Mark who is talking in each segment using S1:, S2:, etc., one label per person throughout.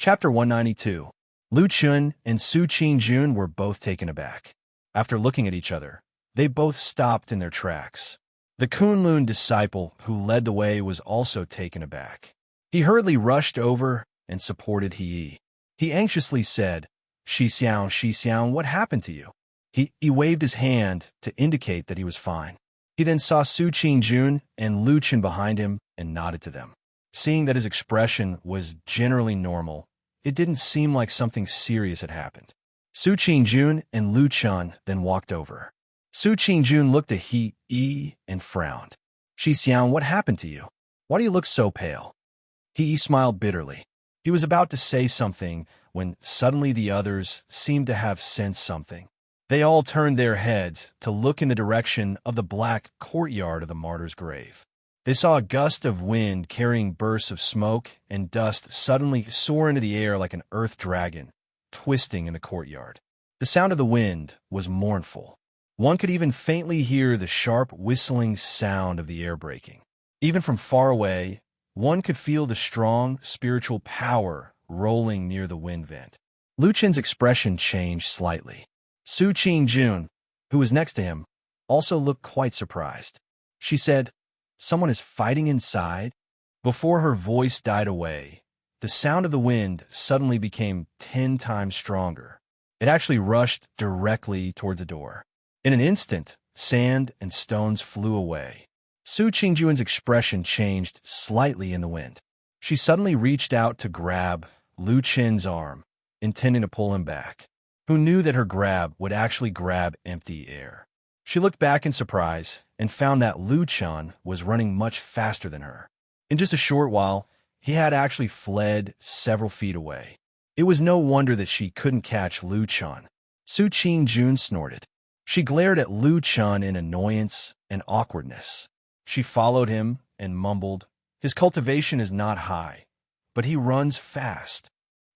S1: Chapter 192. Lu Chun and Su Qingjun were both taken aback. After looking at each other, they both stopped in their tracks. The Kunlun disciple who led the way was also taken aback. He hurriedly rushed over and supported He. He anxiously said, Xixiang, what happened to you? He waved his hand to indicate that he was fine. He then saw Su Qingjun and Lu Chun behind him and nodded to them. Seeing that his expression was generally normal, it didn't seem like something serious had happened. Su Qingjun and Lu Chun then walked over. Su Qingjun looked at He and frowned. Xixiang, what happened to you? Why do you look so pale? He smiled bitterly. He was about to say something when suddenly the others seemed to have sensed something. They all turned their heads to look in the direction of the black courtyard of the martyr's grave. They saw a gust of wind carrying bursts of smoke and dust suddenly soar into the air like an earth dragon, twisting in the courtyard. The sound of the wind was mournful. One could even faintly hear the sharp whistling sound of the air breaking. Even from far away, one could feel the strong spiritual power rolling near the wind vent. Lu Chun's expression changed slightly. Su Qingjun, who was next to him, also looked quite surprised. She said, "Someone is fighting inside?" Before her voice died away, the sound of the wind suddenly became 10 times stronger. It actually rushed directly towards the door. In an instant, sand and stones flew away. Su Qingjun's expression changed slightly in the wind. She suddenly reached out to grab Lu Chun's arm, intending to pull him back. Who knew that her grab would actually grab empty air? She looked back in surprise and found that Lu Chun was running much faster than her. In just a short while, he had actually fled several feet away. It was no wonder that she couldn't catch Lu Chun. Su Qingjun snorted. She glared at Lu Chun in annoyance and awkwardness. She followed him and mumbled, "His cultivation is not high, but he runs fast."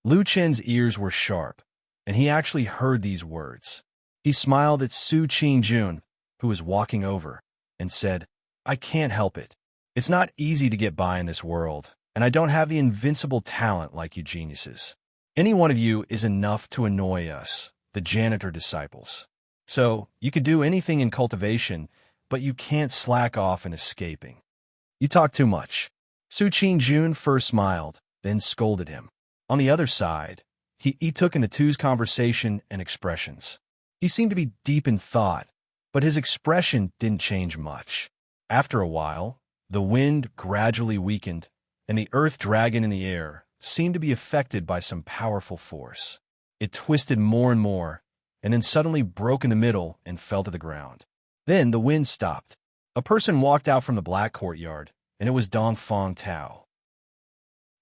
S1: Lu Chun's ears were sharp, and he actually heard these words. He smiled at Su Qingjun, who was walking over, and said, "I can't help it. It's not easy to get by in this world, and I don't have the invincible talent like you geniuses. Any one of you is enough to annoy us, the janitor disciples. So you could do anything in cultivation, but you can't slack off in escaping. You talk too much." Su Qingjun first smiled, then scolded him. On the other side, he took in the two's conversation and expressions. He seemed to be deep in thought, but his expression didn't change much. After a while, the wind gradually weakened, and the earth dragon in the air seemed to be affected by some powerful force. It twisted more and more, and then suddenly broke in the middle and fell to the ground. Then the wind stopped. A person walked out from the black courtyard, and it was Dongfang Tao.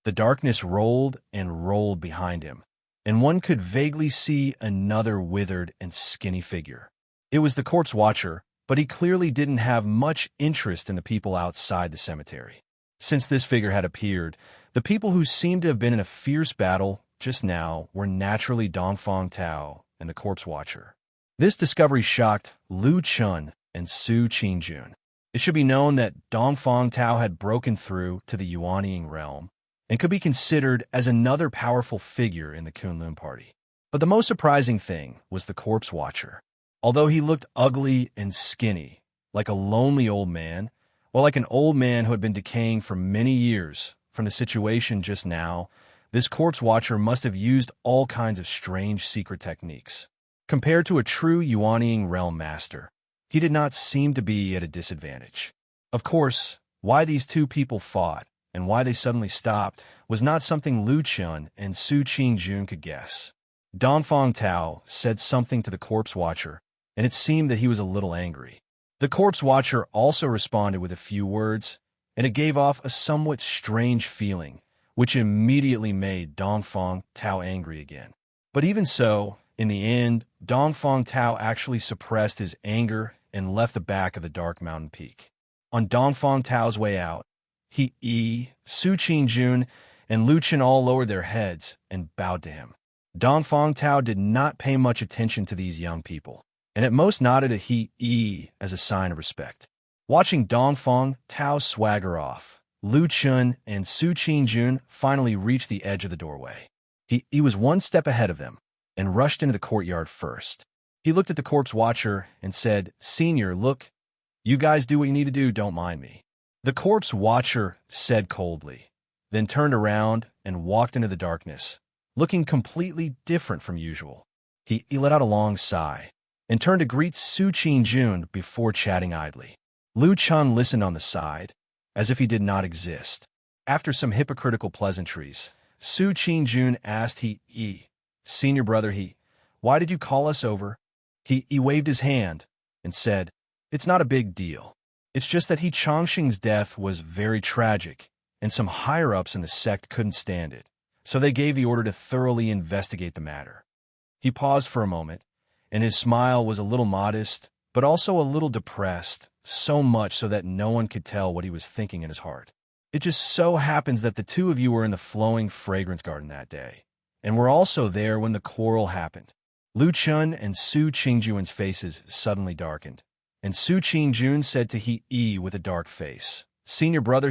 S1: The darkness rolled and rolled behind him, and one could vaguely see another withered and skinny figure. It was the corpse watcher, but he clearly didn't have much interest in the people outside the cemetery. Since this figure had appeared, the people who seemed to have been in a fierce battle just now were naturally Dongfang Tao and the corpse watcher. This discovery shocked Lu Chun and Su Qingjun. It should be known that Dongfang Tao had broken through to the Yuanying realm and could be considered as another powerful figure in the Kunlun party. But the most surprising thing was the corpse watcher. Although he looked ugly and skinny, like a lonely old man, or like an old man who had been decaying for many years from the situation just now, this corpse watcher must have used all kinds of strange secret techniques. Compared to a true Yuanying realm master, he did not seem to be at a disadvantage. Of course, why these two people fought and why they suddenly stopped was not something Lu Chun and Su Qingjun could guess. Dongfang Tao said something to the corpse watcher, and it seemed that he was a little angry. The corpse watcher also responded with a few words, and it gave off a somewhat strange feeling, which immediately made Dongfang Tao angry again. But even so, in the end, Dongfang Tao actually suppressed his anger and left the back of the dark mountain peak. On Dongfang Tao's way out, Su Qingjun, and Lu Chun all lowered their heads and bowed to him. Dongfang Tao did not pay much attention to these young people, and at most nodded at He as a sign of respect. Watching Dongfang Tao swagger off, Lu Chun and Su Qingjun finally reached the edge of the doorway. He was one step ahead of them and rushed into the courtyard first. He looked at the corpse watcher and said, "Senior, look, you guys do what you need to do, don't mind me." The corpse watcher said coldly, then turned around and walked into the darkness, looking completely different from usual. He let out a long sigh and turned to greet Su Qingjun before chatting idly. Lu Chun listened on the side, as if he did not exist. After some hypocritical pleasantries, Su Qingjun asked "Senior brother, why did you call us over?" He waved his hand and said, "It's not a big deal. It's just that Changxing's death was very tragic, and some higher-ups in the sect couldn't stand it, so they gave the order to thoroughly investigate the matter." He paused for a moment, and his smile was a little modest, but also a little depressed, so much so that no one could tell what he was thinking in his heart. "It just so happens that the two of you were in the flowing fragrance garden that day, and were also there when the quarrel happened." Lu Chun and Su Qingjun's faces suddenly darkened, and Su Qingjun said to He with a dark face, "Senior brother,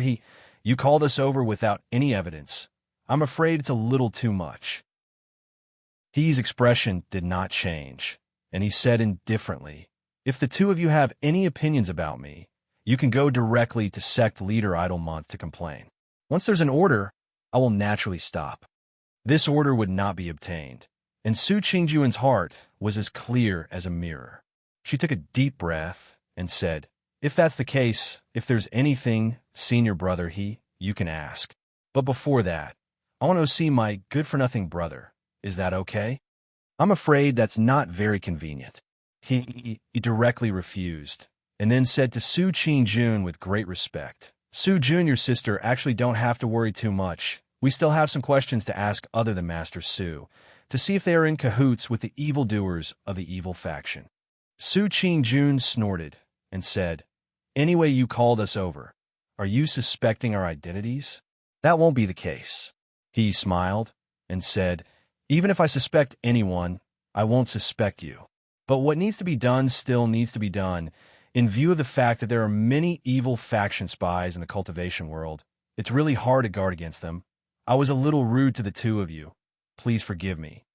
S1: you called us over without any evidence. I'm afraid it's a little too much." He's expression did not change, and he said indifferently, "If the two of you have any opinions about me, you can go directly to Sect Leader Idlemonth to complain. Once there's an order, I will naturally stop." This order would not be obtained, and Su Qingjun's heart was as clear as a mirror. She took a deep breath and said, "If that's the case, if there's anything, senior brother, you can ask. But before that, I want to see my good-for-nothing brother. Is that okay?" "I'm afraid that's not very convenient." He directly refused, and then said to Su Qingjun with great respect, "Su Jun, your sister, actually don't have to worry too much. We still have some questions to ask other than Master Su, to see if they are in cahoots with the evildoers of the evil faction." Su Qingjun snorted and said, "Anyway, you called us over. Are you suspecting our identities?" "That won't be the case." He smiled and said, "Even if I suspect anyone, I won't suspect you. But what needs to be done still needs to be done. In view of the fact that there are many evil faction spies in the cultivation world, it's really hard to guard against them. I was a little rude to the two of you. Please forgive me."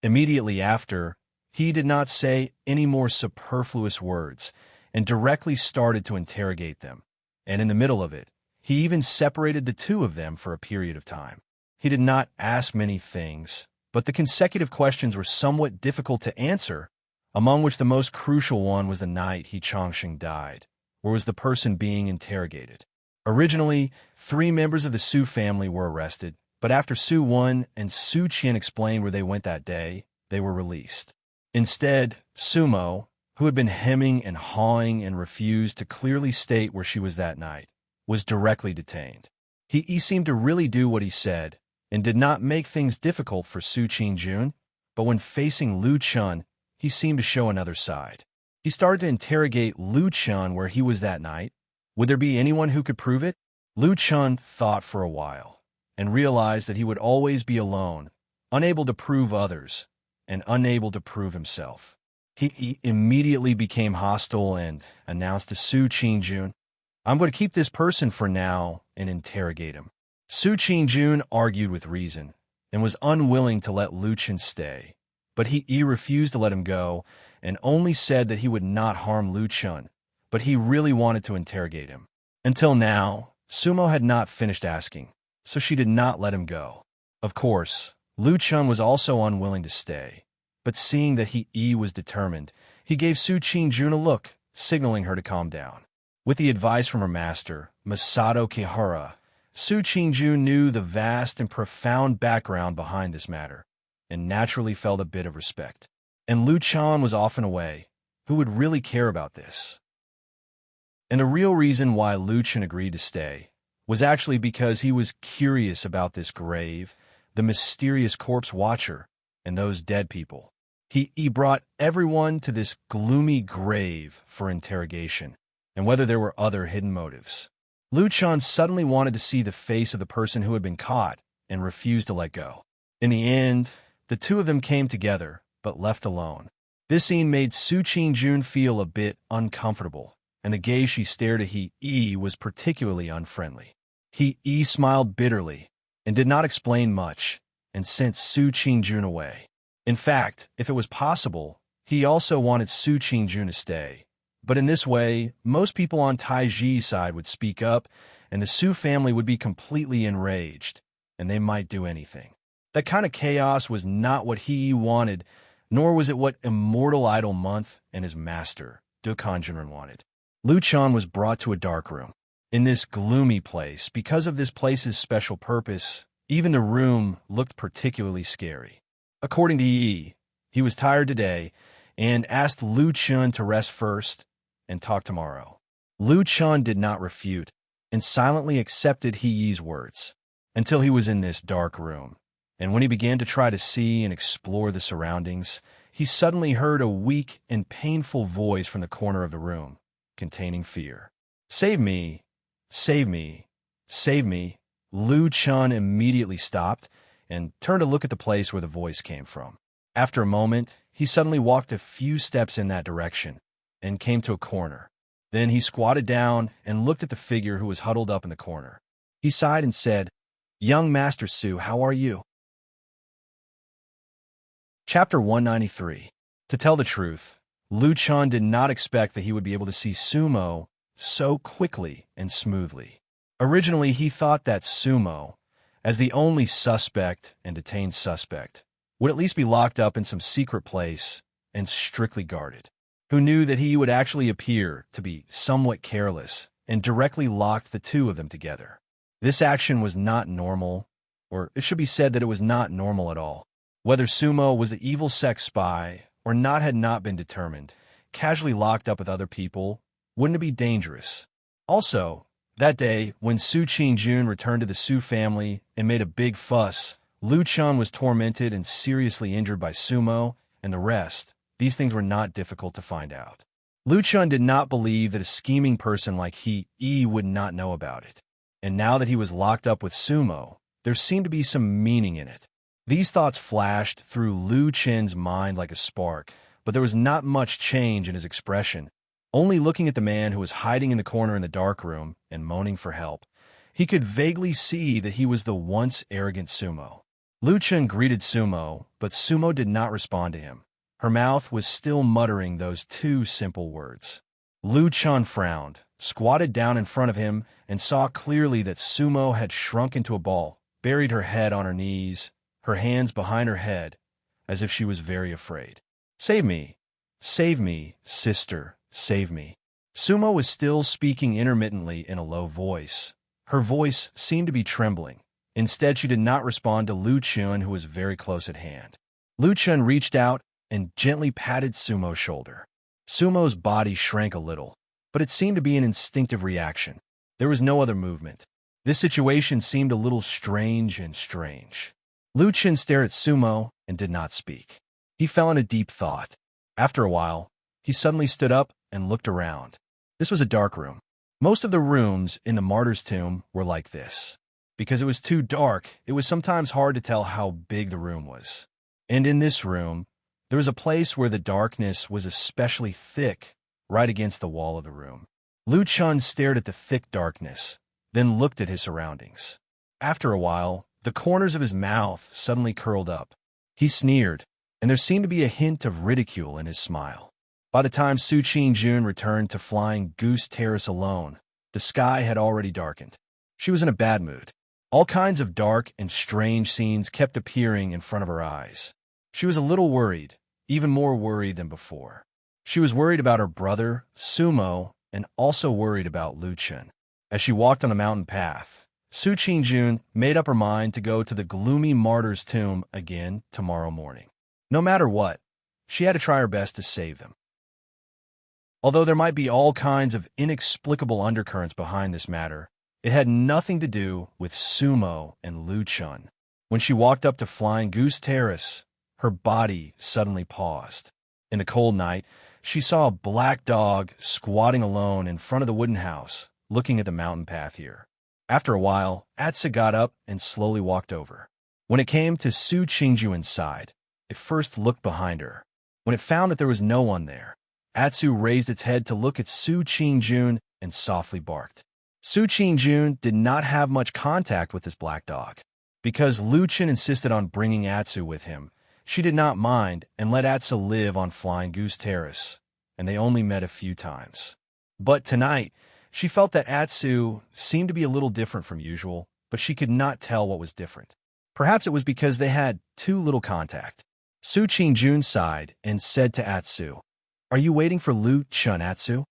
S1: Immediately after, he did not say any more superfluous words and directly started to interrogate them. And in the middle of it, he even separated the two of them for a period of time. He did not ask many things, but the consecutive questions were somewhat difficult to answer, among which the most crucial one was the night Changxing died, or was the person being interrogated. Originally, 3 members of the Su family were arrested, but after Su Wen and Su Qian explained where they went that day, they were released. Instead, Sumo, who had been hemming and hawing and refused to clearly state where she was that night, was directly detained. He seemed to really do what he said, and did not make things difficult for Su Qingjun, but when facing Lu Chun, he seemed to show another side. He started to interrogate Lu Chun where he was that night. Would there be anyone who could prove it? Lu Chun thought for a while, and realized that he would always be alone, unable to prove others, and unable to prove himself. He immediately became hostile and announced to Su Qingjun, "I'm going to keep this person for now and interrogate him." Su Qingjun argued with reason, and was unwilling to let Lu Chun stay, but he refused to let him go, and only said that he would not harm Lu Chun, but he really wanted to interrogate him. Until now, Sumo had not finished asking, so she did not let him go. Of course, Lu Chun was also unwilling to stay, but seeing that he was determined, he gave Su Qingjun a look, signaling her to calm down. With the advice from her master, Masato Kihara, Su Qingjun knew the vast and profound background behind this matter, and naturally felt a bit of respect. And Lu Chun was often away. Who would really care about this? And the real reason why Lu Chun agreed to stay was actually because he was curious about this grave, the mysterious corpse watcher, and those dead people. He brought everyone to this gloomy grave for interrogation, and whether there were other hidden motives. Lu Chun suddenly wanted to see the face of the person who had been caught and refused to let go. In the end, the two of them came together, but left alone. This scene made Su Qingjun feel a bit uncomfortable, and the gaze she stared at He was particularly unfriendly. He smiled bitterly and did not explain much, and sent Su Qingjun away. In fact, if it was possible, he also wanted Su Qingjun to stay. But in this way, most people on Taiji's side would speak up, and the Su family would be completely enraged, and they might do anything. That kind of chaos was not what he wanted, nor was it what Immortal Idol Month and his master, Du Kanjunren, wanted. Lu Chan was brought to a dark room. In this gloomy place, because of this place's special purpose, even the room looked particularly scary. According to Yi, he was tired today and asked Lu Chun to rest first and talk tomorrow. Lu Chun did not refute and silently accepted Yi's words until he was in this dark room. And when he began to try to see and explore the surroundings, he suddenly heard a weak and painful voice from the corner of the room, containing fear. "Save me! Save me! Save me!" Lu Chun immediately stopped and turned to look at the place where the voice came from. After a moment, he suddenly walked a few steps in that direction and came to a corner. Then he squatted down and looked at the figure who was huddled up in the corner. He sighed and said, "Young Master Su, how are you?" Chapter 193. To tell the truth, Lu Chun did not expect that he would be able to see Sumo so quickly and smoothly. Originally, he thought that Sumo, as the only suspect and detained suspect, would at least be locked up in some secret place and strictly guarded. Who knew that he would actually appear to be somewhat careless and directly locked the two of them together. This action was not normal, or it should be said that it was not normal at all. Whether Sumo was an evil sex spy or not had not been determined. Casually locked up with other people, wouldn't it be dangerous? Also, that day, when Su Qingjun returned to the Su family and made a big fuss, Lu Chun was tormented and seriously injured by Sumo and the rest. These things were not difficult to find out. Lu Chun did not believe that a scheming person like he would not know about it. And now that he was locked up with Sumo, there seemed to be some meaning in it. These thoughts flashed through Lu Chen's mind like a spark, but there was not much change in his expression. Only looking at the man who was hiding in the corner in the dark room and moaning for help, he could vaguely see that he was the once arrogant Sumo. Lu Chen greeted Sumo, but Sumo did not respond to him. Her mouth was still muttering those two simple words. Lu Chen frowned, squatted down in front of him, and saw clearly that Sumo had shrunk into a ball, buried her head on her knees, her hands behind her head, as if she was very afraid. Save me, sister, save me." Sumo was still speaking intermittently in a low voice. Her voice seemed to be trembling. Instead, she did not respond to Lu Chun, who was very close at hand. Lu Chun reached out and gently patted Sumo's shoulder. Sumo's body shrank a little, but it seemed to be an instinctive reaction. There was no other movement. This situation seemed a little strange. Lu Chun stared at Sumo and did not speak. He fell in a deep thought. After a while, he suddenly stood up and looked around. This was a dark room. Most of the rooms in the Martyr's Tomb were like this. Because it was too dark, it was sometimes hard to tell how big the room was. And in this room, there was a place where the darkness was especially thick, right against the wall of the room. Lu Chun stared at the thick darkness, then looked at his surroundings. After a while, the corners of his mouth suddenly curled up. He sneered, and there seemed to be a hint of ridicule in his smile. By the time Su Qingjun returned to Flying Goose Terrace alone, the sky had already darkened. She was in a bad mood. All kinds of dark and strange scenes kept appearing in front of her eyes. She was a little worried, even more worried than before. She was worried about her brother, Sumo, and also worried about Lu Chun. As she walked on the mountain path, Su Qingjun made up her mind to go to the gloomy martyr's tomb again tomorrow morning. No matter what, she had to try her best to save them. Although there might be all kinds of inexplicable undercurrents behind this matter, it had nothing to do with Sumo and Lu Chun. When she walked up to Flying Goose Terrace, her body suddenly paused. In the cold night, she saw a black dog squatting alone in front of the wooden house, looking at the mountain path here. After a while, Atsa got up and slowly walked over. When it came to Su Qingjun's side, it first looked behind her. When it found that there was no one there, Atsu raised its head to look at Su Qingjun and softly barked. Su Qingjun did not have much contact with this black dog. Because Luchin insisted on bringing Atsu with him, she did not mind and let Atsu live on Flying Goose Terrace, and they only met a few times. But tonight, she felt that Atsu seemed to be a little different from usual, but she could not tell what was different. Perhaps it was because they had too little contact. Su Qingjun sighed and said to Atsu, "Are you waiting for Lu Chun, Atsu?"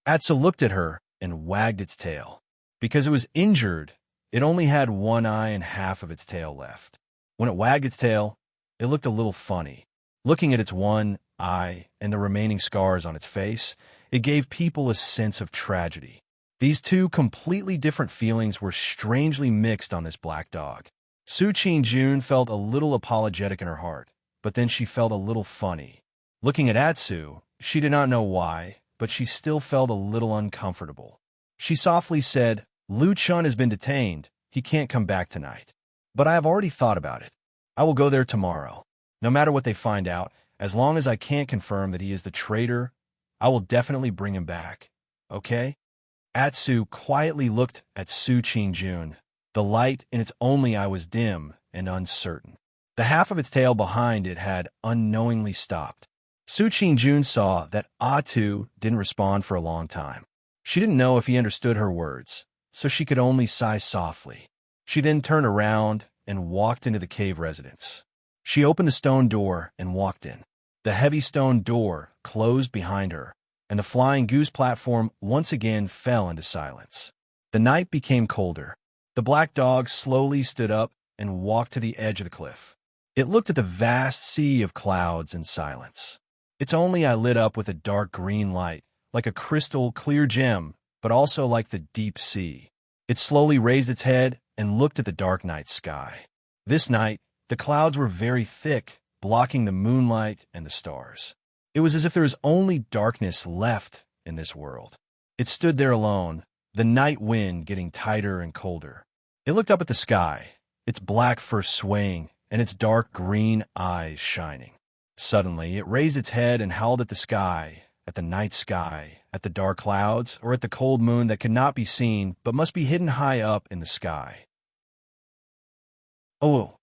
S1: Atsu looked at her and wagged its tail. Because it was injured, it only had one eye and half of its tail left. When it wagged its tail, it looked a little funny. Looking at its one eye and the remaining scars on its face, it gave people a sense of tragedy. These two completely different feelings were strangely mixed on this black dog. Su Qingjun felt a little apologetic in her heart, but then she felt a little funny. Looking at Atsu, she did not know why, but she still felt a little uncomfortable. She softly said, "Lu Chun has been detained. He can't come back tonight. But I have already thought about it. I will go there tomorrow. No matter what they find out, as long as I can't confirm that he is the traitor, I will definitely bring him back. Okay?" Atsu quietly looked at Su Qingjun. The light in its only eye was dim and uncertain. The half of its tail behind it had unknowingly stopped. Su Qingjun saw that Atsu didn't respond for a long time. She didn't know if he understood her words, so she could only sigh softly. She then turned around and walked into the cave residence. She opened the stone door and walked in. The heavy stone door closed behind her, and the flying goose platform once again fell into silence. The night became colder. The black dog slowly stood up and walked to the edge of the cliff. It looked at the vast sea of clouds in silence. Its only eye lit up with a dark green light, like a crystal clear gem, but also like the deep sea. It slowly raised its head and looked at the dark night sky. This night, the clouds were very thick, blocking the moonlight and the stars. It was as if there was only darkness left in this world. It stood there alone, the night wind getting tighter and colder. It looked up at the sky, its black fur swaying and its dark green eyes shining. Suddenly, it raised its head and howled at the sky, at the night sky, at the dark clouds, or at the cold moon that could not be seen but must be hidden high up in the sky. Oh!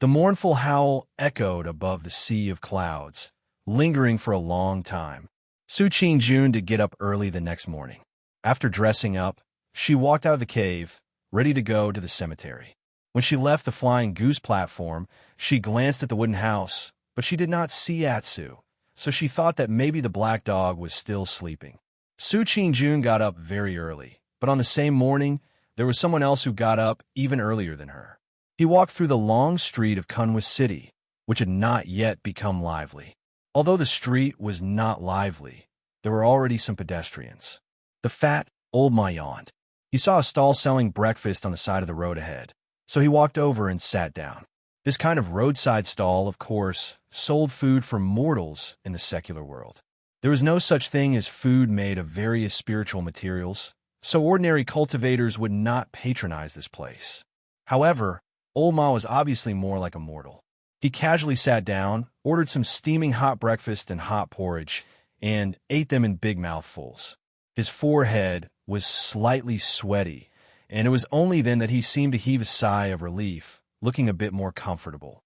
S1: The mournful howl echoed above the sea of clouds, lingering for a long time. Su Qingjun did get up early the next morning. After dressing up, she walked out of the cave, ready to go to the cemetery. When she left the flying goose platform, she glanced at the wooden house, but she did not see Atsu, so she thought that maybe the black dog was still sleeping. Su Qingjun got up very early, but on the same morning, there was someone else who got up even earlier than her. He walked through the long street of Kunwa City, which had not yet become lively. Although the street was not lively, there were already some pedestrians. The fat, old ma yawned. He saw a stall selling breakfast on the side of the road ahead, so he walked over and sat down. This kind of roadside stall, of course, sold food for mortals in the secular world. There was no such thing as food made of various spiritual materials, so ordinary cultivators would not patronize this place. However, Old Ma was obviously more like a mortal. He casually sat down, ordered some steaming hot breakfast and hot porridge, and ate them in big mouthfuls. His forehead was slightly sweaty, and it was only then that he seemed to heave a sigh of relief, looking a bit more comfortable.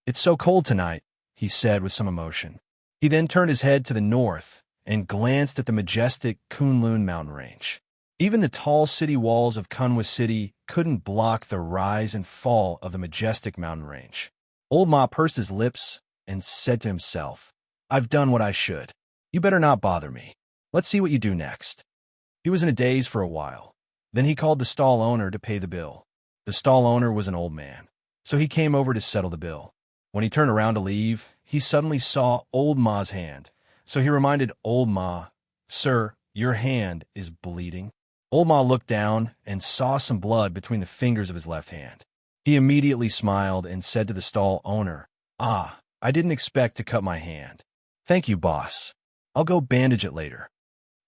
S1: "It's so cold tonight," he said with some emotion. He then turned his head to the north and glanced at the majestic Kunlun mountain range. Even the tall city walls of Kunwa City couldn't block the rise and fall of the majestic mountain range. Old Ma pursed his lips and said to himself, "I've done what I should. You better not bother me. Let's see what you do next." He was in a daze for a while. Then he called the stall owner to pay the bill. The stall owner was an old man, so he came over to settle the bill. When he turned around to leave, he suddenly saw Old Ma's hand, so he reminded Old Ma, "Sir, your hand is bleeding." Old Ma looked down and saw some blood between the fingers of his left hand. He immediately smiled and said to the stall owner, "Ah, I didn't expect to cut my hand. Thank you, boss. I'll go bandage it later."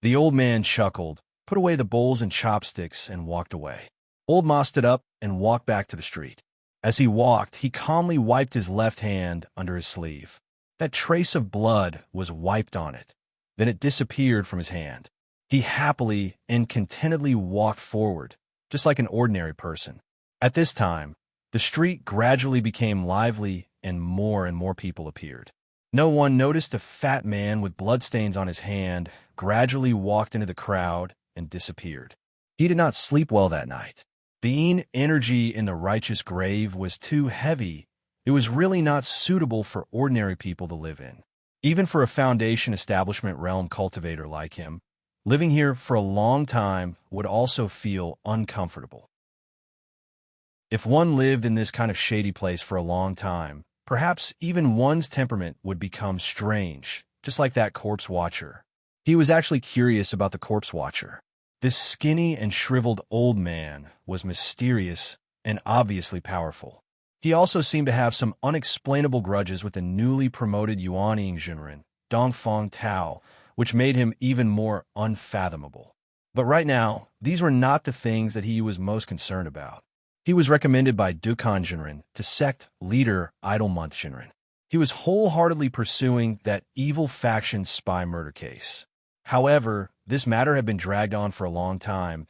S1: The old man chuckled, put away the bowls and chopsticks, and walked away. Old Ma stood up and walked back to the street. As he walked, he calmly wiped his left hand under his sleeve. That trace of blood was wiped on it. Then it disappeared from his hand. He happily and contentedly walked forward, just like an ordinary person. At this time, The street gradually became lively and more people appeared. No one noticed a fat man with bloodstains on his hand gradually walked into the crowd and disappeared. He did not sleep well that night. The energy in the righteous grave was too heavy. It was really not suitable for ordinary people to live in. Even for a foundation establishment realm cultivator like him, living here for a long time would also feel uncomfortable. If one lived in this kind of shady place for a long time, perhaps even one's temperament would become strange, just like that corpse watcher. He was actually curious about the corpse watcher. This skinny and shriveled old man was mysterious and obviously powerful. He also seemed to have some unexplainable grudges with the newly promoted Yuanying Jinren, Dongfang Tao, which made him even more unfathomable. But right now, these were not the things that he was most concerned about. He was recommended by Dukan Jinren to sect leader Idle Month Jinren. He was wholeheartedly pursuing that evil faction spy murder case. However, this matter had been dragged on for a long time.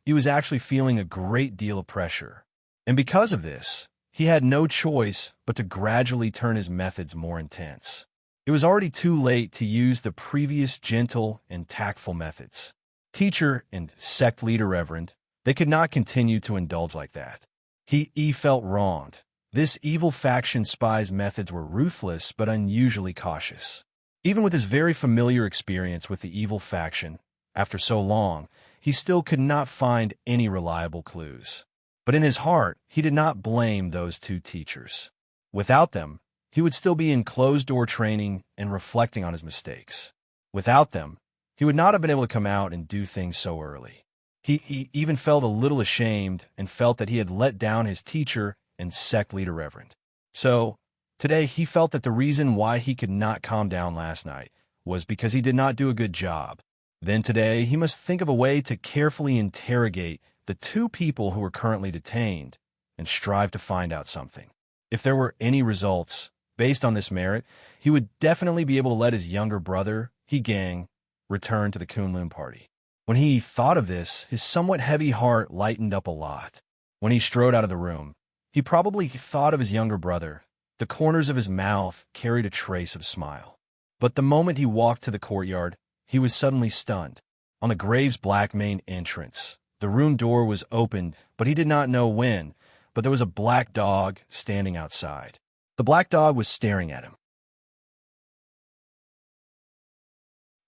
S1: He was actually feeling a great deal of pressure. And because of this, he had no choice but to gradually turn his methods more intense. It was already too late to use the previous gentle and tactful methods. Teacher and sect leader Reverend, they could not continue to indulge like that. He felt wronged. This evil faction spy's methods were ruthless but unusually cautious. Even with his very familiar experience with the evil faction, after so long, he still could not find any reliable clues. But in his heart, he did not blame those two teachers. Without them, he would still be in closed-door training and reflecting on his mistakes. Without them, he would not have been able to come out and do things so early. He even felt a little ashamed and felt that he had let down his teacher and sect leader Reverend. So, today he felt that the reason why he could not calm down last night was because he did not do a good job. Then today, he must think of a way to carefully interrogate the two people who were currently detained and strive to find out something. If there were any results based on this merit, he would definitely be able to let his younger brother, Gang, return to the Kunlun party. When he thought of this, his somewhat heavy heart lightened up a lot. When he strode out of the room, he probably thought of his younger brother. The corners of his mouth carried a trace of smile. But the moment he walked to the courtyard, he was suddenly stunned. On the grave's black main entrance, the room door was opened, but he did not know when, but there was a black dog standing outside. The black dog was staring at him.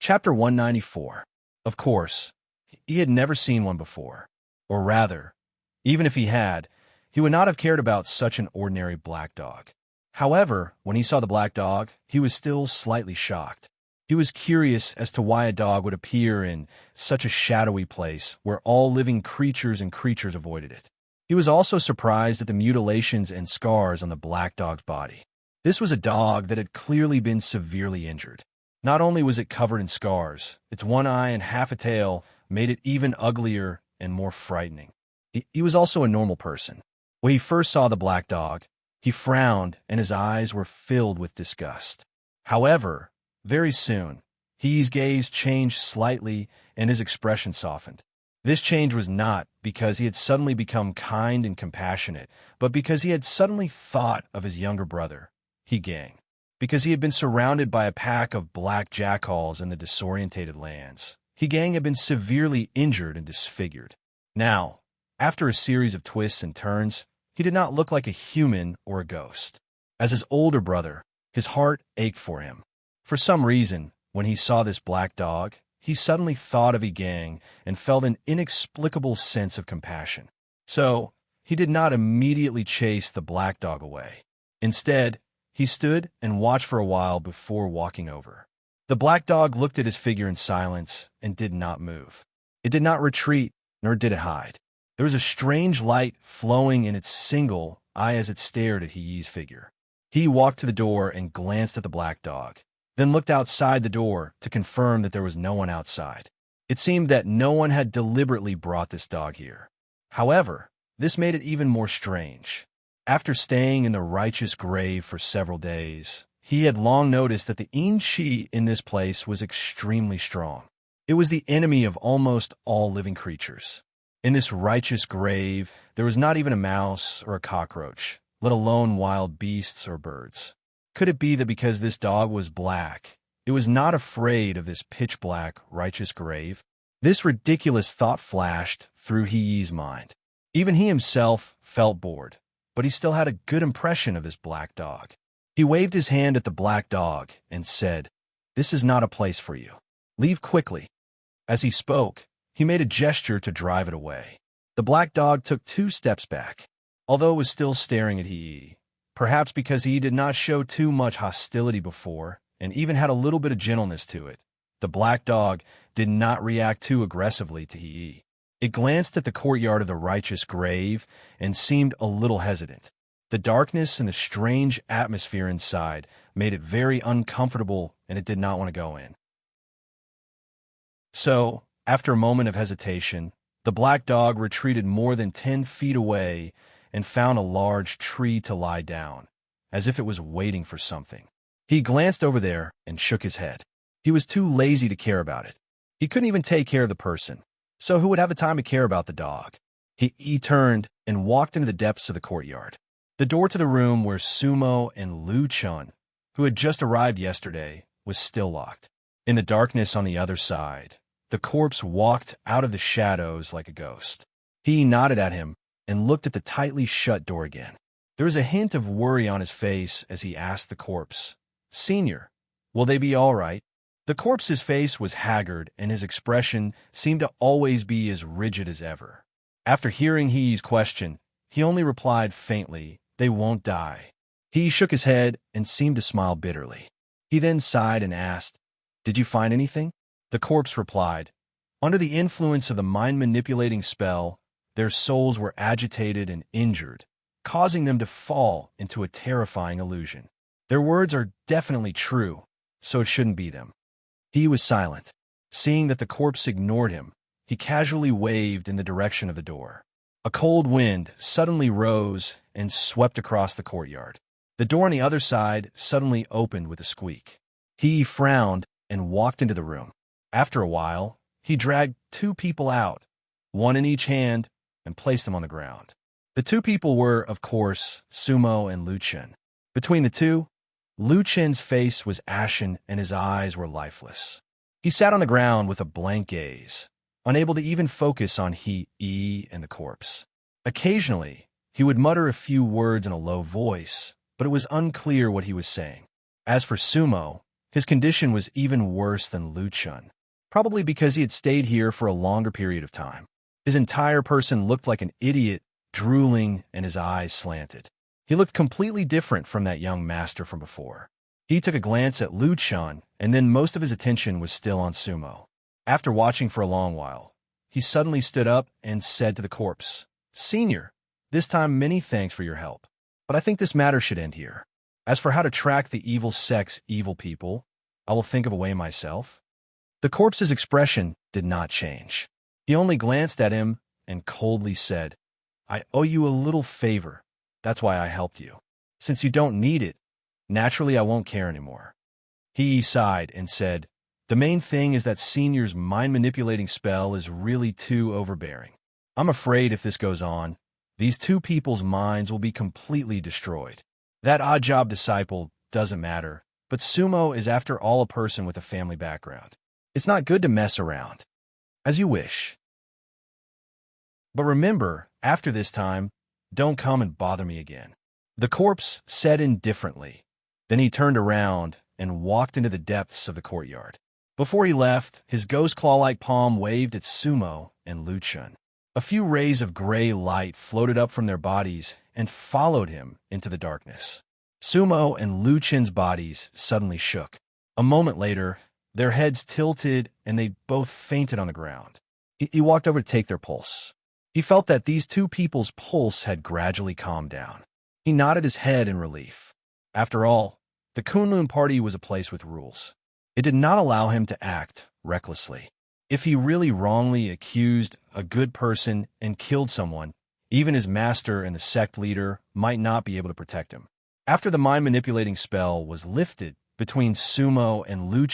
S1: Chapter 194. Of course, he had never seen one before. Or rather, even if he had, he would not have cared about such an ordinary black dog. However, when he saw the black dog, he was still slightly shocked. He was curious as to why a dog would appear in such a shadowy place where all living creatures avoided it. He was also surprised at the mutilations and scars on the black dog's body. This was a dog that had clearly been severely injured. Not only was it covered in scars, its one eye and half a tail made it even uglier and more frightening. He was also a normal person. When he first saw the black dog, he frowned and his eyes were filled with disgust. However, very soon, his gaze changed slightly and his expression softened. This change was not because he had suddenly become kind and compassionate, but because he had suddenly thought of his younger brother, Gang. Because he had been surrounded by a pack of black jackals in the disorientated lands, Gang had been severely injured and disfigured. Now, after a series of twists and turns, he did not look like a human or a ghost. As his older brother, his heart ached for him. For some reason, when he saw this black dog, he suddenly thought of Gang and felt an inexplicable sense of compassion. So, he did not immediately chase the black dog away. Instead, he stood and watched for a while before walking over. The black dog looked at his figure in silence and did not move. It did not retreat, nor did it hide. There was a strange light flowing in its single eye as it stared at He's figure. He walked to the door and glanced at the black dog, then looked outside the door to confirm that there was no one outside. It seemed that no one had deliberately brought this dog here. However, this made it even more strange. After staying in the righteous grave for several days, he had long noticed that the Qi in this place was extremely strong. It was the enemy of almost all living creatures. In this righteous grave, there was not even a mouse or a cockroach, let alone wild beasts or birds. Could it be that because this dog was black, it was not afraid of this pitch-black, righteous grave? This ridiculous thought flashed through Hee's mind. Even he himself felt bored, but he still had a good impression of this black dog. He waved his hand at the black dog and said, "This is not a place for you. Leave quickly." As he spoke, he made a gesture to drive it away. The black dog took 2 steps back, although it was still staring at Hee. Perhaps because he did not show too much hostility before, and even had a little bit of gentleness to it, the black dog did not react too aggressively to Hee. It glanced at the courtyard of the righteous grave and seemed a little hesitant. The darkness and the strange atmosphere inside made it very uncomfortable, and it did not want to go in. So, after a moment of hesitation, the black dog retreated more than 10 feet away and found a large tree to lie down, as if it was waiting for something. He glanced over there and shook his head. He was too lazy to care about it. He couldn't even take care of the person, so who would have the time to care about the dog? He turned and walked into the depths of the courtyard. The door to the room where Sumo and Lu Chun, who had just arrived yesterday, was still locked. In the darkness on the other side, the corpse walked out of the shadows like a ghost. He nodded at him and looked at the tightly shut door again. There was a hint of worry on his face as he asked the corpse, "Senior, will they be all right?" The corpse's face was haggard, and his expression seemed to always be as rigid as ever. After hearing Hee's question, he only replied faintly, "They won't die." He shook his head and seemed to smile bitterly. He then sighed and asked, "Did you find anything?" The corpse replied, "Under the influence of the mind-manipulating spell, their souls were agitated and injured, causing them to fall into a terrifying illusion. Their words are definitely true, so it shouldn't be them." He was silent. Seeing that the corpse ignored him, he casually waved in the direction of the door. A cold wind suddenly rose and swept across the courtyard. The door on the other side suddenly opened with a squeak. He frowned and walked into the room. After a while, he dragged 2 people out, one in each hand, and placed them on the ground. The 2 people were, of course, Sumo and Lu Chun. Between the two, Lu Chun's face was ashen and his eyes were lifeless. He sat on the ground with a blank gaze, unable to even focus on Hee and the corpse. Occasionally, he would mutter a few words in a low voice, but it was unclear what he was saying. As for Sumo, his condition was even worse than Lu Chun, probably because he had stayed here for a longer period of time. His entire person looked like an idiot, drooling, and his eyes slanted. He looked completely different from that young master from before. He took a glance at Lu Chun, and then most of his attention was still on Sumo. After watching for a long while, he suddenly stood up and said to the corpse, "Senior, this time many thanks for your help, but I think this matter should end here. As for how to track the evil sect's evil people, I will think of a way myself." The corpse's expression did not change. He only glanced at him and coldly said, "I owe you a little favor. That's why I helped you. Since you don't need it, naturally I won't care anymore." He sighed and said, "The main thing is that Senior's mind-manipulating spell is really too overbearing. I'm afraid if this goes on, these 2 people's minds will be completely destroyed. That odd-job disciple doesn't matter, but Sumo is after all a person with a family background. It's not good to mess around. As you wish. But remember, after this time, don't come and bother me again." The corpse said indifferently. Then he turned around and walked into the depths of the courtyard. Before he left, his ghost claw-like palm waved at Sumo and Lu Chun. A few rays of gray light floated up from their bodies and followed him into the darkness. Sumo and Lu Chun's bodies suddenly shook. A moment later, their heads tilted and they both fainted on the ground. He walked over to take their pulse. He felt that these 2 people's pulse had gradually calmed down. He nodded his head in relief. After all, the Kunlun party was a place with rules. It did not allow him to act recklessly. If he really wrongly accused a good person and killed someone, even his master and the sect leader might not be able to protect him. After the mind-manipulating spell was lifted between Sumo and Lu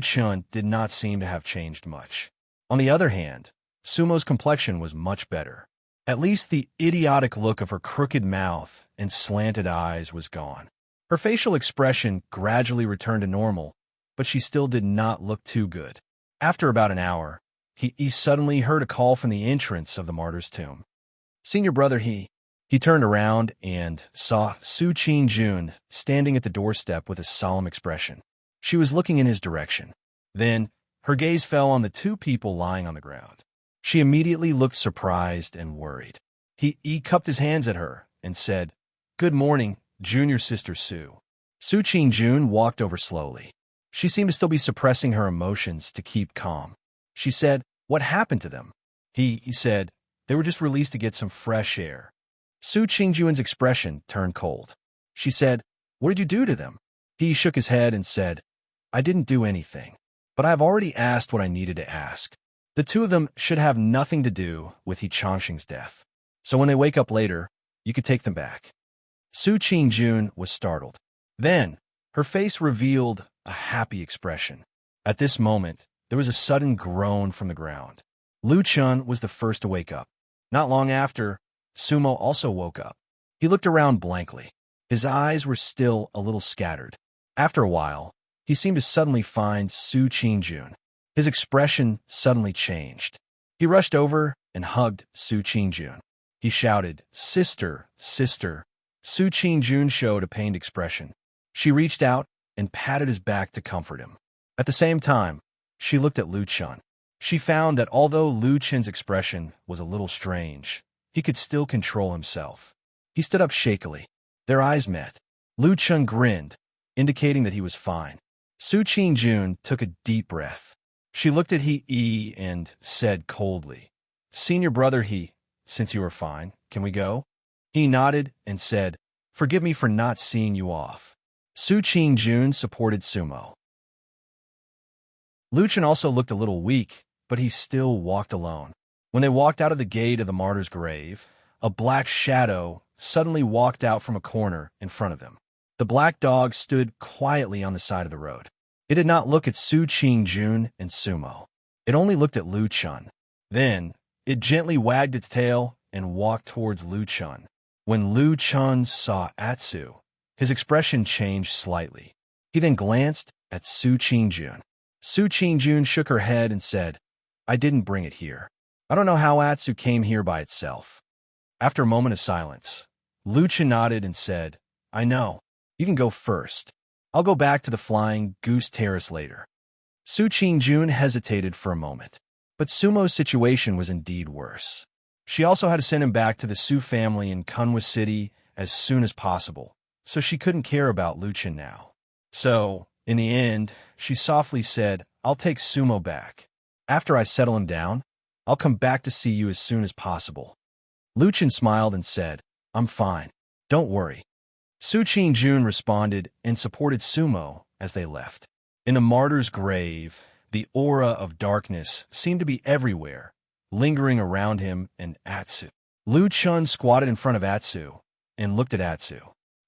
S1: Chun did not seem to have changed much. On the other hand, Sumo's complexion was much better. At least the idiotic look of her crooked mouth and slanted eyes was gone. Her facial expression gradually returned to normal, but she still did not look too good. After about an hour, he suddenly heard a call from the entrance of the martyr's tomb. Senior brother, he turned around and saw Su Qing-jun standing at the doorstep with a solemn expression. She was looking in his direction. Then, her gaze fell on the two people lying on the ground. She immediately looked surprised and worried. He cupped his hands at her and said, "Good morning, junior sister Su." Su Qing-jun walked over slowly. She seemed to still be suppressing her emotions to keep calm. She said, "What happened to them?" He said, "They were just released to get some fresh air." Su Qing-jun's expression turned cold. She said, "What did you do to them?" He shook his head and said, "I didn't do anything, but I have already asked what I needed to ask. The two of them should have nothing to do with Changxing's death. So when they wake up later, you could take them back." Su Qing-jun was startled. Then, her face revealed a happy expression. At this moment, there was a sudden groan from the ground. Lu Chun was the first to wake up. Not long after, Sumo also woke up. He looked around blankly. His eyes were still a little scattered. After a while, he seemed to suddenly find Su Qing-jun. His expression suddenly changed. He rushed over and hugged Su Qing-jun. He shouted, "Sister, sister." Su Qing-jun showed a pained expression. She reached out and patted his back to comfort him. At the same time, she looked at Lu Chun. She found that although Lu Chun's expression was a little strange, he could still control himself. He stood up shakily. Their eyes met. Lu Chun grinned, indicating that he was fine. Su Qing-jun took a deep breath. She looked at he and said coldly, "Senior brother since you are fine, can we go?" He nodded and said, "Forgive me for not seeing you off." Su Qing-jun supported Sumo. Lu Chun also looked a little weak, but he still walked alone. When they walked out of the gate of the martyr's grave, a black shadow suddenly walked out from a corner in front of them. The black dog stood quietly on the side of the road. It did not look at Su Qing-jun and Sumo. It only looked at Lu Chun. Then, it gently wagged its tail and walked towards Lu Chun. When Lu Chun saw Atsu, his expression changed slightly. He then glanced at Su Qing-jun. Su Qing-jun shook her head and said, "I didn't bring it here. I don't know how Atsu came here by itself." After a moment of silence, Lu Chun nodded and said, "I know. You can go first. I'll go back to the Flying Goose Terrace later." Su Qing-jun hesitated for a moment, but Sumo's situation was indeed worse. She also had to send him back to the Su family in Kunwa City as soon as possible, so she couldn't care about Lu Chun now. So, in the end, she softly said, "I'll take Sumo back. After I settle him down, I'll come back to see you as soon as possible." Lu Chun smiled and said, "I'm fine. Don't worry." Su Qing-jun responded and supported Sumo as they left. In the martyr's grave, the aura of darkness seemed to be everywhere, lingering around him and Atsu. Lu Chun squatted in front of Atsu and looked at Atsu.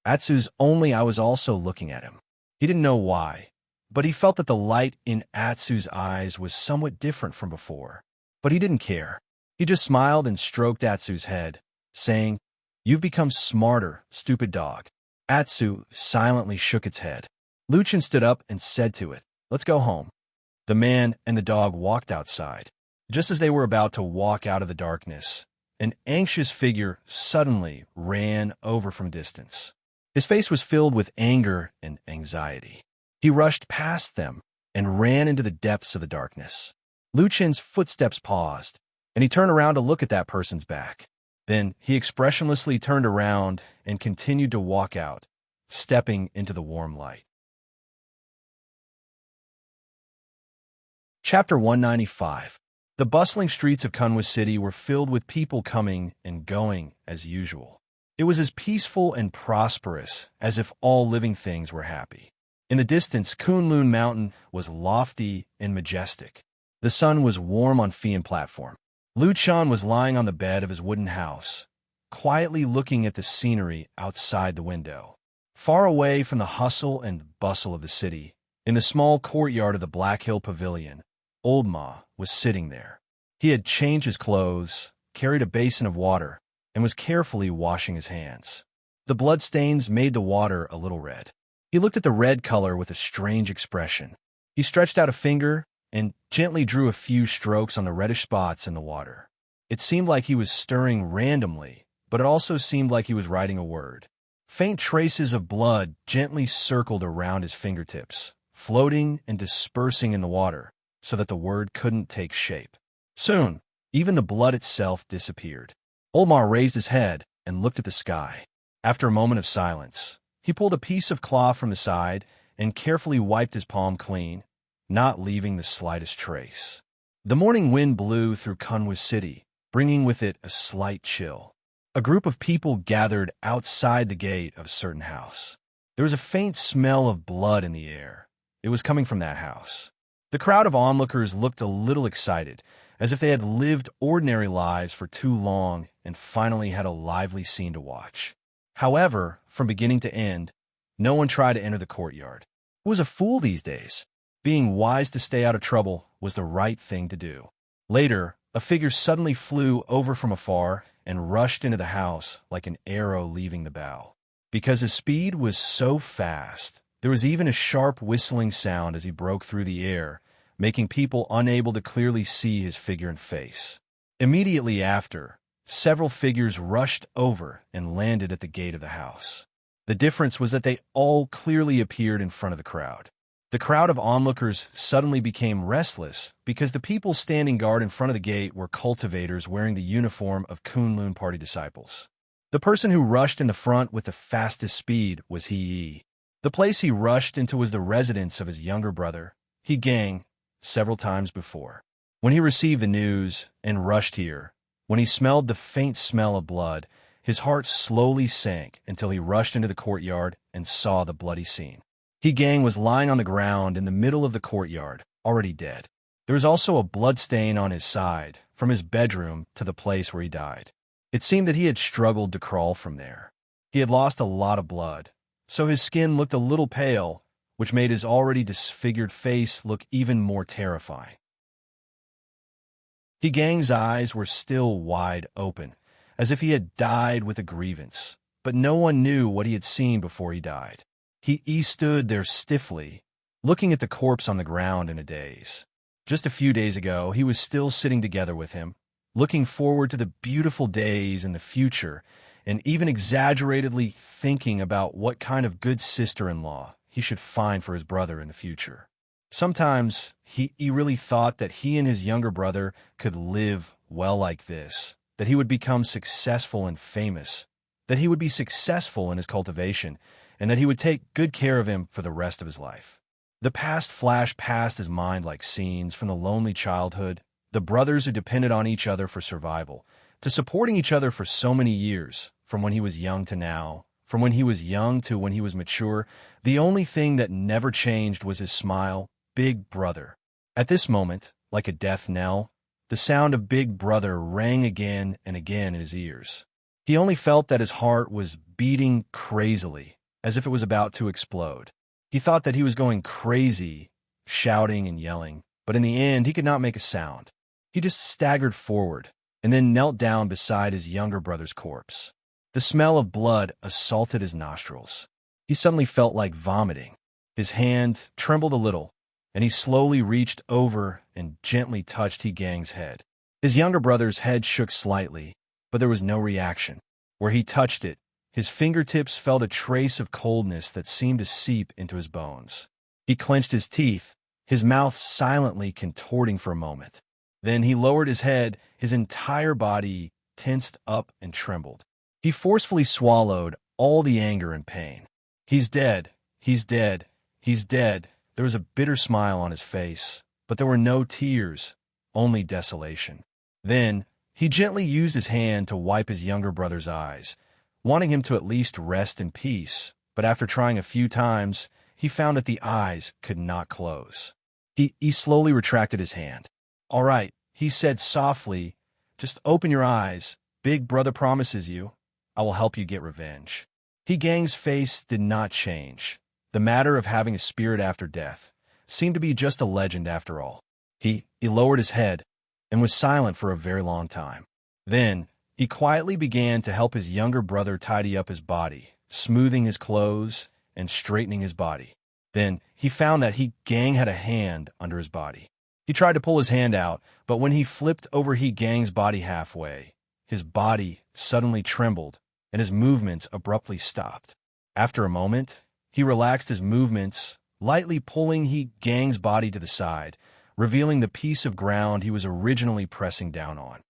S1: Atsu's only eye was also looking at him. He didn't know why, but he felt that the light in Atsu's eyes was somewhat different from before. But he didn't care. He just smiled and stroked Atsu's head, saying, "You've become smarter, stupid dog." Atsu silently shook its head. Lu Chun stood up and said to it, "Let's go home." The man and the dog walked outside. Just as they were about to walk out of the darkness, an anxious figure suddenly ran over from distance. His face was filled with anger and anxiety. He rushed past them and ran into the depths of the darkness. Lu Chun's footsteps paused, and he turned around to look at that person's back. Then he expressionlessly turned around and continued to walk out, stepping into the warm light. Chapter 195. The bustling streets of Kunwa City were filled with people coming and going as usual. It was as peaceful and prosperous as if all living things were happy. In the distance, Kunlun Mountain was lofty and majestic. The sun was warm on Fian Platform. Lu Chun was lying on the bed of his wooden house, quietly looking at the scenery outside the window. Far away from the hustle and bustle of the city, in the small courtyard of the Black Hill Pavilion, Old Ma was sitting there. He had changed his clothes, carried a basin of water, and was carefully washing his hands. The bloodstains made the water a little red. He looked at the red color with a strange expression. He stretched out a finger and gently drew a few strokes on the reddish spots in the water. It seemed like he was stirring randomly, but it also seemed like he was writing a word. Faint traces of blood gently circled around his fingertips, floating and dispersing in the water so that the word couldn't take shape. Soon, even the blood itself disappeared. Olmar raised his head and looked at the sky. After a moment of silence, he pulled a piece of cloth from his side and carefully wiped his palm clean, not leaving the slightest trace. The morning wind blew through Kunwa city, bringing with it a slight chill. A group of people gathered outside the gate of a certain house. There was a faint smell of blood in the air. It was coming from that house. The crowd of onlookers looked a little excited, as if they had lived ordinary lives for too long and finally had a lively scene to watch. However, from beginning to end, no one tried to enter the courtyard. Who was a fool these days? Being wise to stay out of trouble was the right thing to do. Later, a figure suddenly flew over from afar and rushed into the house like an arrow leaving the bow. Because his speed was so fast, there was even a sharp whistling sound as he broke through the air, making people unable to clearly see his figure and face. Immediately after, several figures rushed over and landed at the gate of the house. The difference was that they all clearly appeared in front of the crowd. The crowd of onlookers suddenly became restless because the people standing guard in front of the gate were cultivators wearing the uniform of Kunlun party disciples. The person who rushed in the front with the fastest speed was He. The place he rushed into was the residence of his younger brother, He Gang, several times before. When he received the news and rushed here, when he smelled the faint smell of blood, his heart slowly sank until he rushed into the courtyard and saw the bloody scene. He Gang was lying on the ground in the middle of the courtyard, already dead. There was also a blood stain on his side, from his bedroom to the place where he died. It seemed that he had struggled to crawl from there. He had lost a lot of blood, so his skin looked a little pale, which made his already disfigured face look even more terrifying. He Gang's eyes were still wide open, as if he had died with a grievance, but no one knew what he had seen before he died. He stood there stiffly, looking at the corpse on the ground in a daze. Just a few days ago, he was still sitting together with him, looking forward to the beautiful days in the future, and even exaggeratedly thinking about what kind of good sister-in-law he should find for his brother in the future. Sometimes he really thought that he and his younger brother could live well like this, that he would become successful and famous, that he would be successful in his cultivation, and that he would take good care of him for the rest of his life. The past flashed past his mind like scenes from the lonely childhood, the brothers who depended on each other for survival, to supporting each other for so many years, from when he was young to now, from when he was young to when he was mature. The only thing that never changed was his smile, Big Brother. At this moment, like a death knell, the sound of Big Brother rang again and again in his ears. He only felt that his heart was beating crazily, as if it was about to explode. He thought that he was going crazy, shouting and yelling, but in the end he could not make a sound. He just staggered forward, and then knelt down beside his younger brother's corpse. The smell of blood assaulted his nostrils. He suddenly felt like vomiting. His hand trembled a little, and he slowly reached over and gently touched He Gang's head. His younger brother's head shook slightly, but there was no reaction. Where he touched it, his fingertips felt a trace of coldness that seemed to seep into his bones. He clenched his teeth, his mouth silently contorting for a moment. Then he lowered his head, his entire body tensed up and trembled. He forcefully swallowed all the anger and pain. He's dead, he's dead, he's dead. There was a bitter smile on his face, but there were no tears, only desolation. Then he gently used his hand to wipe his younger brother's eyes, wanting him to at least rest in peace, but after trying a few times, he found that the eyes could not close. He slowly retracted his hand. "All right," he said softly, "just open your eyes. Big Brother promises you, I will help you get revenge." He Gang's face did not change. The matter of having a spirit after death seemed to be just a legend after all. He lowered his head, and was silent for a very long time. Then, he quietly began to help his younger brother tidy up his body, smoothing his clothes and straightening his body. Then, he found that Gang had a hand under his body. He tried to pull his hand out, but when he flipped over Gang's body halfway, his body suddenly trembled and his movements abruptly stopped. After a moment, he relaxed his movements, lightly pulling Gang's body to the side, revealing the piece of ground he was originally pressing down on.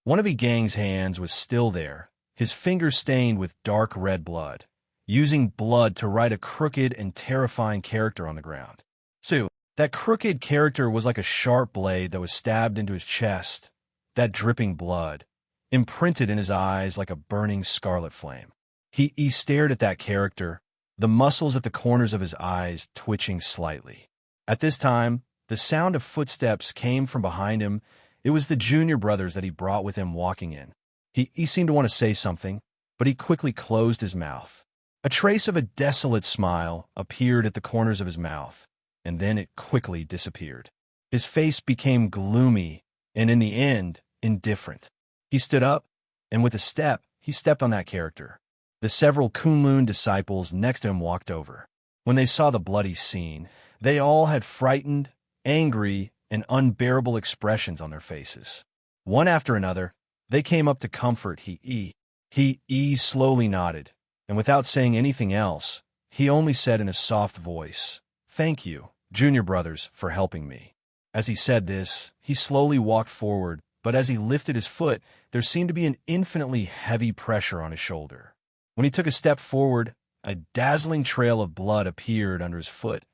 S1: One of Gang's hands was still there, his fingers stained with dark red blood, using blood to write a crooked and terrifying character on the ground. So, that crooked character was like a sharp blade that was stabbed into his chest, that dripping blood, imprinted in his eyes like a burning scarlet flame. He stared at that character, the muscles at the corners of his eyes twitching slightly. At this time, the sound of footsteps came from behind him. It was the junior brothers that he brought with him walking in. He seemed to want to say something, but he quickly closed his mouth. A trace of a desolate smile appeared at the corners of his mouth, and then it quickly disappeared. His face became gloomy and, in the end, indifferent. He stood up, and with a step, he stepped on that character. The several Kunlun disciples next to him walked over. When they saw the bloody scene, they all had frightened, angry, and unbearable expressions on their faces. One after another, they came up to comfort He slowly nodded, and without saying anything else, he only said in a soft voice, "Thank you, junior brothers, for helping me." As he said this, he slowly walked forward, but as he lifted his foot, there seemed to be an infinitely heavy pressure on his shoulder. When he took a step forward, a dazzling trail of blood appeared under his foot,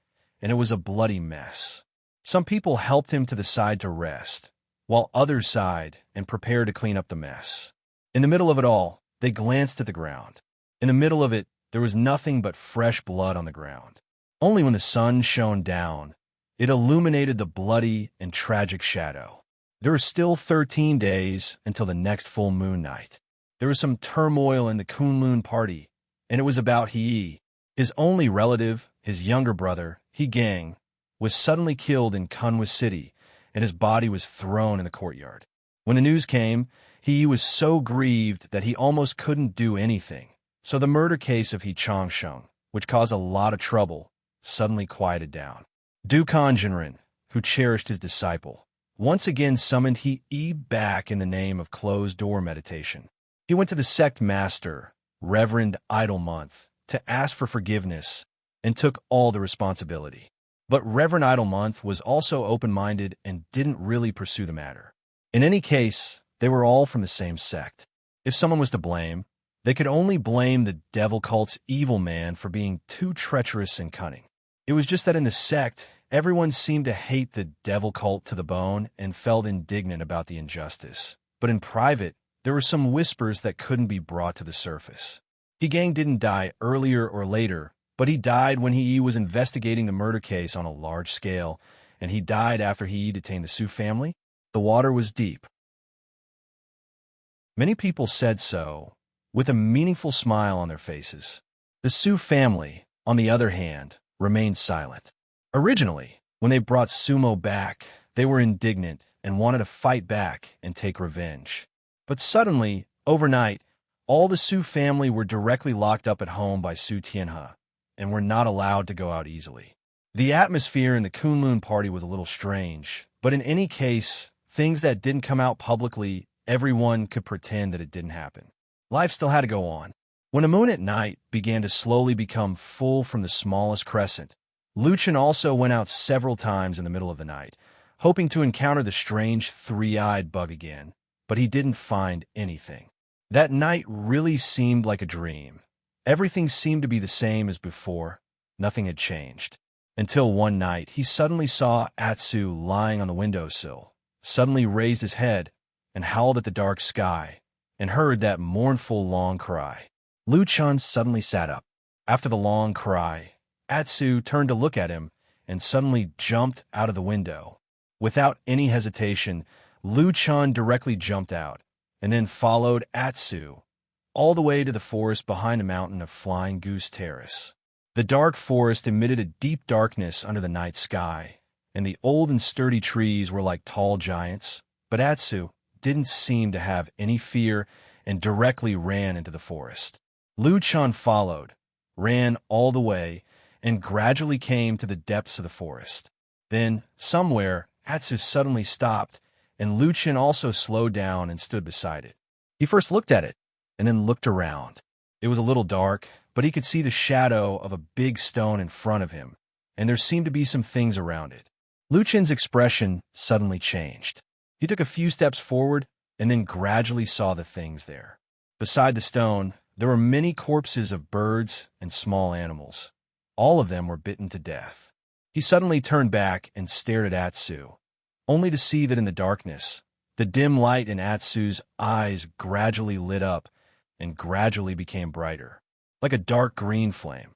S1: and it was a bloody mess. Some people helped him to the side to rest, while others sighed and prepared to clean up the mess. In the middle of it all, they glanced at the ground. In the middle of it, there was nothing but fresh blood on the ground. Only when the sun shone down, it illuminated the bloody and tragic shadow. There were still 13 days until the next full moon night. There was some turmoil in the Kunlun party, and it was about his only relative, his younger brother, Gang, was suddenly killed in Kunwa City, and his body was thrown in the courtyard. When the news came, he was so grieved that he almost couldn't do anything. So the murder case of Changsheng, which caused a lot of trouble, suddenly quieted down. Du Kanjinren, who cherished his disciple, once again summoned back in the name of closed-door meditation. He went to the sect master, Reverend Idlemonth, to ask for forgiveness and took all the responsibility. But Reverend Idlemonth was also open-minded and didn't really pursue the matter. In any case, they were all from the same sect. If someone was to blame, they could only blame the devil cult's evil man for being too treacherous and cunning. It was just that in the sect, everyone seemed to hate the devil cult to the bone and felt indignant about the injustice. But in private, there were some whispers that couldn't be brought to the surface. Gang didn't die earlier or later, but he died when he was investigating the murder case on a large scale, and he died after he detained the Su family. The water was deep. Many people said so, with a meaningful smile on their faces. The Su family, on the other hand, remained silent. Originally, when they brought Sumo back, they were indignant and wanted to fight back and take revenge. But suddenly, overnight, all the Su family were directly locked up at home by Su Tianhe, and were not allowed to go out easily. The atmosphere in the Kunlun party was a little strange, but in any case, things that didn't come out publicly, everyone could pretend that it didn't happen. Life still had to go on. When the moon at night began to slowly become full from the smallest crescent, Luchan also went out several times in the middle of the night, hoping to encounter the strange three-eyed bug again, but he didn't find anything. That night really seemed like a dream. Everything seemed to be the same as before. Nothing had changed. Until one night, he suddenly saw Atsu lying on the windowsill, suddenly raised his head and howled at the dark sky, and heard that mournful long cry. Luchan suddenly sat up. After the long cry, Atsu turned to look at him and suddenly jumped out of the window. Without any hesitation, Luchan directly jumped out, and then followed Atsu all the way to the forest behind a mountain of Flying Goose Terrace. The dark forest emitted a deep darkness under the night sky, and the old and sturdy trees were like tall giants, but Atsu didn't seem to have any fear and directly ran into the forest. Lu Chun followed, ran all the way, and gradually came to the depths of the forest. Then, somewhere, Atsu suddenly stopped, and Lu Chun also slowed down and stood beside it. He first looked at it, and then looked around. It was a little dark, but he could see the shadow of a big stone in front of him, and there seemed to be some things around it. Lu Chun's expression suddenly changed. He took a few steps forward, and then gradually saw the things there. Beside the stone, there were many corpses of birds and small animals. All of them were bitten to death. He suddenly turned back and stared at Atsu, only to see that in the darkness, the dim light in Atsu's eyes gradually lit up and gradually became brighter, like a dark green flame.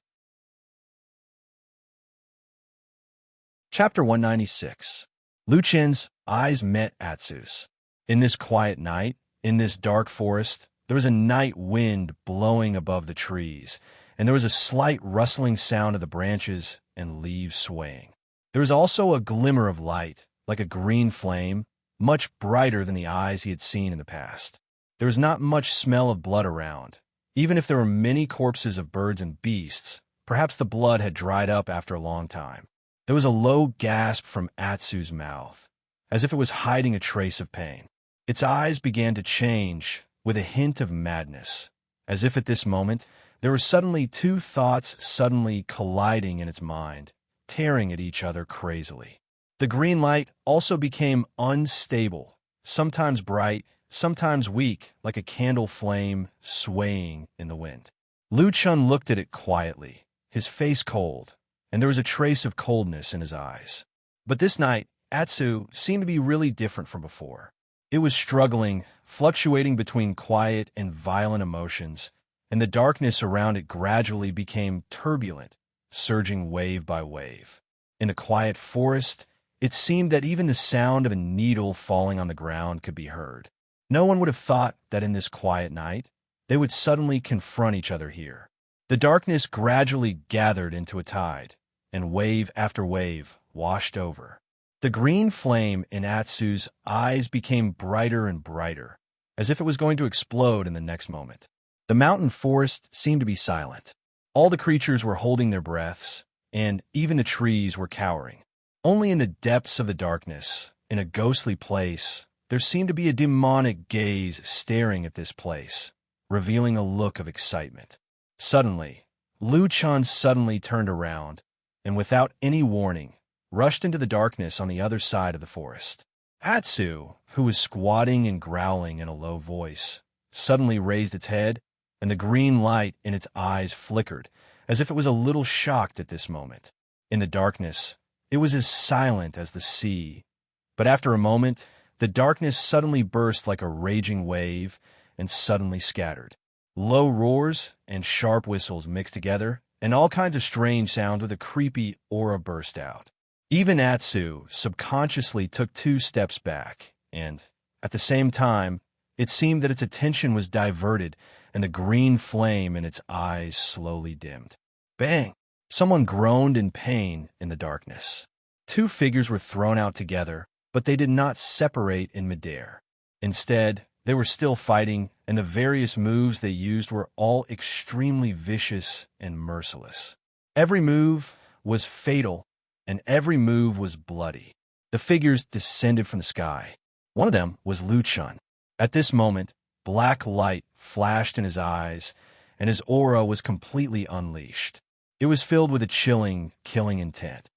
S1: Chapter 196. Lu Chun's eyes met Atsu's. In this quiet night, in this dark forest, there was a night wind blowing above the trees, and there was a slight rustling sound of the branches and leaves swaying. There was also a glimmer of light, like a green flame, much brighter than the eyes he had seen in the past. There was not much smell of blood around. Even if there were many corpses of birds and beasts, perhaps the blood had dried up after a long time. There was a low gasp from Atsu's mouth, as if it was hiding a trace of pain. Its eyes began to change with a hint of madness, as if at this moment there were suddenly two thoughts suddenly colliding in its mind, tearing at each other crazily. The green light also became unstable, sometimes bright, sometimes weak, like a candle flame swaying in the wind. Lu Chun looked at it quietly, his face cold, and there was a trace of coldness in his eyes. But this night, Atsu seemed to be really different from before. It was struggling, fluctuating between quiet and violent emotions, and the darkness around it gradually became turbulent, surging wave by wave. In a quiet forest, it seemed that even the sound of a needle falling on the ground could be heard. No one would have thought that in this quiet night, they would suddenly confront each other here. The darkness gradually gathered into a tide, and wave after wave washed over. The green flame in Atsu's eyes became brighter and brighter, as if it was going to explode in the next moment. The mountain forest seemed to be silent. All the creatures were holding their breaths, and even the trees were cowering. Only in the depths of the darkness, in a ghostly place, there seemed to be a demonic gaze staring at this place, revealing a look of excitement. Suddenly, Lu Chun suddenly turned around, and without any warning, rushed into the darkness on the other side of the forest. Atsu, who was squatting and growling in a low voice, suddenly raised its head, and the green light in its eyes flickered, as if it was a little shocked at this moment. In the darkness, it was as silent as the sea, but after a moment, the darkness suddenly burst like a raging wave and suddenly scattered. Low roars and sharp whistles mixed together, and all kinds of strange sounds with a creepy aura burst out. Even Atsu subconsciously took 2 steps back, and, at the same time, it seemed that its attention was diverted and the green flame in its eyes slowly dimmed. Bang! Someone groaned in pain in the darkness. 2 figures were thrown out together, but they did not separate in midair. Instead, they were still fighting, and the various moves they used were all extremely vicious and merciless. Every move was fatal, and every move was bloody. The figures descended from the sky. One of them was Lu Chun. At this moment, black light flashed in his eyes, and his aura was completely unleashed. It was filled with a chilling, killing intent.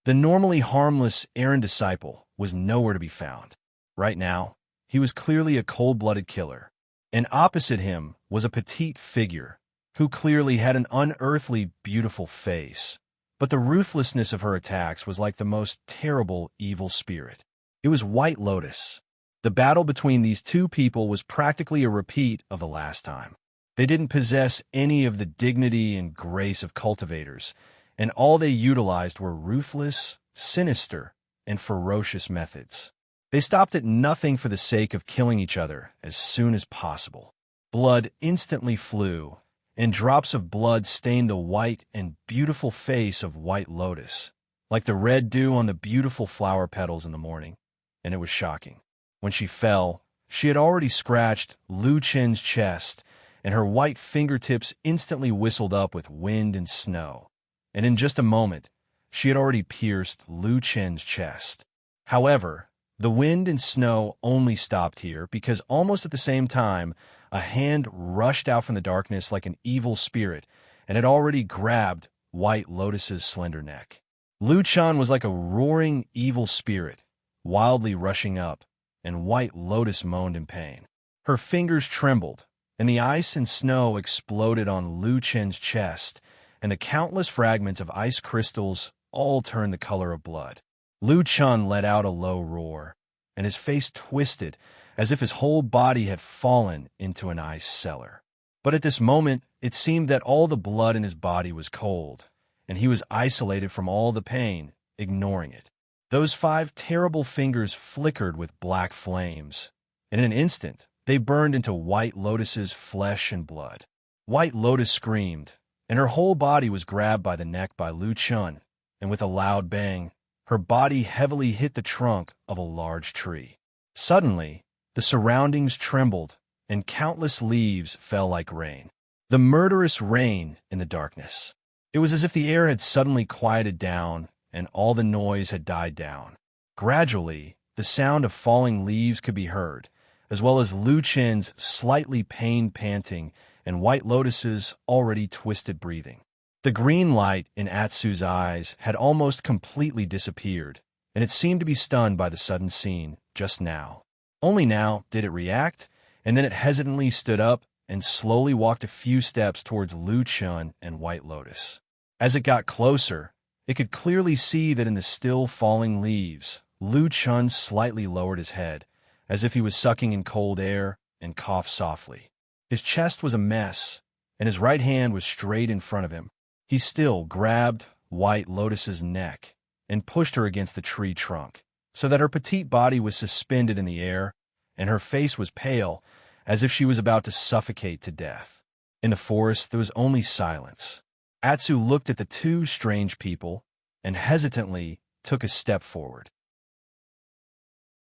S1: The normally harmless errand disciple was nowhere to be found. Right now, he was clearly a cold-blooded killer, and opposite him was a petite figure who clearly had an unearthly beautiful face, but the ruthlessness of her attacks was like the most terrible evil spirit. It was White Lotus. The battle between these 2 people was practically a repeat of the last time. They didn't possess any of the dignity and grace of cultivators, and all they utilized were ruthless, sinister, and ferocious methods. They stopped at nothing for the sake of killing each other as soon as possible. Blood instantly flew, and drops of blood stained the white and beautiful face of White Lotus, like the red dew on the beautiful flower petals in the morning, and it was shocking. When she fell, she had already scratched Lu Chen's chest, and her white fingertips instantly whistled up with wind and snow. And in just a moment, she had already pierced Lu Chen's chest. However, the wind and snow only stopped here because almost at the same time, a hand rushed out from the darkness like an evil spirit and had already grabbed White Lotus's slender neck. Lu Chen was like a roaring evil spirit, wildly rushing up, and White Lotus moaned in pain. Her fingers trembled, and the ice and snow exploded on Lu Chen's chest, and the countless fragments of ice crystals all turned the color of blood. Lu Chen let out a low roar, and his face twisted as if his whole body had fallen into an ice cellar. But at this moment, it seemed that all the blood in his body was cold, and he was isolated from all the pain, ignoring it. Those 5 terrible fingers flickered with black flames, and in an instant, they burned into White Lotus's flesh and blood. White Lotus screamed, and her whole body was grabbed by the neck by Lu Chen, and with a loud bang, her body heavily hit the trunk of a large tree. Suddenly, the surroundings trembled, and countless leaves fell like rain. The murderous rain in the darkness. It was as if the air had suddenly quieted down, and all the noise had died down. Gradually, the sound of falling leaves could be heard, as well as Lu Chen's slightly pained panting and White Lotus's already twisted breathing. The green light in Atsu's eyes had almost completely disappeared, and it seemed to be stunned by the sudden scene just now. Only now did it react, and then it hesitantly stood up and slowly walked a few steps towards Lu Chen and White Lotus. As it got closer, it could clearly see that in the still falling leaves, Lu Chen slightly lowered his head, as if he was sucking in cold air, and coughed softly. His chest was a mess, and his right hand was straight in front of him. He still grabbed White Lotus's neck and pushed her against the tree trunk, so that her petite body was suspended in the air, and her face was pale, as if she was about to suffocate to death. In the forest, there was only silence. Atsu looked at the 2 strange people and hesitantly took a step forward.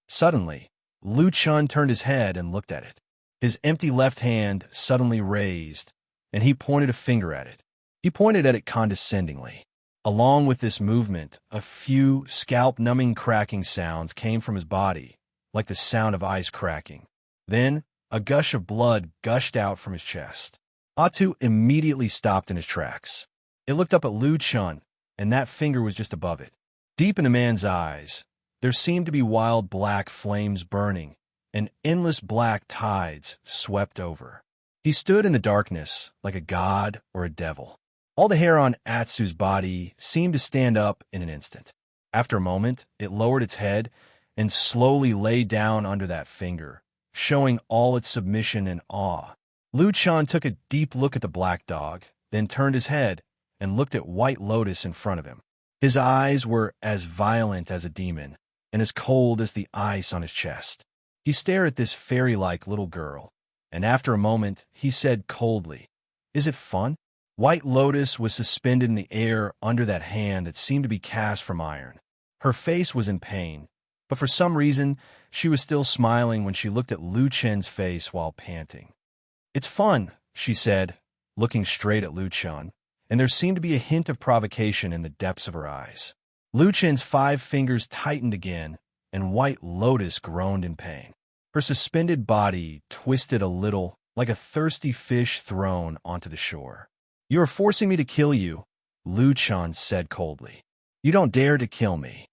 S1: Suddenly, Lu Chen turned his head and looked at it. His empty left hand suddenly raised, and he pointed a finger at it. He pointed at it condescendingly. Along with this movement, a few scalp-numbing cracking sounds came from his body, like the sound of ice cracking. Then, a gush of blood gushed out from his chest. Atsu immediately stopped in his tracks. It looked up at Lu Chen, and that finger was just above it. Deep in the man's eyes, there seemed to be wild black flames burning, and endless black tides swept over. He stood in the darkness like a god or a devil. All the hair on Atsu's body seemed to stand up in an instant. After a moment, it lowered its head and slowly lay down under that finger, showing all its submission and awe. Lu Chen took a deep look at the black dog, then turned his head and looked at White Lotus in front of him. His eyes were as violent as a demon and as cold as the ice on his chest. He stared at this fairy-like little girl, and after a moment, he said coldly, "Is it fun?" White Lotus was suspended in the air under that hand that seemed to be cast from iron. Her face was in pain, but for some reason, she was still smiling when she looked at Lu Chen's face while panting. "It's fun," she said, looking straight at Lu Chen, and there seemed to be a hint of provocation in the depths of her eyes. Lu Chen's 5 fingers tightened again, and White Lotus groaned in pain. Her suspended body twisted a little, like a thirsty fish thrown onto the shore. "You are forcing me to kill you," Lu Chen said coldly. "You don't dare to kill me."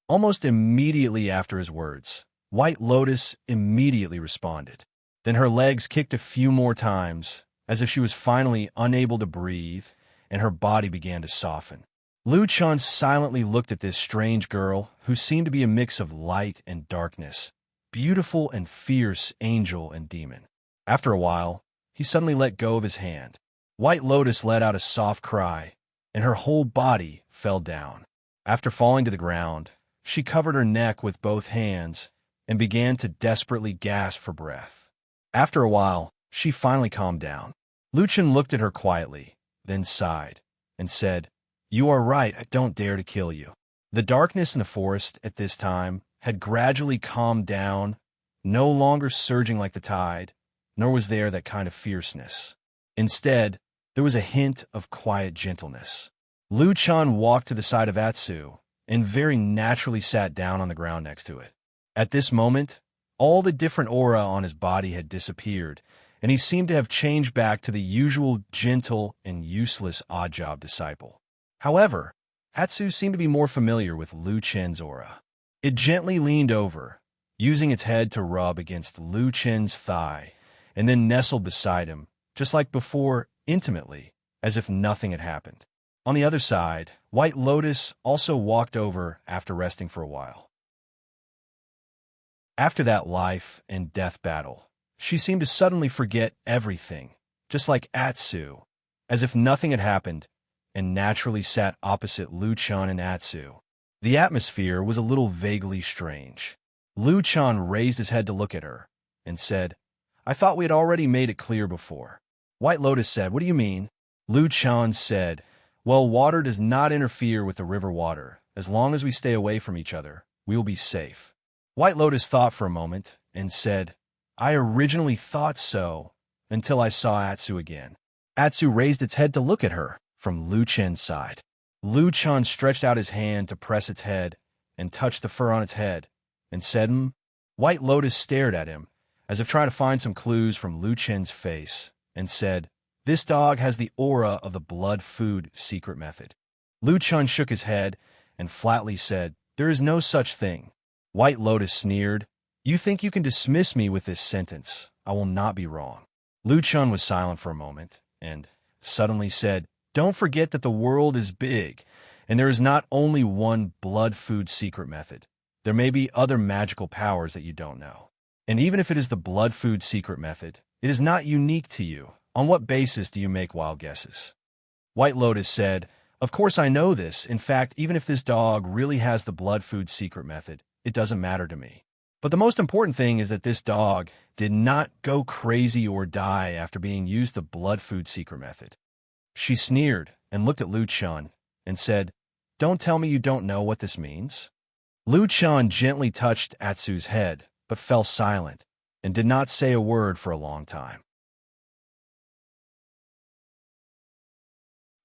S1: Almost immediately after his words, White Lotus immediately responded. Then her legs kicked a few more times, as if she was finally unable to breathe, and her body began to soften. Lu Chen silently looked at this strange girl, who seemed to be a mix of light and darkness, beautiful and fierce angel and demon. After a while, he suddenly let go of his hand. White Lotus let out a soft cry, and her whole body fell down. After falling to the ground, she covered her neck with both hands and began to desperately gasp for breath. After a while, she finally calmed down. Lu Chen looked at her quietly, then sighed, and said, "You are right, I don't dare to kill you." The darkness in the forest at this time had gradually calmed down, no longer surging like the tide, nor was there that kind of fierceness. Instead, there was a hint of quiet gentleness. Lu Chan walked to the side of Atsu and very naturally sat down on the ground next to it. At this moment, all the different aura on his body had disappeared, and he seemed to have changed back to the usual gentle and useless odd-job disciple. However, Atsu seemed to be more familiar with Lu Chen's aura. It gently leaned over, using its head to rub against Lu Chen's thigh, and then nestled beside him, just like before, intimately, as if nothing had happened. On the other side, White Lotus also walked over after resting for a while. After that life and death battle, she seemed to suddenly forget everything, just like Atsu, as if nothing had happened, and naturally sat opposite Lu Chan and Atsu. The atmosphere was a little vaguely strange. Lu Chan raised his head to look at her, and said, "I thought we had already made it clear before." White Lotus said, "What do you mean?" Lu Chan said, "Well, water does not interfere with the river water. As long as we stay away from each other, we will be safe." White Lotus thought for a moment, and said, "I originally thought so, until I saw Atsu again." Atsu raised its head to look at her from Lu Chen's side. Lu Chan stretched out his hand to press its head and touch the fur on its head, and said, White Lotus stared at him, as if trying to find some clues from Lu Chen's face, and said, "This dog has the aura of the blood food secret method." Lu Chan shook his head and flatly said, "There is no such thing." White Lotus sneered, "You think you can dismiss me with this sentence. I will not be wrong." Lu Chan was silent for a moment, and suddenly said, "Don't forget that the world is big, and there is not only one blood food secret method. There may be other magical powers that you don't know. And even if it is the blood food secret method, it is not unique to you. On what basis do you make wild guesses?" White Lotus said, "Of course I know this. In fact, even if this dog really has the blood food secret method, it doesn't matter to me. But the most important thing is that this dog did not go crazy or die after being used the blood food secret method." She sneered and looked at Lu Chan and said, "Don't tell me you don't know what this means." Lu Chan gently touched Atsu's head, but fell silent and did not say a word for a long time.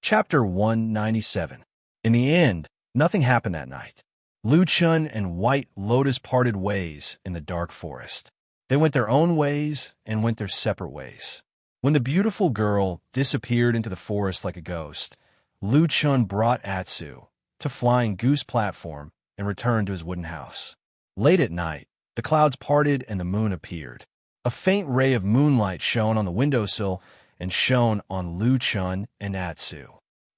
S1: Chapter 197. In the end, nothing happened that night. Lu Chan and White Lotus parted ways in the dark forest. They went their own ways and went their separate ways. When the beautiful girl disappeared into the forest like a ghost, Lu Chan brought Atsu to Flying Goose Platform and returned to his wooden house. Late at night, the clouds parted and the moon appeared. A faint ray of moonlight shone on the windowsill and shone on Lu Chan and Atsu.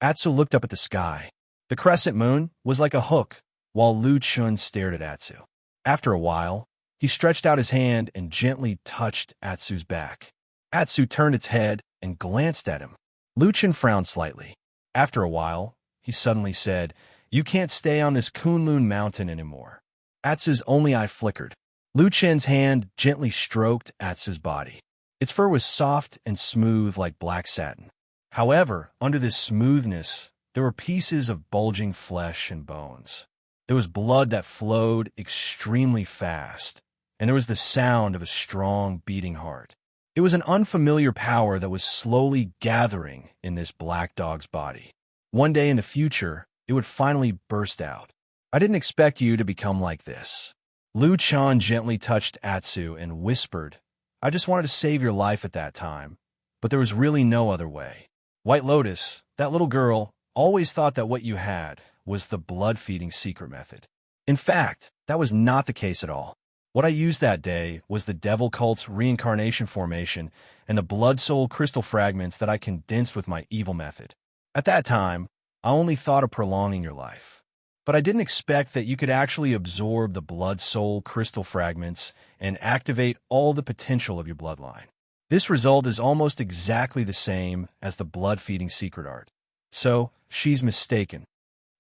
S1: Atsu looked up at the sky. The crescent moon was like a hook, while Lu Chan stared at Atsu. After a while, he stretched out his hand and gently touched Atsu's back. Atsu turned its head and glanced at him. Lu Chan frowned slightly. After a while, he suddenly said, "You can't stay on this Kunlun mountain anymore." Atsu's only eye flickered. Lu Chen's hand gently stroked Atsu's body. Its fur was soft and smooth like black satin. However, under this smoothness, there were pieces of bulging flesh and bones. There was blood that flowed extremely fast, and there was the sound of a strong beating heart. It was an unfamiliar power that was slowly gathering in this black dog's body. One day in the future, it would finally burst out. "I didn't expect you to become like this." Lu Chan gently touched Atsu and whispered, "I just wanted to save your life at that time, but there was really no other way. White Lotus, that little girl, always thought that what you had was the blood-feeding secret method. In fact, that was not the case at all. What I used that day was the Devil Cult's reincarnation formation and the Blood Soul crystal fragments that I condensed with my evil method. At that time, I only thought of prolonging your life. But I didn't expect that you could actually absorb the Blood Soul crystal fragments and activate all the potential of your bloodline. This result is almost exactly the same as the blood-feeding secret art. So, she's mistaken."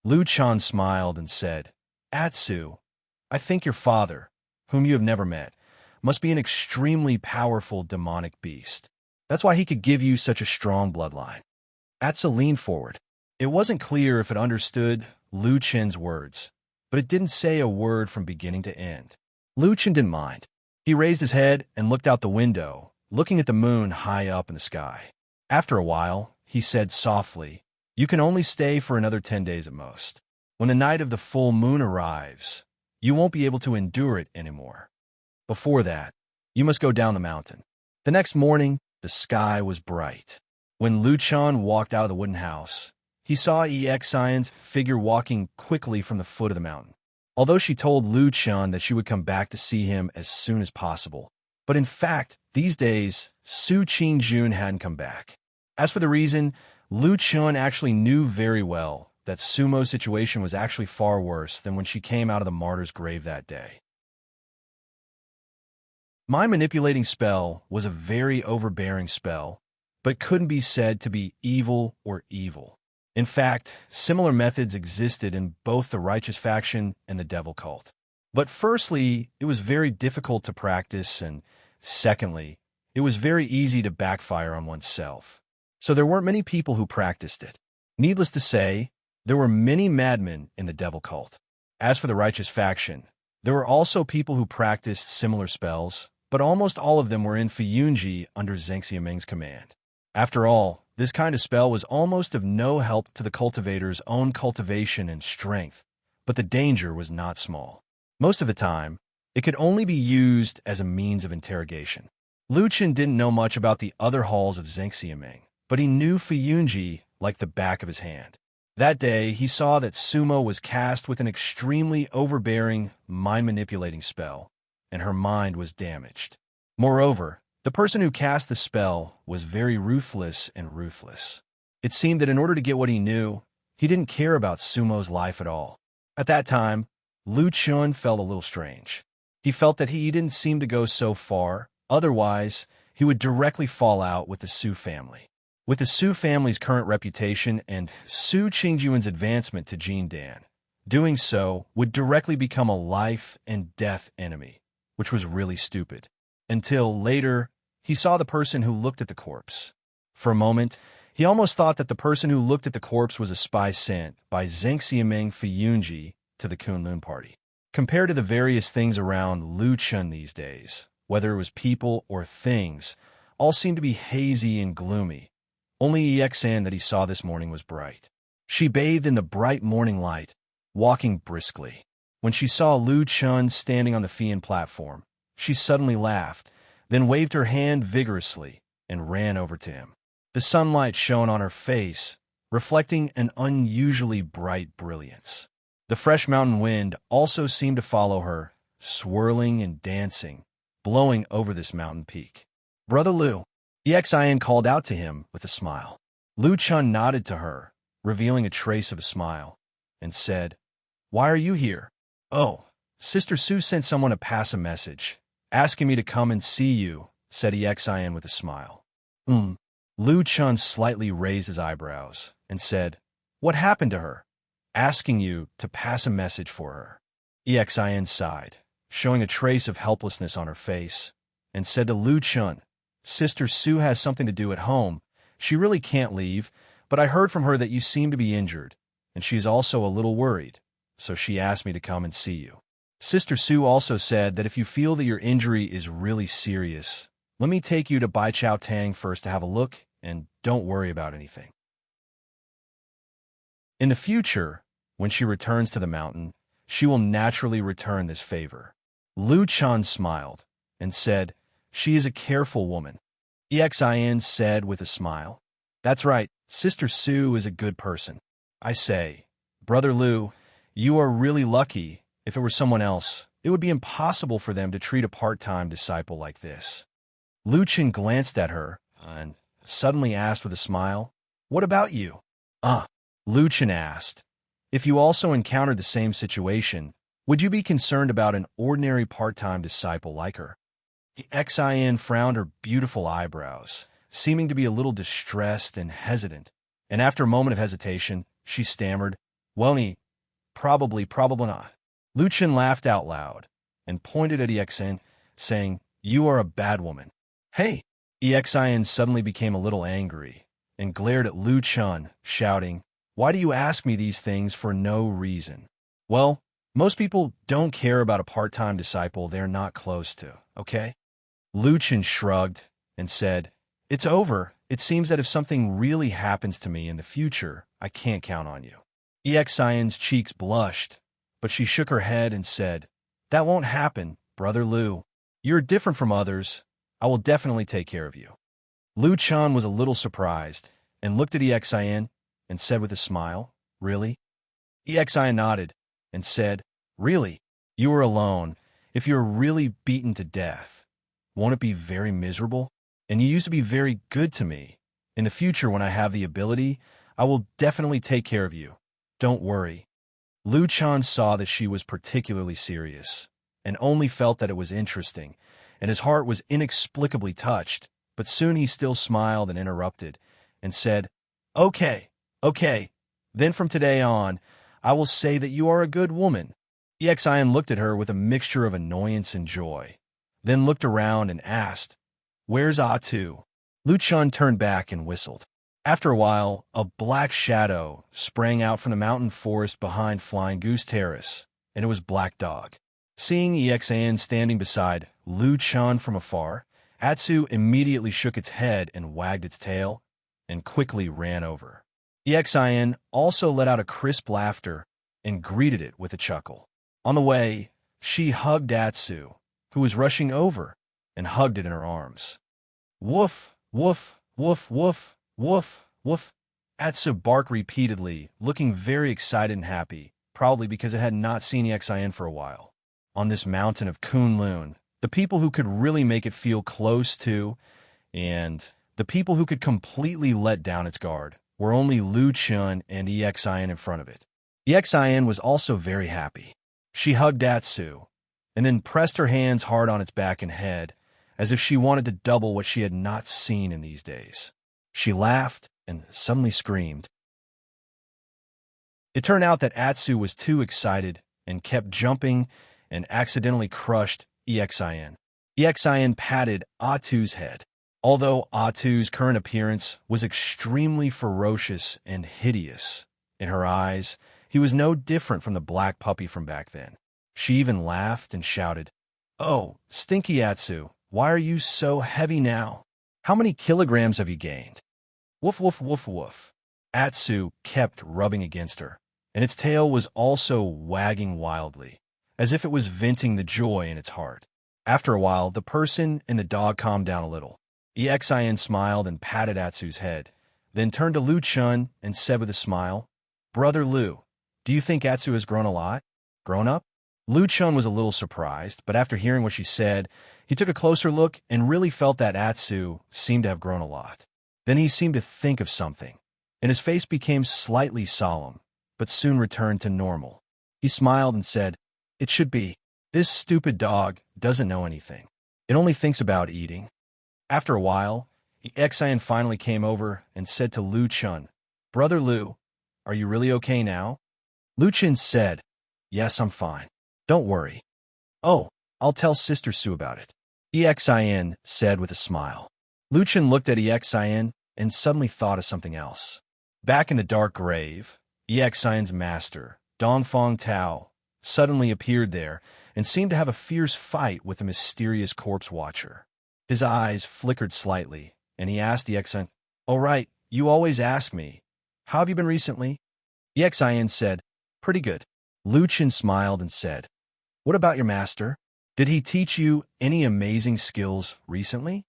S1: Lu Chan smiled and said, "Atsu, I think your father, whom you have never met, must be an extremely powerful demonic beast. That's why he could give you such a strong bloodline." Atsu leaned forward. It wasn't clear if it understood Lu Chen's words, but it didn't say a word from beginning to end. Lu Chen didn't mind. He raised his head and looked out the window, looking at the moon high up in the sky. After a while, he said softly, "You can only stay for another 10 days at most. When the night of the full moon arrives, you won't be able to endure it anymore. Before that, you must go down the mountain." The next morning, the sky was bright. When Lu Chen walked out of the wooden house, he saw Xian's figure walking quickly from the foot of the mountain. Although she told Lu Chen that she would come back to see him as soon as possible, but in fact, these days, Su Qingjun hadn't come back. As for the reason, Lu Chen actually knew very well that Sumo's situation was actually far worse than when she came out of the martyr's grave that day. My manipulating spell was a very overbearing spell, but couldn't be said to be evil or evil. In fact, similar methods existed in both the righteous faction and the devil cult. But firstly, it was very difficult to practice, and secondly, it was very easy to backfire on oneself. So there weren't many people who practiced it. Needless to say, there were many madmen in the devil cult. As for the righteous faction, there were also people who practiced similar spells, but almost all of them were in Fuyunji under Zheng Xiaming's command. After all, this kind of spell was almost of no help to the cultivator's own cultivation and strength, but the danger was not small. Most of the time, it could only be used as a means of interrogation. Lu Chen didn't know much about the other halls of Zheng Xiaming, but he knew Fuyunji like the back of his hand. That day, he saw that Sumo was cast with an extremely overbearing, mind-manipulating spell, and her mind was damaged. Moreover, the person who cast the spell was very ruthless and ruthless. It seemed that in order to get what he knew, he didn't care about Sumo's life at all. At that time, Lu Chen felt a little strange. He felt that he didn't seem to go so far, otherwise, he would directly fall out with the Su family. With the Su family's current reputation and Su Qingyuan's advancement to Jindan, doing so would directly become a life and death enemy, which was really stupid. Until later, he saw the person who looked at the corpse. For a moment, he almost thought that the person who looked at the corpse was a spy sent by Zheng Xiaming Fuyunji to the Kunlun party. Compared to the various things around Lu Chen these days, whether it was people or things, all seemed to be hazy and gloomy. Only Xian that he saw this morning was bright. She bathed in the bright morning light, walking briskly. When she saw Lu Chen standing on the Fian platform, she suddenly laughed, then waved her hand vigorously and ran over to him. The sunlight shone on her face, reflecting an unusually bright brilliance. The fresh mountain wind also seemed to follow her, swirling and dancing, blowing over this mountain peak. "Brother Lu," Xian called out to him with a smile. Lu Chen nodded to her, revealing a trace of a smile, and said, "Why are you here?" "Oh, Sister Su sent someone to pass a message, asking me to come and see you," said Xian with a smile. Lu Chen slightly raised his eyebrows and said, "What happened to her? Asking you to pass a message for her." Xian sighed, showing a trace of helplessness on her face, and said to Lu Chen, "Sister Su has something to do at home. She really can't leave, but I heard from her that you seem to be injured, and she's also a little worried, so she asked me to come and see you. Sister Su also said that if you feel that your injury is really serious, let me take you to Bai Chao Tang first to have a look, and don't worry about anything. In the future, when she returns to the mountain, she will naturally return this favor." Lu Chen smiled and said, "She is a careful woman." Xian said with a smile, "That's right, Sister Su is a good person. I say, Brother Lu, you are really lucky. If it were someone else, it would be impossible for them to treat a part-time disciple like this." Lu Chen glanced at her and suddenly asked with a smile, "What about you?" Lu Chen asked, "If you also encountered the same situation, would you be concerned about an ordinary part-time disciple like her?" Xian frowned her beautiful eyebrows, seeming to be a little distressed and hesitant, and after a moment of hesitation, she stammered, "Well, probably not." Lu Chen laughed out loud and pointed at Xian, saying, "You are a bad woman." "Hey!" Xian suddenly became a little angry and glared at Lu Chen, shouting, "Why do you ask me these things for no reason?" "Well, Most people don't care about a part-time disciple they're not close to, okay? Lu Chen shrugged and said, "It's over. It seems that if something really happens to me in the future, I can't count on you." Exion's cheeks blushed, but she shook her head and said, "That won't happen, Brother Lu. You're different from others. I will definitely take care of you." Lu Chan was a little surprised and looked at Exion and said with a smile, "Really?" Exion nodded and said, "Really? You are alone. If you're really beaten to death, won't it be very miserable? And you used to be very good to me. In the future, when I have the ability, I will definitely take care of you. Don't worry." Lu Chan saw that she was particularly serious and only felt that it was interesting, and his heart was inexplicably touched, but soon he still smiled and interrupted and said, Okay, then from today on, I will say that you are a good woman." Exion looked at her with a mixture of annoyance and joy, then looked around and asked, "Where's A2?" Lu Chun turned back and whistled. After a while, a black shadow sprang out from the mountain forest behind Flying Goose Terrace, and it was Black Dog. Seeing Exion standing beside Lu Chun from afar, Atsu immediately shook its head and wagged its tail, and quickly ran over. Exion also let out a crisp laughter and greeted it with a chuckle. On the way, she hugged Atsu, who was rushing over, and hugged it in her arms. Woof, woof, woof, woof, woof, woof. Atsu barked repeatedly, looking very excited and happy, probably because it had not seen Exion for a while. On this mountain of Kunlun, the people who could really make it feel close to, and the people who could completely let down its guard, were only Lu Chun and Exion in front of it. Exion was also very happy. She hugged Atsu, and then pressed her hands hard on its back and head, as if she wanted to double what she had not seen in these days. She laughed and suddenly screamed. It turned out that Atsu was too excited and kept jumping and accidentally crushed Exion. Exion patted Atu's head. Although Atu's current appearance was extremely ferocious and hideous, in her eyes, he was no different from the black puppy from back then. She even laughed and shouted, "Oh, Stinky Atsu, why are you so heavy now? How many kilograms have you gained?" Woof, woof, woof, woof. Atsu kept rubbing against her, and its tail was also wagging wildly, as if it was venting the joy in its heart. After a while, the person and the dog calmed down a little. Exion smiled and patted Atsu's head, then turned to Lu Chun and said with a smile, "Brother Lu, do you think Atsu has grown a lot? Grown up?" Lu Chun was a little surprised, but after hearing what she said, he took a closer look and really felt that Atsu seemed to have grown a lot. Then he seemed to think of something, and his face became slightly solemn, but soon returned to normal. He smiled and said, "It should be. This stupid dog doesn't know anything. It only thinks about eating." After a while, Exion finally came over and said to Lu Chun, "Brother Lu, are you really okay now?" Lu Chun said, "Yes, I'm fine. Don't worry." "Oh, I'll tell Sister Sue about it," Exion said with a smile. Lu Chun looked at Exion and suddenly thought of something else. Back in the dark grave, Exion's master, Dongfang Tao, suddenly appeared there and seemed to have a fierce fight with the mysterious corpse watcher. His eyes flickered slightly, and he asked Exion, "All right, you always ask me. How have you been recently?" Exion said, "Pretty good." Lu Chun smiled and said, "What about your master? Did he teach you any amazing skills recently?"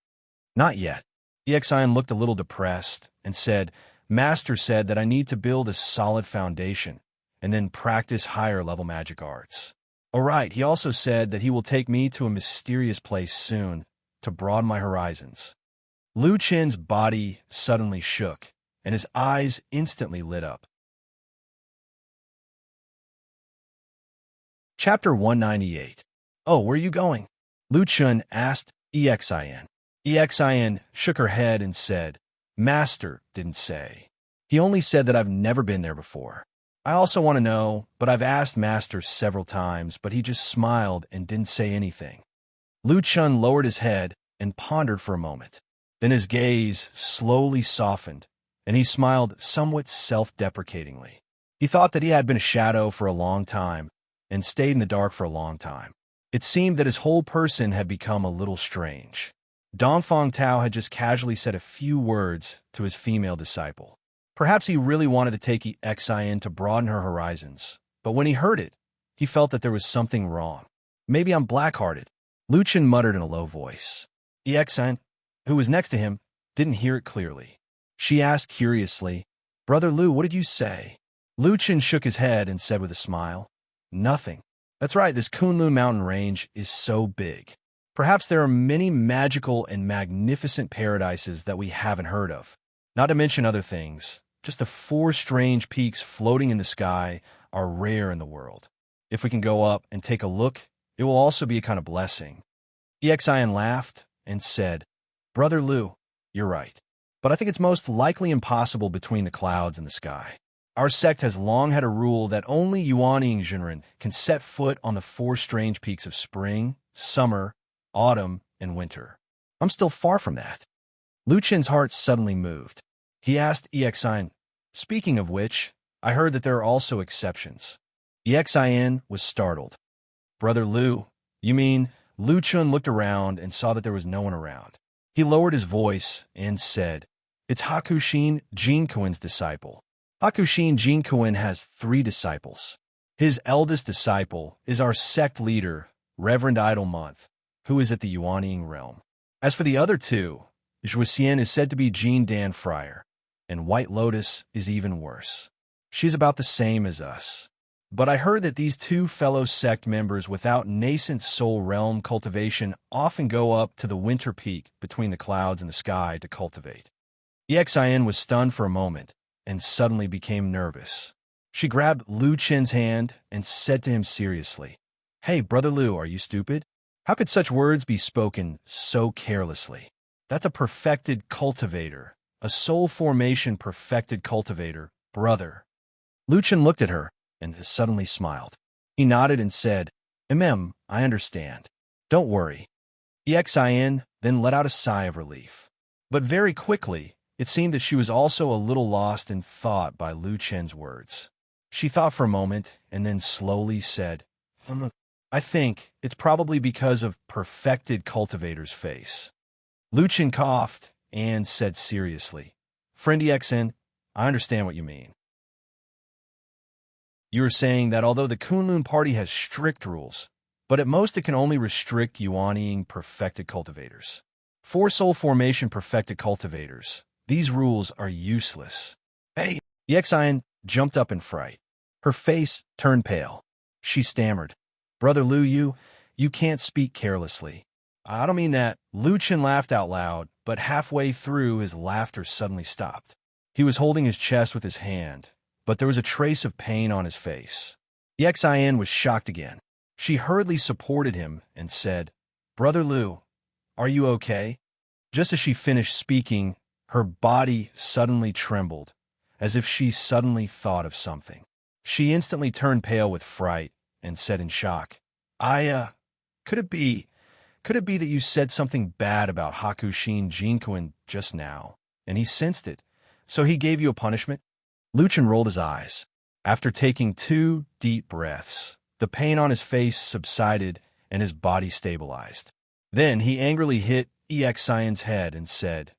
S1: "Not yet." Exion looked a little depressed and said, "Master said that I need to build a solid foundation and then practice higher-level magic arts. All right, he also said that he will take me to a mysterious place soon to broaden my horizons." Lu Chen's body suddenly shook, and his eyes instantly lit up. Chapter 198. "Oh, where are you going?" Lu Chen asked Exion. Exion shook her head and said, "Master didn't say. He only said that I've never been there before. I also want to know, but I've asked Master several times, but he just smiled and didn't say anything." Lu Chun lowered his head and pondered for a moment. Then his gaze slowly softened, and he smiled somewhat self-deprecatingly. He thought that he had been a shadow for a long time, and stayed in the dark for a long time. It seemed that his whole person had become a little strange. Dongfang Tao had just casually said a few words to his female disciple. Perhaps he really wanted to take Xin to broaden her horizons, but when he heard it, he felt that there was something wrong. Maybe I'm black-hearted, Lu Chen muttered in a low voice. Xin, who was next to him, didn't hear it clearly. She asked curiously, Brother Lu, what did you say? Lu Chen shook his head and said with a smile, Nothing. That's right, this Kunlun mountain range is so big. Perhaps there are many magical and magnificent paradises that we haven't heard of. Not to mention other things, just the 4 strange peaks floating in the sky are rare in the world. If we can go up and take a look, it will also be a kind of blessing. Xin laughed and said, Brother Lu, you're right. But I think it's most likely impossible between the clouds and the sky. Our sect has long had a rule that only Yuanying Zhenren can set foot on the 4 strange peaks of spring, summer, autumn, and winter. I'm still far from that. Lu Chen's heart suddenly moved. He asked Xin, Speaking of which, I heard that there are also exceptions. Xin was startled. Brother Lu, you mean? Lu Chen looked around and saw that there was no one around. He lowered his voice and said, It's Hakushin Jinkuin's disciple. Hakushin Jinkuin has 3 disciples. His eldest disciple is our sect leader, Reverend Idlemonth, who is at the Yuanying realm. As for the other 2, Zhuxian is said to be Jean Dan Friar, and White Lotus is even worse. She's about the same as us. But I heard that these 2 fellow sect members without nascent soul realm cultivation often go up to the winter peak between the clouds and the sky to cultivate. Xin was stunned for a moment and suddenly became nervous. She grabbed Lu Chen's hand and said to him seriously, Hey, Brother Lu, are you stupid? How could such words be spoken so carelessly? That's a perfected cultivator, a soul formation perfected cultivator, brother. Lu Chen looked at her and suddenly smiled. He nodded and said, I understand. Don't worry. Xin then let out a sigh of relief. But very quickly, it seemed that she was also a little lost in thought by Lu Chen's words. She thought for a moment and then slowly said, I think it's probably because of perfected cultivator's face. Lu Chen coughed and said seriously, Friend Xin, I understand what you mean. You are saying that although the Kunlun party has strict rules, but at most it can only restrict Yuanying perfected cultivators. For soul formation perfected cultivators, these rules are useless. Hey! Xin jumped up in fright. Her face turned pale. She stammered, Brother Lu, you can't speak carelessly. I don't mean that. Lu Chen laughed out loud, but halfway through his laughter suddenly stopped. He was holding his chest with his hand, but there was a trace of pain on his face. Xin was shocked again. She hurriedly supported him and said, Brother Lu, are you okay? Just as she finished speaking, her body suddenly trembled, as if she suddenly thought of something. She instantly turned pale with fright and said in shock, Could it be that you said something bad about Hakushin Jinkuin just now, and he sensed it, so he gave you a punishment? Lu Chen rolled his eyes. After taking 2 deep breaths, the pain on his face subsided and his body stabilized. Then he angrily hit Xion's head and said,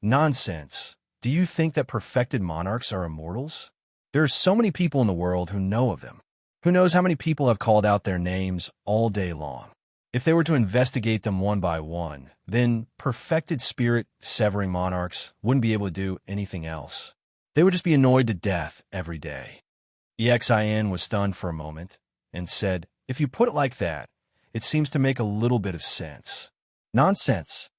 S1: Nonsense. Do you think that perfected monarchs are immortals? There are so many people in the world who know of them. Who knows how many people have called out their names all day long? If they were to investigate them one by one, then perfected spirit severing monarchs wouldn't be able to do anything else. They would just be annoyed to death every day. Xin was stunned for a moment and said, If you put it like that, it seems to make a little bit of sense. Nonsense.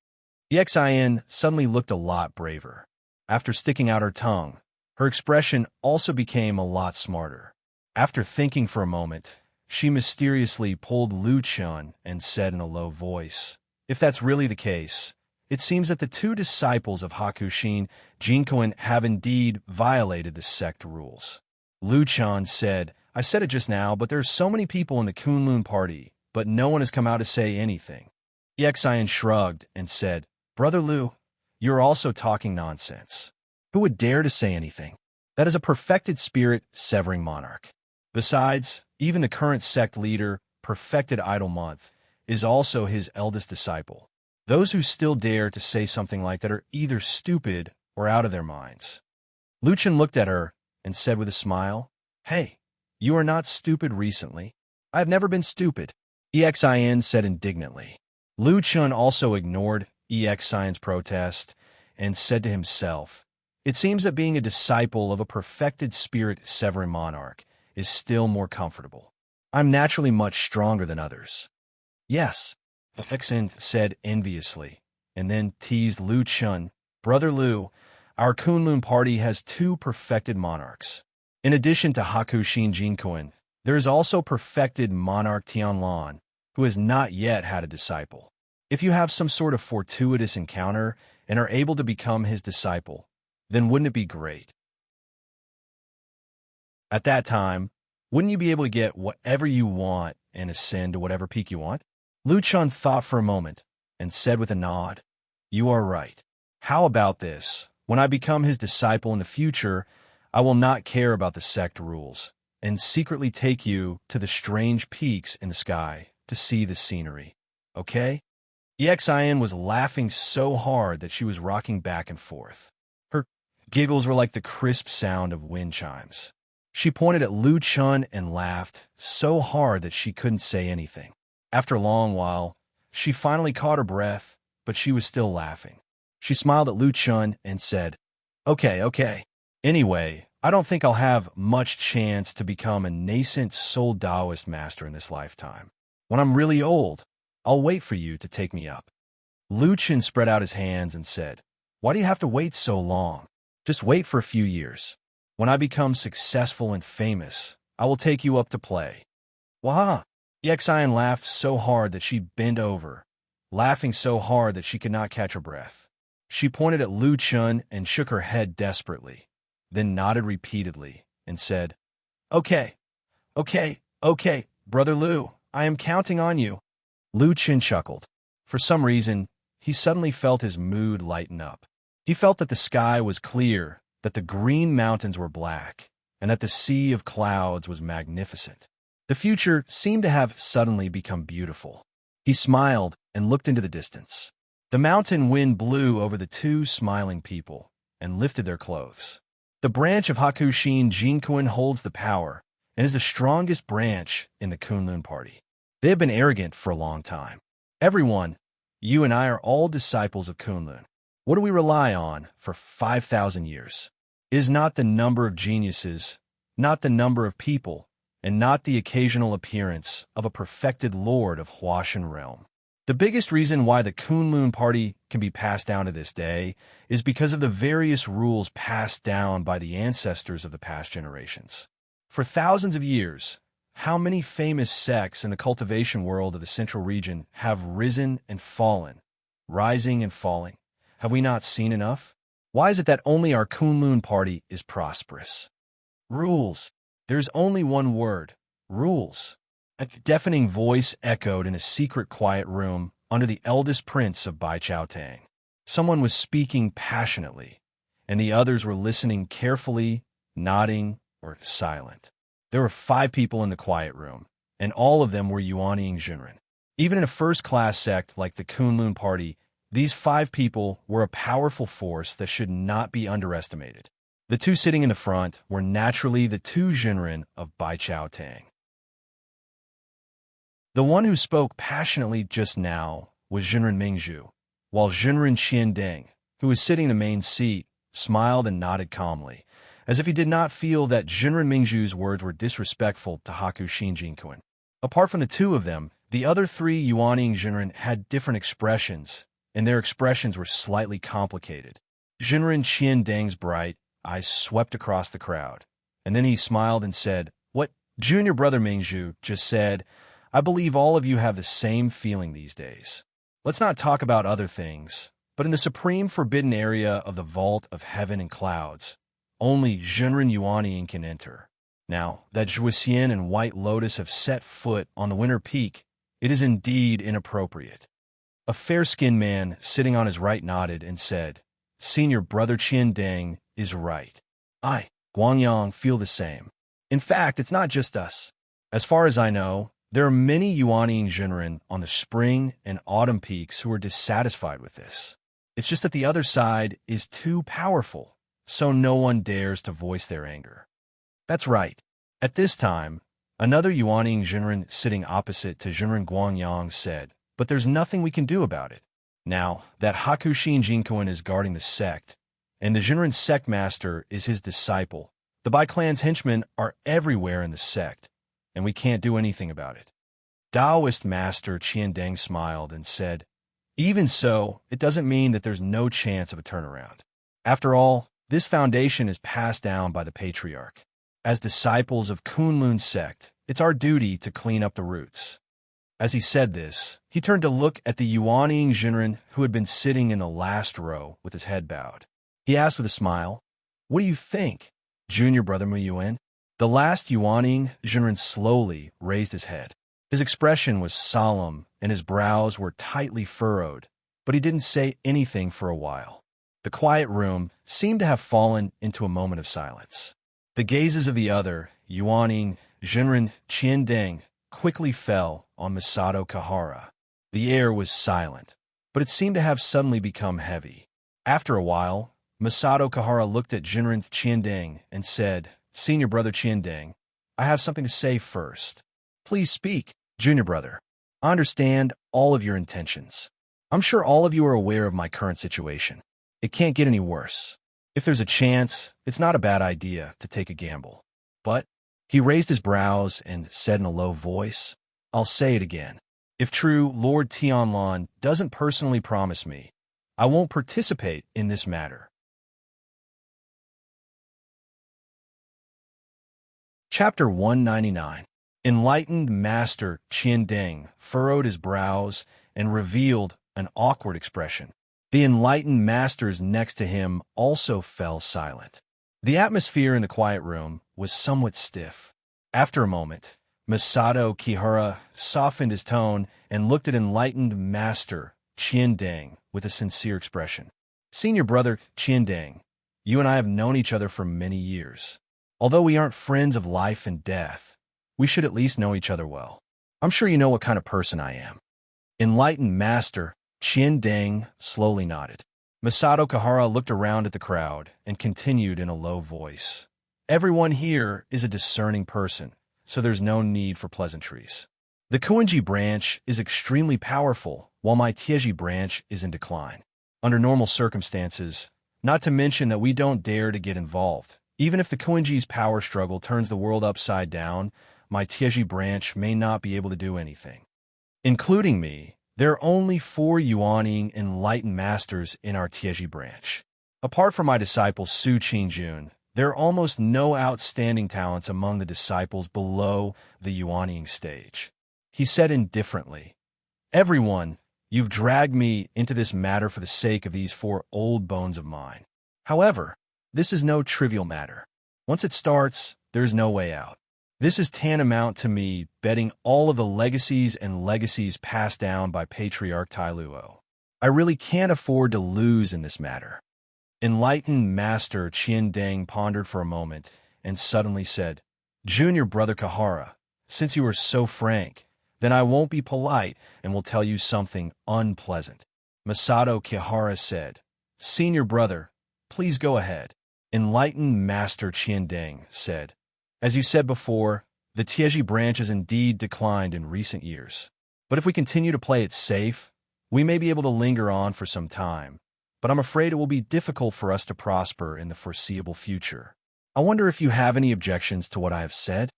S1: Xin suddenly looked a lot braver. After sticking out her tongue, her expression also became a lot smarter. After thinking for a moment, she mysteriously pulled Lu Chen and said in a low voice, If that's really the case, it seems that the 2 disciples of Hakushin Jinkuin have indeed violated the sect rules. Lu Chen said, I said it just now, but there are so many people in the Kunlun party, but no one has come out to say anything. Xin shrugged and said, Brother Lu, you're also talking nonsense. Who would dare to say anything? That is a perfected spirit severing monarch. Besides, even the current sect leader, Perfected Idol Month, is also his eldest disciple. Those who still dare to say something like that are either stupid or out of their minds. Lu Chun looked at her and said with a smile, "Hey, you are not stupid recently. I have never been stupid," EXIN said indignantly. Lu Chun also ignored EXIN's protest and said to himself, "It seems that being a disciple of a perfected spirit Severin monarch is still more comfortable. I'm naturally much stronger than others." "Yes," EXIN said enviously, and then teased Lu Chun, "Brother Lu, our Kunlun party has 2 perfected monarchs. In addition to Hakushin Jinkuan, there is also perfected monarch Tianlan, who has not yet had a disciple. If you have some sort of fortuitous encounter and are able to become his disciple, then wouldn't it be great? At that time, wouldn't you be able to get whatever you want and ascend to whatever peak you want?" Lu Chun thought for a moment and said with a nod, "You are right. How about this? When I become his disciple in the future, I will not care about the sect rules and secretly take you to the strange peaks in the sky to see the scenery. Okay?" EXIN was laughing so hard that she was rocking back and forth. Her giggles were like the crisp sound of wind chimes. She pointed at Lu Chun and laughed so hard that she couldn't say anything. After a long while, she finally caught her breath, but she was still laughing. She smiled at Lu Chun and said, Okay. Anyway, I don't think I'll have much chance to become a nascent soul Taoist master in this lifetime. When I'm really old, I'll wait for you to take me up." Lu Chun spread out his hands and said, "Why do you have to wait so long? Just wait for a few years. When I become successful and famous, I will take you up to play." "Wah!" EXIN laughed so hard that she bent over, laughing so hard that she could not catch her breath. She pointed at Lu Chun and shook her head desperately, then nodded repeatedly and said, Okay, Brother Lu, I am counting on you." Lu Chun chuckled. For some reason, he suddenly felt his mood lighten up. He felt that the sky was clear, that the green mountains were black, and that the sea of clouds was magnificent. The future seemed to have suddenly become beautiful. He smiled and looked into the distance. The mountain wind blew over the 2 smiling people and lifted their clothes. The branch of Hakushin Jinkuan holds the power and is the strongest branch in the Kunlun party. They have been arrogant for a long time. Everyone, you and I are all disciples of Kunlun. What do we rely on for 5,000 years? It is not the number of geniuses, not the number of people, and not the occasional appearance of a perfected lord of Huashan realm. The biggest reason why the Kunlun party can be passed down to this day is because of the various rules passed down by the ancestors of the past generations. For thousands of years, how many famous sects in the cultivation world of the central region have risen and fallen, rising and falling? Have we not seen enough? Why is it that only our Kunlun party is prosperous? Rules. There's only one word, rules. A deafening voice echoed in a secret quiet room under the eldest prince of Bai Chao Tang. Someone was speaking passionately, and the others were listening carefully, nodding, or silent. There were 5 people in the quiet room, and all of them were Yuanying Jinren. Even in a first-class sect like the Kunlun party, these 5 people were a powerful force that should not be underestimated. The 2 sitting in the front were naturally the 2 Jinren of Bai Chao Tang. The one who spoke passionately just now was Jinren Mingzhu, while Jinren Qiandeng, who was sitting in the main seat, smiled and nodded calmly, as if he did not feel that Jinren Mingzhu's words were disrespectful to Hakushin Jinkuan. Apart from the 2 of them, the other 3 Yuanying Jinren had different expressions, and their expressions were slightly complicated. Jinren Qiandeng's bright eyes swept across the crowd, and then he smiled and said, "What Junior Brother Mingzhu just said, I believe all of you have the same feeling these days. Let's not talk about other things, but in the supreme forbidden area of the vault of heaven and clouds, only Jinren Yuanying can enter. Now that Zhuxian and White Lotus have set foot on the winter peak, it is indeed inappropriate." A fair-skinned man sitting on his right nodded and said, "Senior Brother Qiandeng is right. I, Guangyang, feel the same. In fact, it's not just us. As far as I know, there are many Yuanying Jinren on the spring and autumn peaks who are dissatisfied with this. It's just that the other side is too powerful, so no one dares to voice their anger. That's right. At this time, another Yuanying Jinren sitting opposite to Jinren Guangyang said, "But there's nothing we can do about it. Now that Hakushin Jinkoen is guarding the sect, and the Jinren sect master is his disciple, the Bai clan's henchmen are everywhere in the sect, and we can't do anything about it." Taoist master Qiandeng smiled and said, "Even so, it doesn't mean that there's no chance of a turnaround. After all, this foundation is passed down by the patriarch. As disciples of Kunlun sect, it's our duty to clean up the roots." As he said this, he turned to look at the Yuanying Jinren who had been sitting in the last row with his head bowed. He asked with a smile, "What do you think, junior brother Muyuan?" The last Yuanying Jinren slowly raised his head. His expression was solemn and his brows were tightly furrowed, but he didn't say anything for a while. The quiet room seemed to have fallen into a moment of silence. The gazes of the other Yuanying Jinren Qiandeng quickly fell on Masato Kahara. The air was silent, but it seemed to have suddenly become heavy. After a while, Masato Kahara looked at Jinren Qiandeng and said, "Senior brother Qiandeng, I have something to say first." "Please speak, junior brother. I understand all of your intentions. I'm sure all of you are aware of my current situation. It can't get any worse. If there's a chance, it's not a bad idea to take a gamble. But," he raised his brows and said in a low voice, "I'll say it again. If true Lord Tianlan doesn't personally promise me, I won't participate in this matter." Chapter 199. Enlightened Master Qiandeng furrowed his brows and revealed an awkward expression. The enlightened masters next to him also fell silent. The atmosphere in the quiet room was somewhat stiff. After a moment, Masato Kihara softened his tone and looked at enlightened Master Qiandeng with a sincere expression. "Senior brother Qiandeng, you and I have known each other for many years. Although we aren't friends of life and death, we should at least know each other well. I'm sure you know what kind of person I am." Enlightened Master Qiandeng slowly nodded. Masato Kahara looked around at the crowd and continued in a low voice, "Everyone here is a discerning person, so there's no need for pleasantries. The Koenji branch is extremely powerful, while my Tieji branch is in decline. Under normal circumstances, not to mention that we don't dare to get involved. Even if the Koenji's power struggle turns the world upside down, my Tieji branch may not be able to do anything. Including me, there are only 4 Yuanying enlightened masters in our Tieji branch. Apart from my disciple Su Qingjun, there are almost no outstanding talents among the disciples below the Yuanying stage." He said indifferently, "Everyone, you've dragged me into this matter for the sake of these 4 old bones of mine. However, this is no trivial matter. Once it starts, there is no way out. This is tantamount to me betting all of the legacies passed down by Patriarch Tai Luo. I really can't afford to lose in this matter." Enlightened Master Qiandeng pondered for a moment and suddenly said, "Junior brother Kahara, since you are so frank, then I won't be polite and will tell you something unpleasant." Masato Kihara said, "Senior brother, please go ahead." Enlightened Master Qiandeng said, "As you said before, the Tieji branch has indeed declined in recent years. But if we continue to play it safe, we may be able to linger on for some time. But I'm afraid it will be difficult for us to prosper in the foreseeable future. I wonder if you have any objections to what I have said?"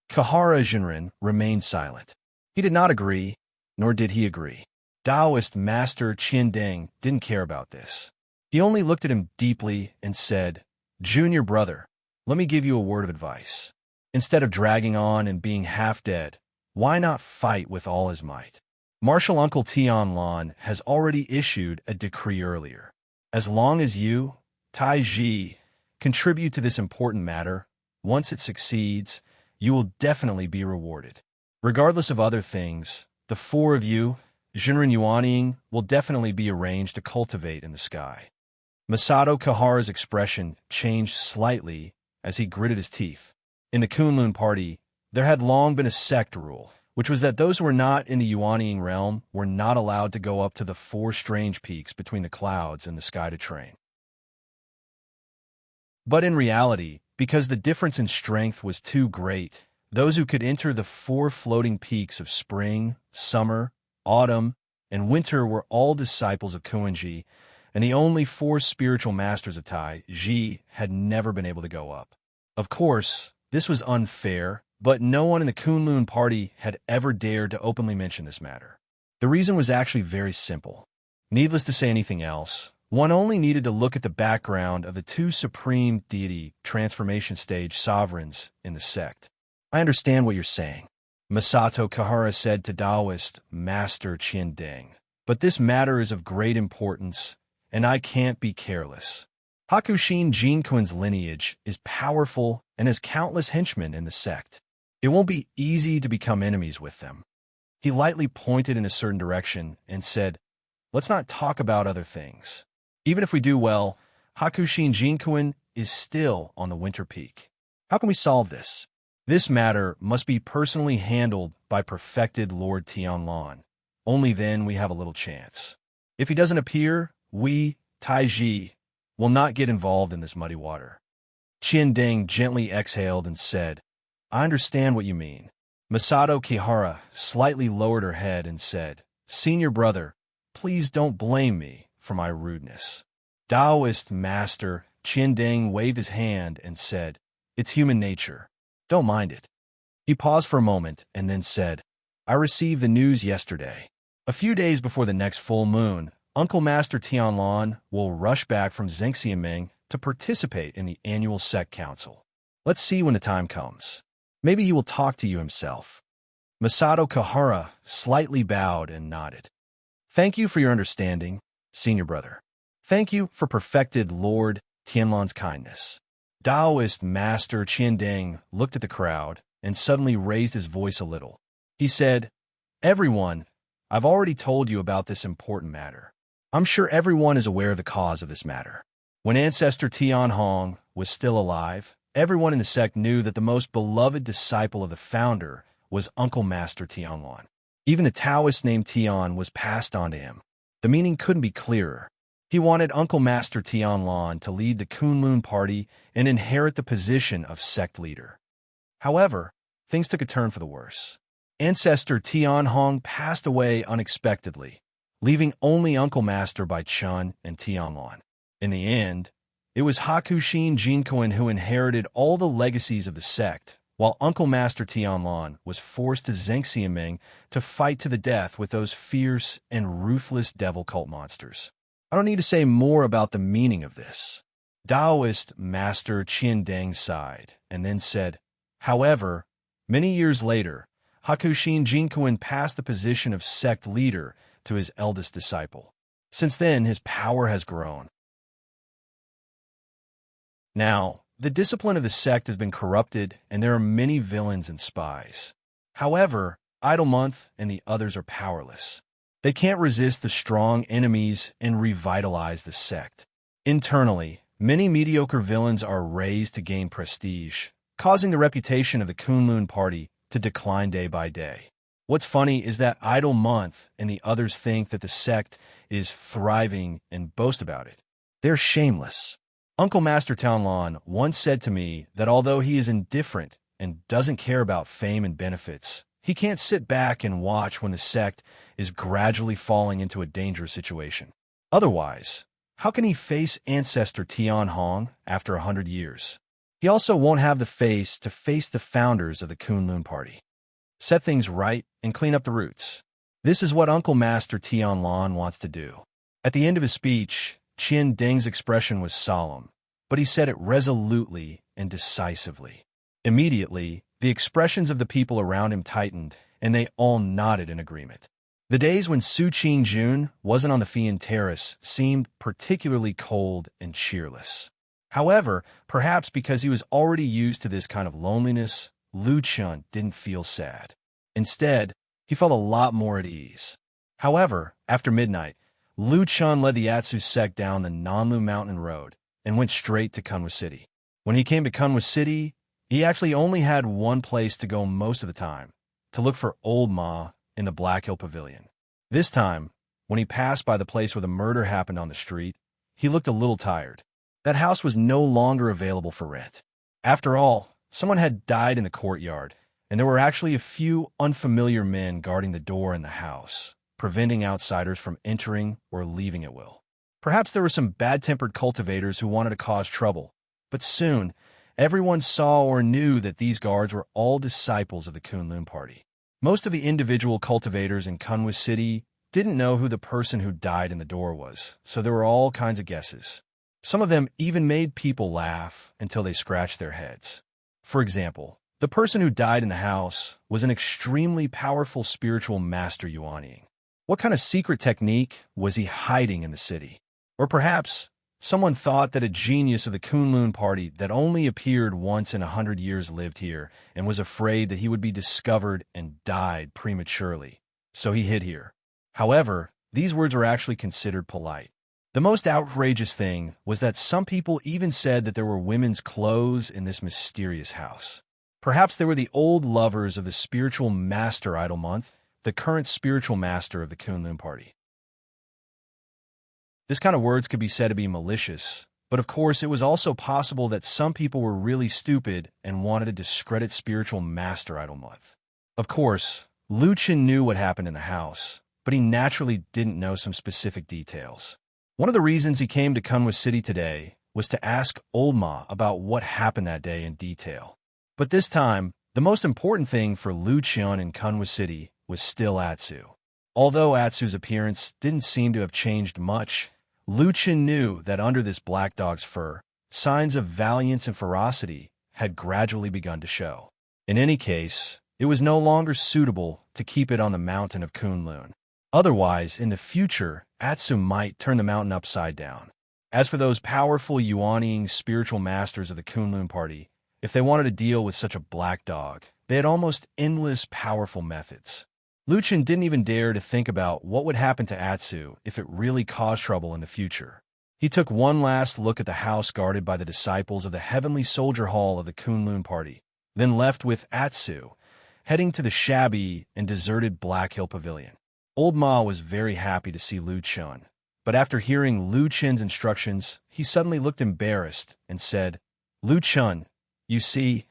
S1: Kahara Jinren remained silent. He did not agree, nor did he agree. Taoist Master Qiandeng didn't care about this. He only looked at him deeply and said, "Junior brother, let me give you a word of advice. Instead of dragging on and being half dead, why not fight with all his might? Martial Uncle Tianlan has already issued a decree earlier. As long as you, Tai Ji, contribute to this important matter, once it succeeds, you will definitely be rewarded. Regardless of other things, the 4 of you, Jinren Yuanying, will definitely be arranged to cultivate in the sky." Masato Kahara's expression changed slightly as he gritted his teeth. In the Kunlun party, there had long been a sect rule, which was that those who were not in the Yuanying realm were not allowed to go up to the four strange peaks between the clouds and the sky to train. But in reality, because the difference in strength was too great, those who could enter the four floating peaks of spring, summer, autumn, and winter were all disciples of Kuan-ji, and the only four spiritual masters of Tai-ji had never been able to go up. Of course, this was unfair, but no one in the Kunlun party had ever dared to openly mention this matter. The reason was actually very simple. Needless to say anything else, one only needed to look at the background of the two supreme deity transformation stage sovereigns in the sect. I understand what you're saying, Masato Kahara said to Taoist Master Qian Deng, but this matter is of great importance, and I can't be careless. Hakushin Jinquan's lineage is powerful and has countless henchmen in the sect. It won't be easy to become enemies with them. He lightly pointed in a certain direction and said, let's not talk about other things. Even if we do well, Hakushin Jinquan is still on the winter peak. How can we solve this? This matter must be personally handled by perfected Lord Tianlan. Only then we have a little chance. If he doesn't appear, we, Taiji, will not get involved in this muddy water. Qian Deng gently exhaled and said, I understand what you mean. Masato Kihara slightly lowered her head and said, Senior brother, please don't blame me for my rudeness. Taoist master Qian Deng waved his hand and said, it's human nature. Don't mind it. He paused for a moment and then said, I received the news yesterday. A few days before the next full moon, Uncle Master Tianlan will rush back from Zhengxiaming to participate in the annual sect council. Let's see when the time comes. Maybe he will talk to you himself. Masato Kahara slightly bowed and nodded. Thank you for your understanding, senior brother. Thank you for perfected Lord Tianlan's kindness. Taoist Master Qian Deng looked at the crowd and suddenly raised his voice a little. He said, Everyone, I've already told you about this important matter. I'm sure everyone is aware of the cause of this matter. When Ancestor Tian Hong was still alive, everyone in the sect knew that the most beloved disciple of the founder was Uncle Master Tianlan. Even the Taoist name Tian was passed on to him. The meaning couldn't be clearer. He wanted Uncle Master Tianlan to lead the Kunlun party and inherit the position of sect leader. However, things took a turn for the worse. Ancestor Tian Hong passed away unexpectedly, leaving only Uncle Master by Chun and Tianlan. In the end, it was Hakushin Jinquan who inherited all the legacies of the sect, while Uncle Master Tianlan was forced to Zhengxiaming to fight to the death with those fierce and ruthless devil cult monsters. I don't need to say more about the meaning of this. Taoist Master Qian Deng sighed and then said, However, many years later, Hakushin Jinquan passed the position of sect leader to his eldest disciple. Since then, his power has grown. Now, the discipline of the sect has been corrupted, and there are many villains and spies. However, Idlemonth and the others are powerless. They can't resist the strong enemies and revitalize the sect. Internally, many mediocre villains are raised to gain prestige, causing the reputation of the Kunlun party to decline day by day. What's funny is that Idlemonth and the others think that the sect is thriving and boast about it. They're shameless. Uncle Master Tianlan once said to me that although he is indifferent and doesn't care about fame and benefits, he can't sit back and watch when the sect is gradually falling into a dangerous situation. Otherwise, how can he face Ancestor Tian Hong after 100 years? He also won't have the face to face the founders of the Kunlun party. Set things right and clean up the roots. This is what Uncle Master Tianlan wants to do. At the end of his speech, Qian Deng's expression was solemn, but he said it resolutely and decisively. Immediately, the expressions of the people around him tightened, and they all nodded in agreement. The days when Su Qing-jun wasn't on the Fian Terrace seemed particularly cold and cheerless. However, perhaps because he was already used to this kind of loneliness, Lu Chun didn't feel sad. Instead, he felt a lot more at ease. However, after midnight, Lu Chun led the Atsu sect down the Nanlu Mountain Road and went straight to Kunwa City. When he came to Kunwa City, He actually only had one place to go most of the time, to look for Old Ma in the Black Hill Pavilion. This time, when he passed by the place where the murder happened on the street, he looked a little tired. That house was no longer available for rent. After all, someone had died in the courtyard, and there were actually a few unfamiliar men guarding the door in the house, preventing outsiders from entering or leaving at will. Perhaps there were some bad-tempered cultivators who wanted to cause trouble, but soon, everyone saw or knew that these guards were all disciples of the Kunlun party. Most of the individual cultivators in Kunwa City didn't know who the person who died in the door was, so there were all kinds of guesses. Some of them even made people laugh until they scratched their heads. For example, the person who died in the house was an extremely powerful spiritual master yuanying. What kind of secret technique was he hiding in the city? Or perhaps someone thought that a genius of the Kunlun party that only appeared once in 100 years lived here and was afraid that he would be discovered and died prematurely, so he hid here. However, these words were actually considered polite. The most outrageous thing was that some people even said that there were women's clothes in this mysterious house. Perhaps they were the old lovers of the spiritual master idol month, the current spiritual master of the Kunlun party. This kind of words could be said to be malicious, but of course it was also possible that some people were really stupid and wanted to discredit spiritual master idol month. Of course, Lu Chen knew what happened in the house, but he naturally didn't know some specific details. One of the reasons he came to Kunwa City today was to ask Old Ma about what happened that day in detail. But this time, the most important thing for Lu Chen in Kunwa City was still Atsu. Although Atsu's appearance didn't seem to have changed much, Lu Chen knew that under this black dog's fur, signs of valiance and ferocity had gradually begun to show. In any case, it was no longer suitable to keep it on the mountain of Kunlun. Otherwise, in the future, Atsu might turn the mountain upside down. As for those powerful yuanying spiritual masters of the Kunlun party, if they wanted to deal with such a black dog, they had almost endless powerful methods. Lu Chen didn't even dare to think about what would happen to Atsu if it really caused trouble in the future. He took one last look at the house guarded by the disciples of the Heavenly Soldier Hall of the Kunlun party, then left with Atsu, heading to the shabby and deserted Black Hill Pavilion. Old Ma was very happy to see Lu Chen, but after hearing Lu Chen's instructions, he suddenly looked embarrassed and said, "Lu Chen, you see,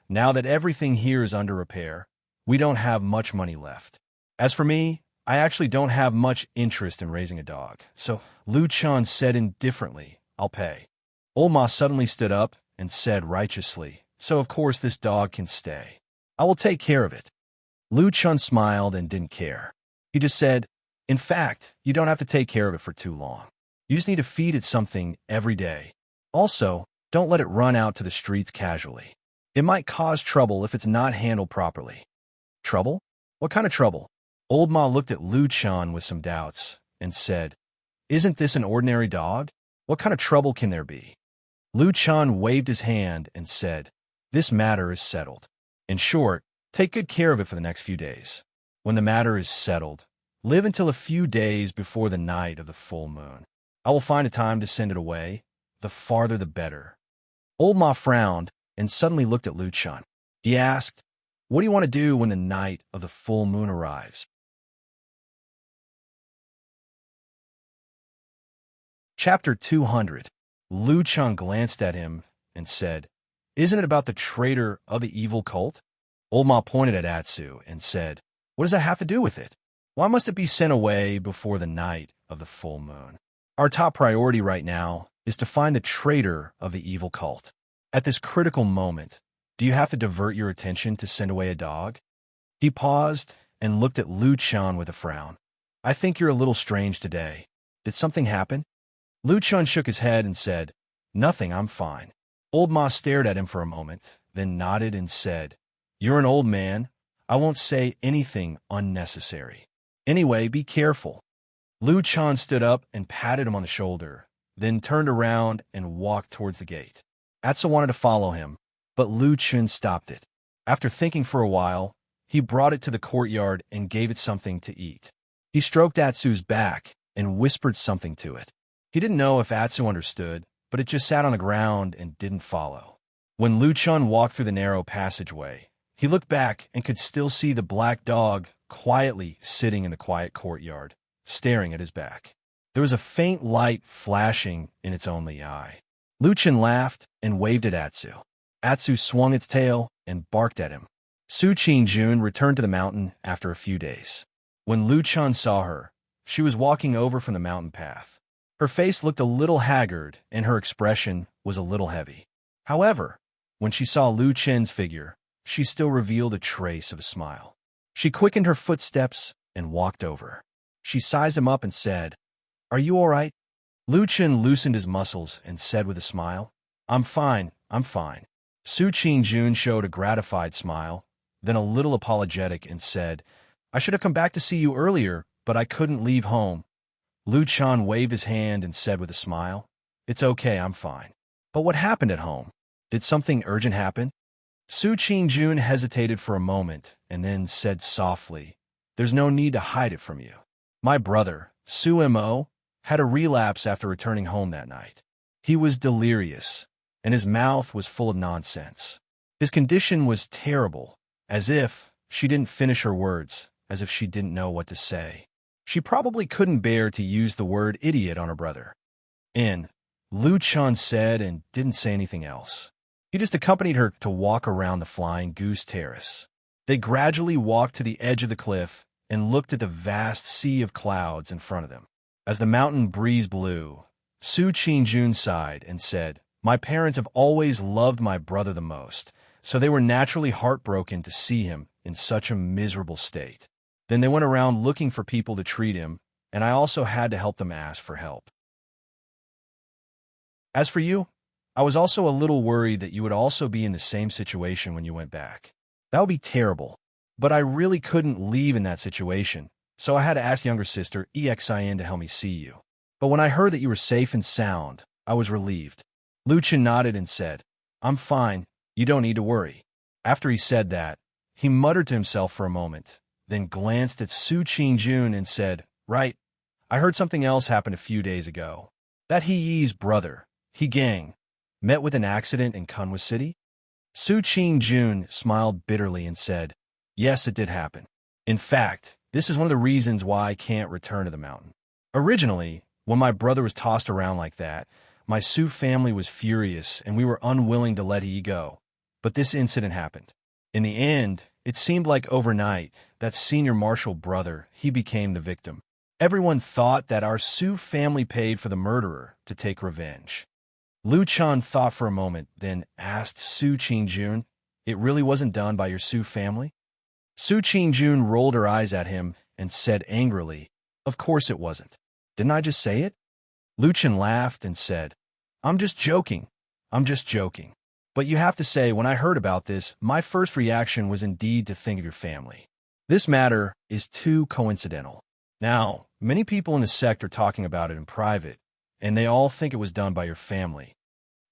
S1: now that everything here is under repair, we don't have much money left. As for me, I actually don't have much interest in raising a dog, so," Lu Chen said indifferently, "I'll pay." Old Ma suddenly stood up and said righteously, "So of course this dog can stay. I will take care of it." Lu Chen smiled and didn't care. He just said, "In fact, you don't have to take care of it for too long. You just need to feed it something every day. Also, don't let it run out to the streets casually. It might cause trouble if it's not handled properly." "Trouble? What kind of trouble?" Old Ma looked at Lu Chen with some doubts and said, "Isn't this an ordinary dog? What kind of trouble can there be?" Lu Chen waved his hand and said, "This matter is settled. In short, take good care of it for the next few days. When the matter is settled, live until a few days before the night of the full moon. I will find a time to send it away. The farther the better." Old Ma frowned and suddenly looked at Lu Chen. He asked, "What do you want to do when the night of the full moon arrives?" Chapter 200. Lu Chen glanced at him and said, "Isn't it about the traitor of the evil cult?" Old Ma pointed at Atsu and said, "What does that have to do with it? Why must it be sent away before the night of the full moon? Our top priority right now is to find the traitor of the evil cult. At this critical moment, do you have to divert your attention to send away a dog?" He paused and looked at Lu Chen with a frown. "I think you're a little strange today. Did something happen?" Lu Chen shook his head and said, "Nothing, I'm fine." Old Ma stared at him for a moment, then nodded and said, "You're an old man. I won't say anything unnecessary. Anyway, be careful." Lu Chen stood up and patted him on the shoulder, then turned around and walked towards the gate. Atsu wanted to follow him, but Lu Chen stopped it. After thinking for a while, he brought it to the courtyard and gave it something to eat. He stroked Atsu's back and whispered something to it. He didn't know if Atsu understood, but it just sat on the ground and didn't follow. When Lu Chun walked through the narrow passageway, he looked back and could still see the black dog quietly sitting in the quiet courtyard, staring at his back. There was a faint light flashing in its only eye. Lu Chun laughed and waved at Atsu. Atsu swung its tail and barked at him. Su Qingjun returned to the mountain after a few days. When Lu Chun saw her, she was walking over from the mountain path. Her face looked a little haggard and her expression was a little heavy. However, when she saw Lu Chen's figure, she still revealed a trace of a smile. She quickened her footsteps and walked over. She sized him up and said, "Are you all right?" Lu Chen loosened his muscles and said with a smile, I'm fine. Su Qingjun showed a gratified smile, then a little apologetic and said, "I should have come back to see you earlier, but I couldn't leave home." Lu Chan waved his hand and said with a smile, "It's okay, I'm fine." "But what happened at home? Did something urgent happen?" Su Qingjun hesitated for a moment and then said softly, "There's no need to hide it from you. My brother, Su Mo, had a relapse after returning home that night. He was delirious, and his mouth was full of nonsense. His condition was terrible, as if she didn't finish her words, as if she didn't know what to say. She probably couldn't bear to use the word idiot on her brother. Lu Chun said and didn't say anything else. He just accompanied her to walk around the Flying Goose Terrace. They gradually walked to the edge of the cliff and looked at the vast sea of clouds in front of them. As the mountain breeze blew, Su Qingjun sighed and said, "My parents have always loved my brother the most, so they were naturally heartbroken to see him in such a miserable state. Then they went around looking for people to treat him, and I also had to help them ask for help. As for you, I was also a little worried that you would also be in the same situation when you went back. That would be terrible, but I really couldn't leave in that situation, so I had to ask younger sister Exin to help me see you. But when I heard that you were safe and sound, I was relieved." Lu Chen nodded and said, "I'm fine, you don't need to worry." After he said that, he muttered to himself for a moment, then glanced at Su Qingjun and said, "Right, I heard something else happened a few days ago. That He Yi's brother, He Gang, met with an accident in Kunwa City?" Su Qingjun smiled bitterly and said, "Yes, it did happen. In fact, this is one of the reasons why I can't return to the mountain. Originally, when my brother was tossed around like that, my Su family was furious and we were unwilling to let He go. But this incident happened. In the end, it seemed like overnight that senior marshal brother, he became the victim. Everyone thought that our Su family paid for the murderer to take revenge." Lu Chan thought for a moment, then asked Su Qingjun, "It really wasn't done by your Su family?" Su Qingjun rolled her eyes at him and said angrily, "Of course it wasn't. Didn't I just say it?" Lu Chen laughed and said, I'm just joking. But you have to say, when I heard about this, my first reaction was indeed to think of your family. This matter is too coincidental. Now, many people in the sect are talking about it in private, and they all think it was done by your family."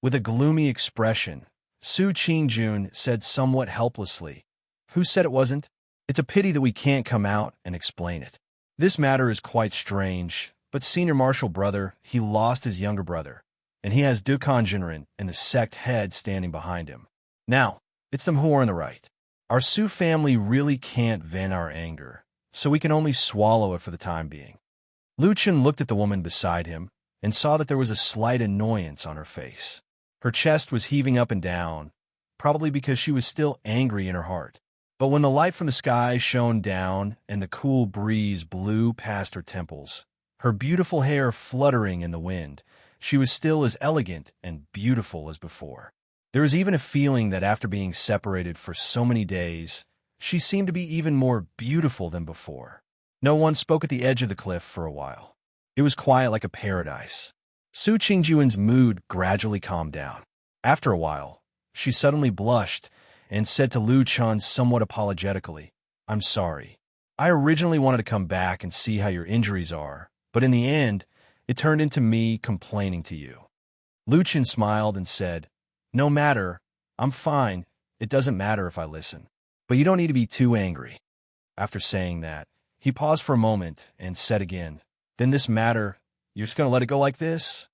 S1: With a gloomy expression, Su Qingjun said somewhat helplessly, "Who said it wasn't? It's a pity that we can't come out and explain it. This matter is quite strange, but senior marshal brother, he lost his younger brother, and he has Dukan Jinren and the sect head standing behind him. Now, it's them who are in the right. Our Su family really can't vent our anger, so we can only swallow it for the time being." Lu Chen looked at the woman beside him and saw that there was a slight annoyance on her face. Her chest was heaving up and down, probably because she was still angry in her heart. But when the light from the sky shone down and the cool breeze blew past her temples, her beautiful hair fluttering in the wind, she was still as elegant and beautiful as before. There was even a feeling that after being separated for so many days, she seemed to be even more beautiful than before. No one spoke at the edge of the cliff for a while. It was quiet like a paradise. Su Qingjun's mood gradually calmed down. After a while, she suddenly blushed and said to Lu Chun somewhat apologetically, "I'm sorry. I originally wanted to come back and see how your injuries are, but in the end, it turned into me complaining to you." Lu Chun smiled and said, "No matter. I'm fine. It doesn't matter if I listen. But you don't need to be too angry." After saying that, he paused for a moment and said again, "Then this matter, you're just going to let it go like this?"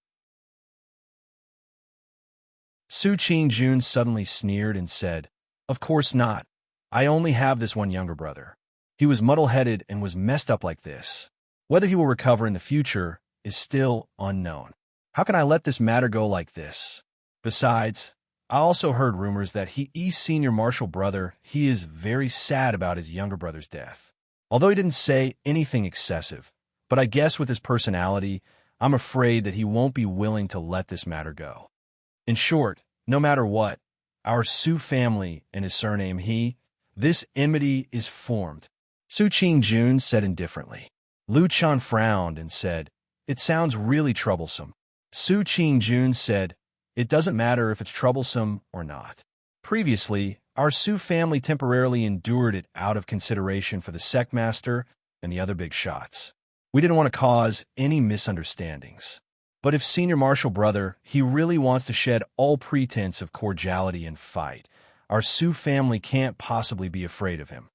S1: Su Qing-jun suddenly sneered and said, "Of course not. I only have this one younger brother. He was muddle-headed and was messed up like this. Whether he will recover in the future is still unknown. How can I let this matter go like this? Besides, I also heard rumors that he's senior martial brother. He is very sad about his younger brother's death. Although he didn't say anything excessive, but I guess with his personality, I'm afraid that he won't be willing to let this matter go. In short, no matter what, our Su family and his surname this enmity is formed." Su Qing-jun said indifferently. Lu Chan frowned and said, "It sounds really troublesome." Su Qing-jun said, "It doesn't matter if it's troublesome or not. Previously, our Su family temporarily endured it out of consideration for the sect master and the other big shots. We didn't want to cause any misunderstandings. But if senior martial brother, he really wants to shed all pretense of cordiality and fight, our Su family can't possibly be afraid of him."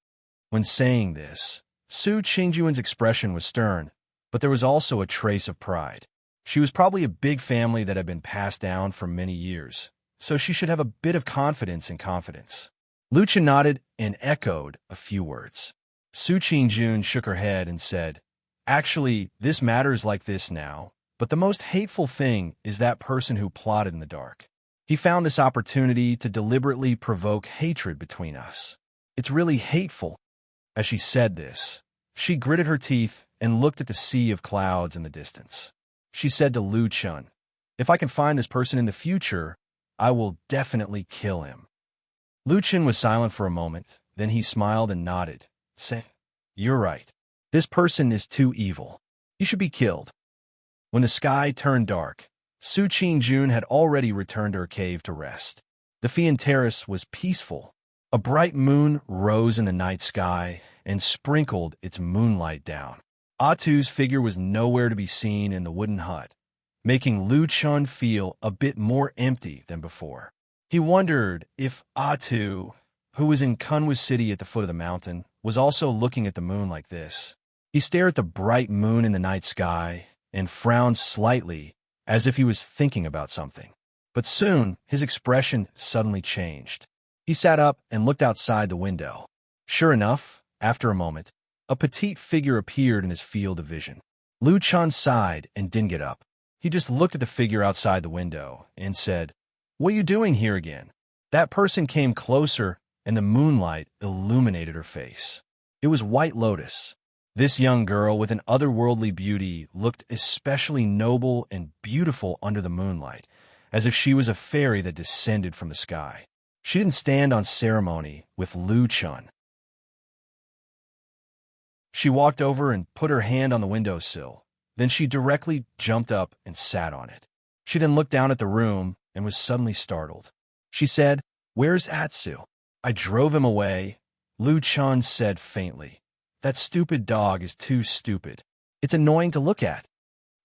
S1: When saying this, Su Qingjun's expression was stern, but there was also a trace of pride. She was probably a big family that had been passed down for many years, so she should have a bit of confidence in confidence. Lu Chen nodded and echoed a few words. Su Qingjun shook her head and said, "Actually, this matters like this now, but the most hateful thing is that person who plotted in the dark. He found this opportunity to deliberately provoke hatred between us. It's really hateful." As she said this, she gritted her teeth and looked at the sea of clouds in the distance. She said to Lu Chun, "If I can find this person in the future, I will definitely kill him." Lu Chun was silent for a moment, then he smiled and nodded, saying, "You're right. This person is too evil. He should be killed." When the sky turned dark, Su Qing-jun had already returned to her cave to rest. The Fian Terrace was peaceful. A bright moon rose in the night sky and sprinkled its moonlight down. Atu's figure was nowhere to be seen in the wooden hut, making Lu Chun feel a bit more empty than before. He wondered if Atu, who was in Kunwa City at the foot of the mountain, was also looking at the moon like this. He stared at the bright moon in the night sky and frowned slightly as if he was thinking about something. But soon, his expression suddenly changed. He sat up and looked outside the window. Sure enough, after a moment, a petite figure appeared in his field of vision. Lu Chan sighed and didn't get up. He just looked at the figure outside the window and said, "What are you doing here again?" That person came closer, and the moonlight illuminated her face. It was White Lotus. This young girl with an otherworldly beauty looked especially noble and beautiful under the moonlight, as if she was a fairy that descended from the sky. She didn't stand on ceremony with Lu Chun. She walked over and put her hand on the windowsill. Then she directly jumped up and sat on it. She then looked down at the room and was suddenly startled. She said, "Where's Atsu?" "I drove him away," Lu Chun said faintly. "That stupid dog is too stupid. It's annoying to look at."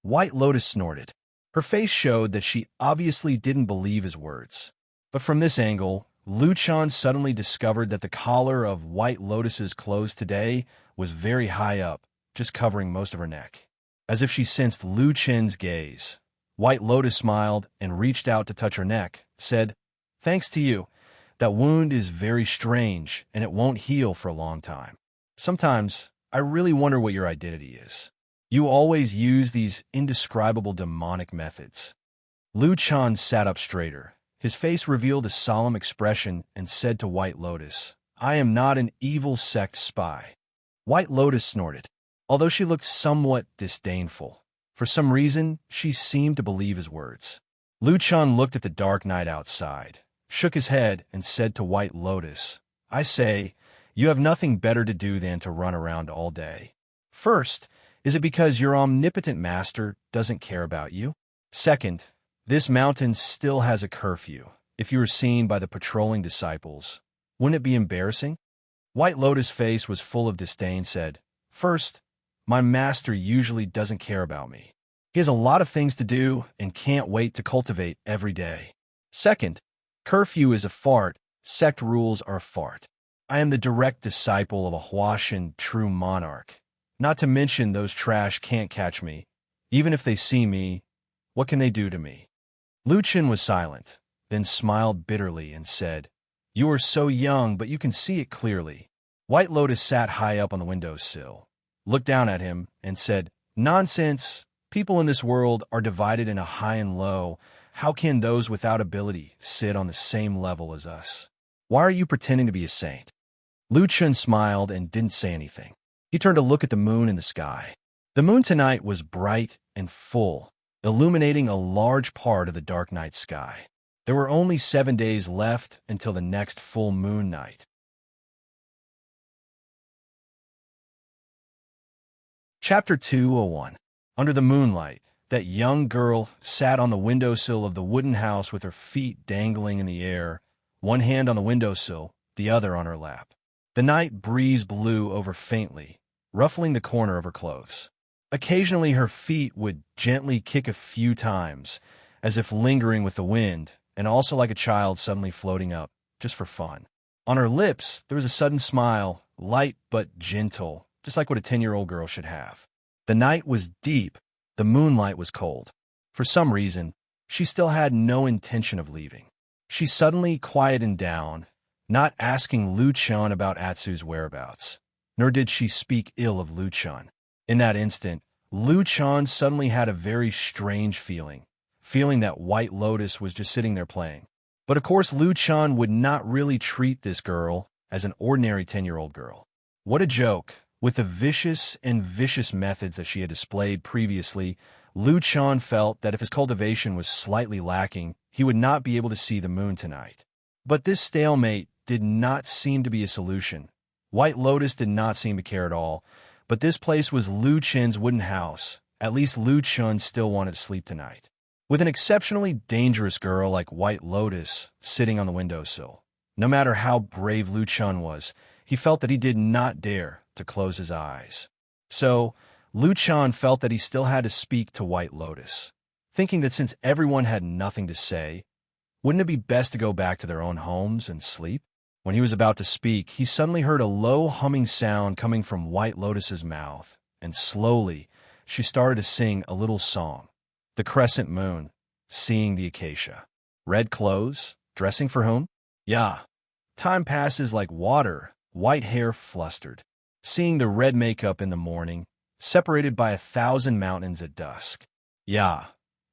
S1: White Lotus snorted. Her face showed that she obviously didn't believe his words. But from this angle, Lu Chun suddenly discovered that the collar of White Lotus's clothes today was very high up, just covering most of her neck. As if she sensed Lu Chen's gaze, White Lotus smiled and reached out to touch her neck, said, "Thanks to you. That wound is very strange, and it won't heal for a long time. Sometimes, I really wonder what your identity is. You always use these indescribable demonic methods." Lu Chan sat up straighter. His face revealed a solemn expression and said to White Lotus, "I am not an evil sect spy." White Lotus snorted. Although she looked somewhat disdainful, for some reason, she seemed to believe his words. Lu Chun looked at the dark night outside, shook his head, and said to White Lotus, "I say, you have nothing better to do than to run around all day. First, is it because your omnipotent master doesn't care about you? Second, this mountain still has a curfew. If you were seen by the patrolling disciples, wouldn't it be embarrassing?" White Lotus' face was full of disdain, said, "First, my master usually doesn't care about me. He has a lot of things to do and can't wait to cultivate every day. Second, curfew is a fart, sect rules are a fart. I am the direct disciple of a Huashan true monarch. Not to mention those trash can't catch me. Even if they see me, what can they do to me?" Lu Chen was silent. then smiled bitterly and said, "You are so young, but you can see it clearly." White Lotus sat high up on the windowsill, looked down at him, and said, "Nonsense! People in this world are divided into high and low. How can those without ability sit on the same level as us? Why are you pretending to be a saint?" Lu Chun smiled and didn't say anything. He turned to look at the moon in the sky. The moon tonight was bright and full, illuminating a large part of the dark night sky. There were only 7 days left until the next full moon night. Chapter 201. Under the moonlight, that young girl sat on the windowsill of the wooden house with her feet dangling in the air, one hand on the windowsill, the other on her lap. The night breeze blew over faintly, ruffling the corner of her clothes. Occasionally her feet would gently kick a few times, as if lingering with the wind, and also like a child suddenly floating up, just for fun. On her lips, there was a sudden smile, light but gentle, just like what a 10-year-old girl should have. The night was deep, the moonlight was cold. For some reason, she still had no intention of leaving. She suddenly quieted down, not asking Lu Chun about Atsu's whereabouts, nor did she speak ill of Lu Chun. In that instant, Lu Chun suddenly had a very strange feeling that White Lotus was just sitting there playing. But of course, Lu Chun would not really treat this girl as an ordinary 10-year-old girl. What a joke! With the vicious methods that she had displayed previously, Lu Chun felt that if his cultivation was slightly lacking, he would not be able to see the moon tonight. But this stalemate did not seem to be a solution. White Lotus did not seem to care at all, but this place was Lu Chun's wooden house. At least Lu Chun still wanted to sleep tonight. With an exceptionally dangerous girl like White Lotus sitting on the windowsill, no matter how brave Lu Chun was, he felt that he did not dare to close his eyes. So, Lu Chun felt that he still had to speak to White Lotus, thinking that since everyone had nothing to say, wouldn't it be best to go back to their own homes and sleep? When he was about to speak, he suddenly heard a low humming sound coming from White Lotus's mouth, and slowly, she started to sing a little song. The crescent moon, seeing the acacia. Red clothes, dressing for whom? Yeah. Time passes like water, white hair flustered. Seeing the red makeup in the morning, separated by 1,000 mountains at dusk. Yeah.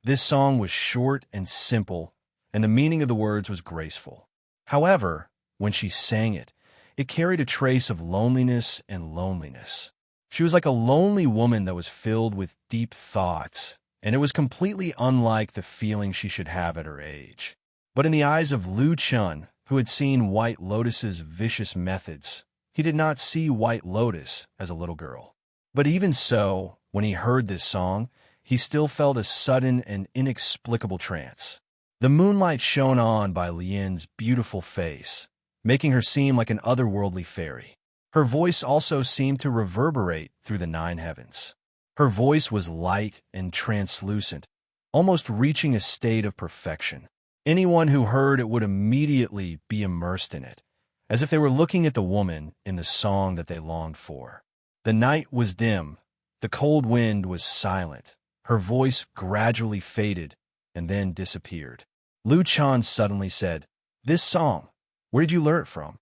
S1: This song was short and simple, and the meaning of the words was graceful. However, when she sang it, it carried a trace of loneliness and loneliness. She was like a lonely woman that was filled with deep thoughts, and it was completely unlike the feeling she should have at her age. But in the eyes of Lu Chun, who had seen White Lotus's vicious methods, he did not see White Lotus as a little girl. But even so, when he heard this song, he still felt a sudden and inexplicable trance. The moonlight shone on by Lian's beautiful face, making her seem like an otherworldly fairy. Her voice also seemed to reverberate through the 9 heavens. Her voice was light and translucent, almost reaching a state of perfection. Anyone who heard it would immediately be immersed in it, as if they were looking at the woman in the song that they longed for. The night was dim, the cold wind was silent, her voice gradually faded and then disappeared. Lu Chun suddenly said, "This song, where did you learn it from?"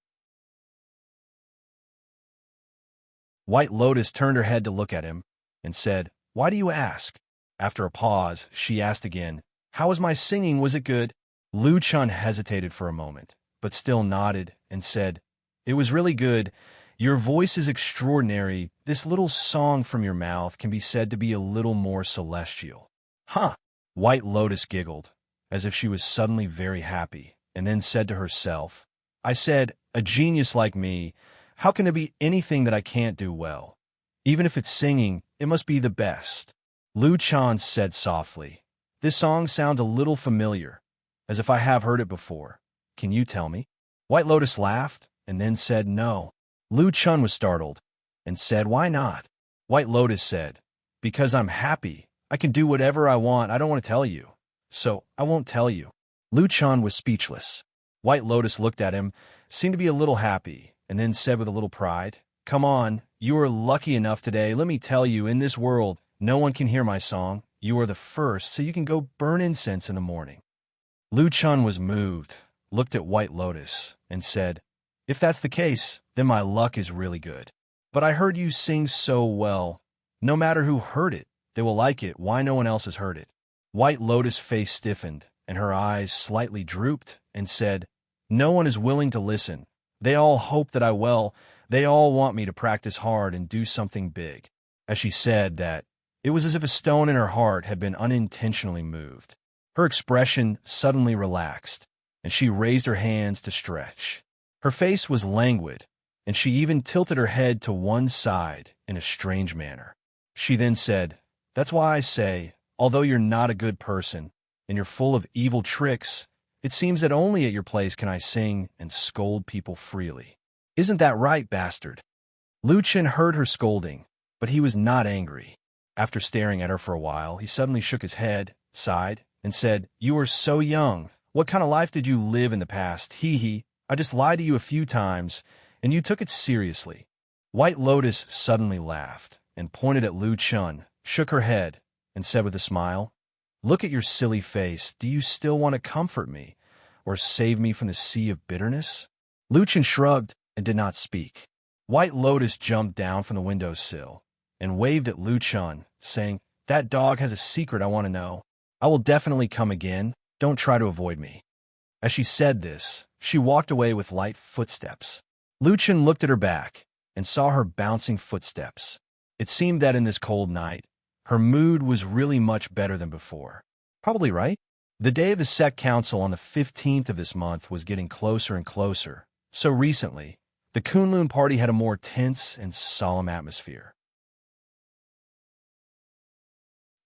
S1: White Lotus turned her head to look at him and said, "Why do you ask?" After a pause, she asked again, "How was my singing? Was it good?" Lu Chun hesitated for a moment, but still nodded and said, "It was really good. Your voice is extraordinary. This little song from your mouth can be said to be a little more celestial." Huh! White Lotus giggled, as if she was suddenly very happy, and then said to herself, "I said, a genius like me, how can there be anything that I can't do well? Even if it's singing, it must be the best." Lu Chun said softly, "This song sounds a little familiar, as if I have heard it before. Can you tell me?" White Lotus laughed, and then said no. Lu Chun was startled, and said, "Why not?" White Lotus said, "Because I'm happy. I can do whatever I want. I don't want to tell you, so I won't tell you." Lu Chun was speechless. White Lotus looked at him, seemed to be a little happy, and then said with a little pride, "Come on, you are lucky enough today. Let me tell you, in this world, no one can hear my song. You are the first, so you can go burn incense in the morning." Lu Chun was moved, looked at White Lotus, and said, "If that's the case, then my luck is really good. But I heard you sing so well. No matter who heard it, they will like it. Why no one else has heard it?" White Lotus' face stiffened, and her eyes slightly drooped, and said, "No one is willing to listen. They all hope that I will. They all want me to practice hard and do something big." As she said that, it was as if a stone in her heart had been unintentionally moved. Her expression suddenly relaxed, and she raised her hands to stretch. Her face was languid, and she even tilted her head to one side in a strange manner. She then said, "That's why I say, although you're not a good person, and you're full of evil tricks, it seems that only at your place can I sing and scold people freely. Isn't that right, bastard?" Lu Chen heard her scolding, but he was not angry. After staring at her for a while, he suddenly shook his head, sighed, and said, "You are so young. What kind of life did you live in the past? Hee. I just lied to you a few times, and you took it seriously." White Lotus suddenly laughed, and pointed at Lu Chun, shook her head, and said with a smile, "Look at your silly face. Do you still want to comfort me, or save me from the sea of bitterness?" Lu Chun shrugged and did not speak. White Lotus jumped down from the windowsill and waved at Lu Chun, saying, "That dog has a secret I want to know. I will definitely come again. Don't try to avoid me." As she said this, she walked away with light footsteps. Lu Chun looked at her back and saw her bouncing footsteps. It seemed that in this cold night, her mood was really much better than before. Probably right. The day of the sect council on the 15th of this month was getting closer and closer, so recently, the Kunlun party had a more tense and solemn atmosphere.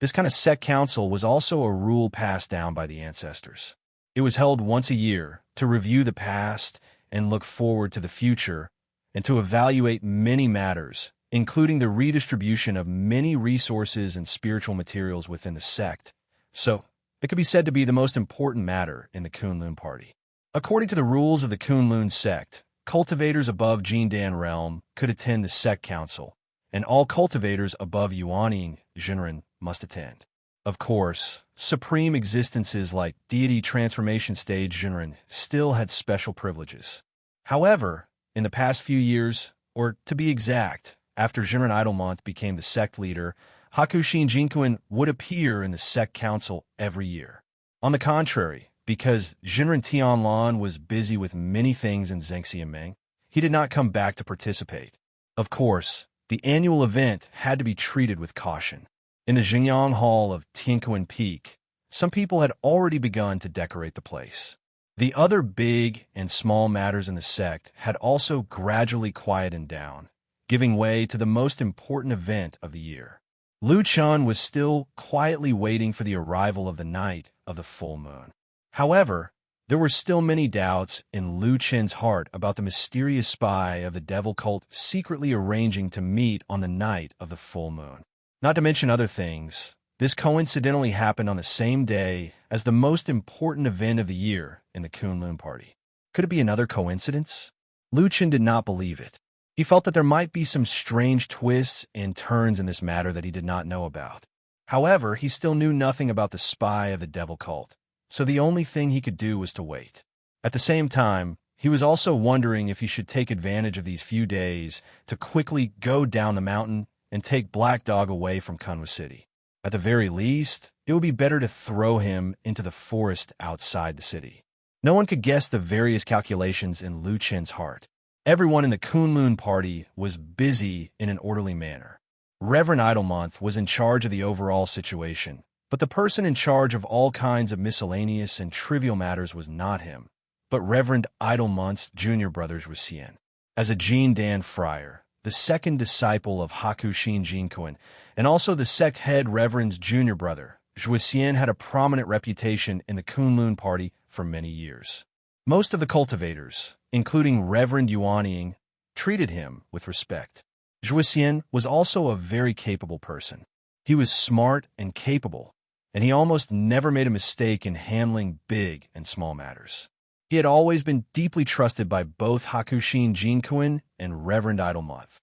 S1: This kind of sect council was also a rule passed down by the ancestors. It was held once a year to review the past and look forward to the future, and to evaluate many matters, including the redistribution of many resources and spiritual materials within the sect. So, it could be said to be the most important matter in the Kunlun party. According to the rules of the Kunlun sect, cultivators above Jindan realm could attend the sect council, and all cultivators above Yuanying Jinren must attend. Of course, supreme existences like deity transformation stage Jinren still had special privileges. However, in the past few years, or to be exact, after Jinren Idlemonth became the sect leader, Hakushin Jinkuin would appear in the sect council every year. On the contrary, because Jinren Tianlan was busy with many things in Zhengxiameng, he did not come back to participate. Of course, the annual event had to be treated with caution. In the Xingyang Hall of Tiankuan Peak, some people had already begun to decorate the place. The other big and small matters in the sect had also gradually quietened down, giving way to the most important event of the year. Lu Chun was still quietly waiting for the arrival of the night of the full moon. However, there were still many doubts in Lu Chen's heart about the mysterious spy of the devil cult secretly arranging to meet on the night of the full moon. Not to mention other things, this coincidentally happened on the same day as the most important event of the year in the Kunlun party. Could it be another coincidence? Lu Chen did not believe it. He felt that there might be some strange twists and turns in this matter that he did not know about. However, he still knew nothing about the spy of the devil cult, so the only thing he could do was to wait. At the same time, he was also wondering if he should take advantage of these few days to quickly go down the mountain and take Black Dog away from Kunwa City. At the very least, it would be better to throw him into the forest outside the city. No one could guess the various calculations in Lu Chen's heart. Everyone in the Kunlun party was busy in an orderly manner. Reverend Idlemonth was in charge of the overall situation, but the person in charge of all kinds of miscellaneous and trivial matters was not him, but Reverend Idlemonth's junior brother Zhuxian. As a Jin Dan friar, the second disciple of Hakushin Jinkuin, and also the sect head Reverend's junior brother, Zhuxian had a prominent reputation in the Kunlun party for many years. Most of the cultivators, including Reverend Yuanying, treated him with respect. Zhuxian was also a very capable person. He was smart and capable, and he almost never made a mistake in handling big and small matters. He had always been deeply trusted by both Hakushin Jinkuin and Reverend Idlemonth.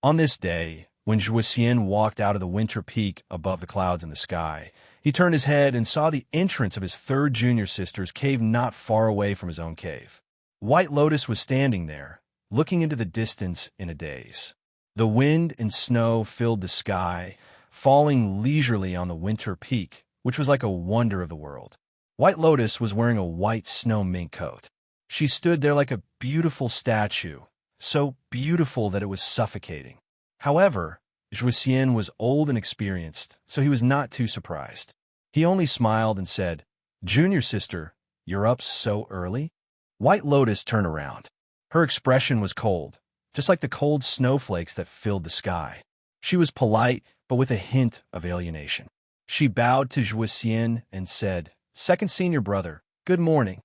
S1: On this day, when Zhuxian walked out of the winter peak above the clouds in the sky, He turned his head and saw the entrance of his third junior sister's cave not far away from his own cave. White Lotus was standing there, looking into the distance in a daze. The wind and snow filled the sky, falling leisurely on the winter peak, which was like a wonder of the world. White Lotus was wearing a white snow mink coat. She stood there like a beautiful statue, so beautiful that it was suffocating. However, Zhuxian was old and experienced, so he was not too surprised. He only smiled and said, "Junior sister, you're up so early?" White Lotus turned around. Her expression was cold, just like the cold snowflakes that filled the sky. She was polite, but with a hint of alienation. She bowed to Zhuxian and said, "Second senior brother, good morning."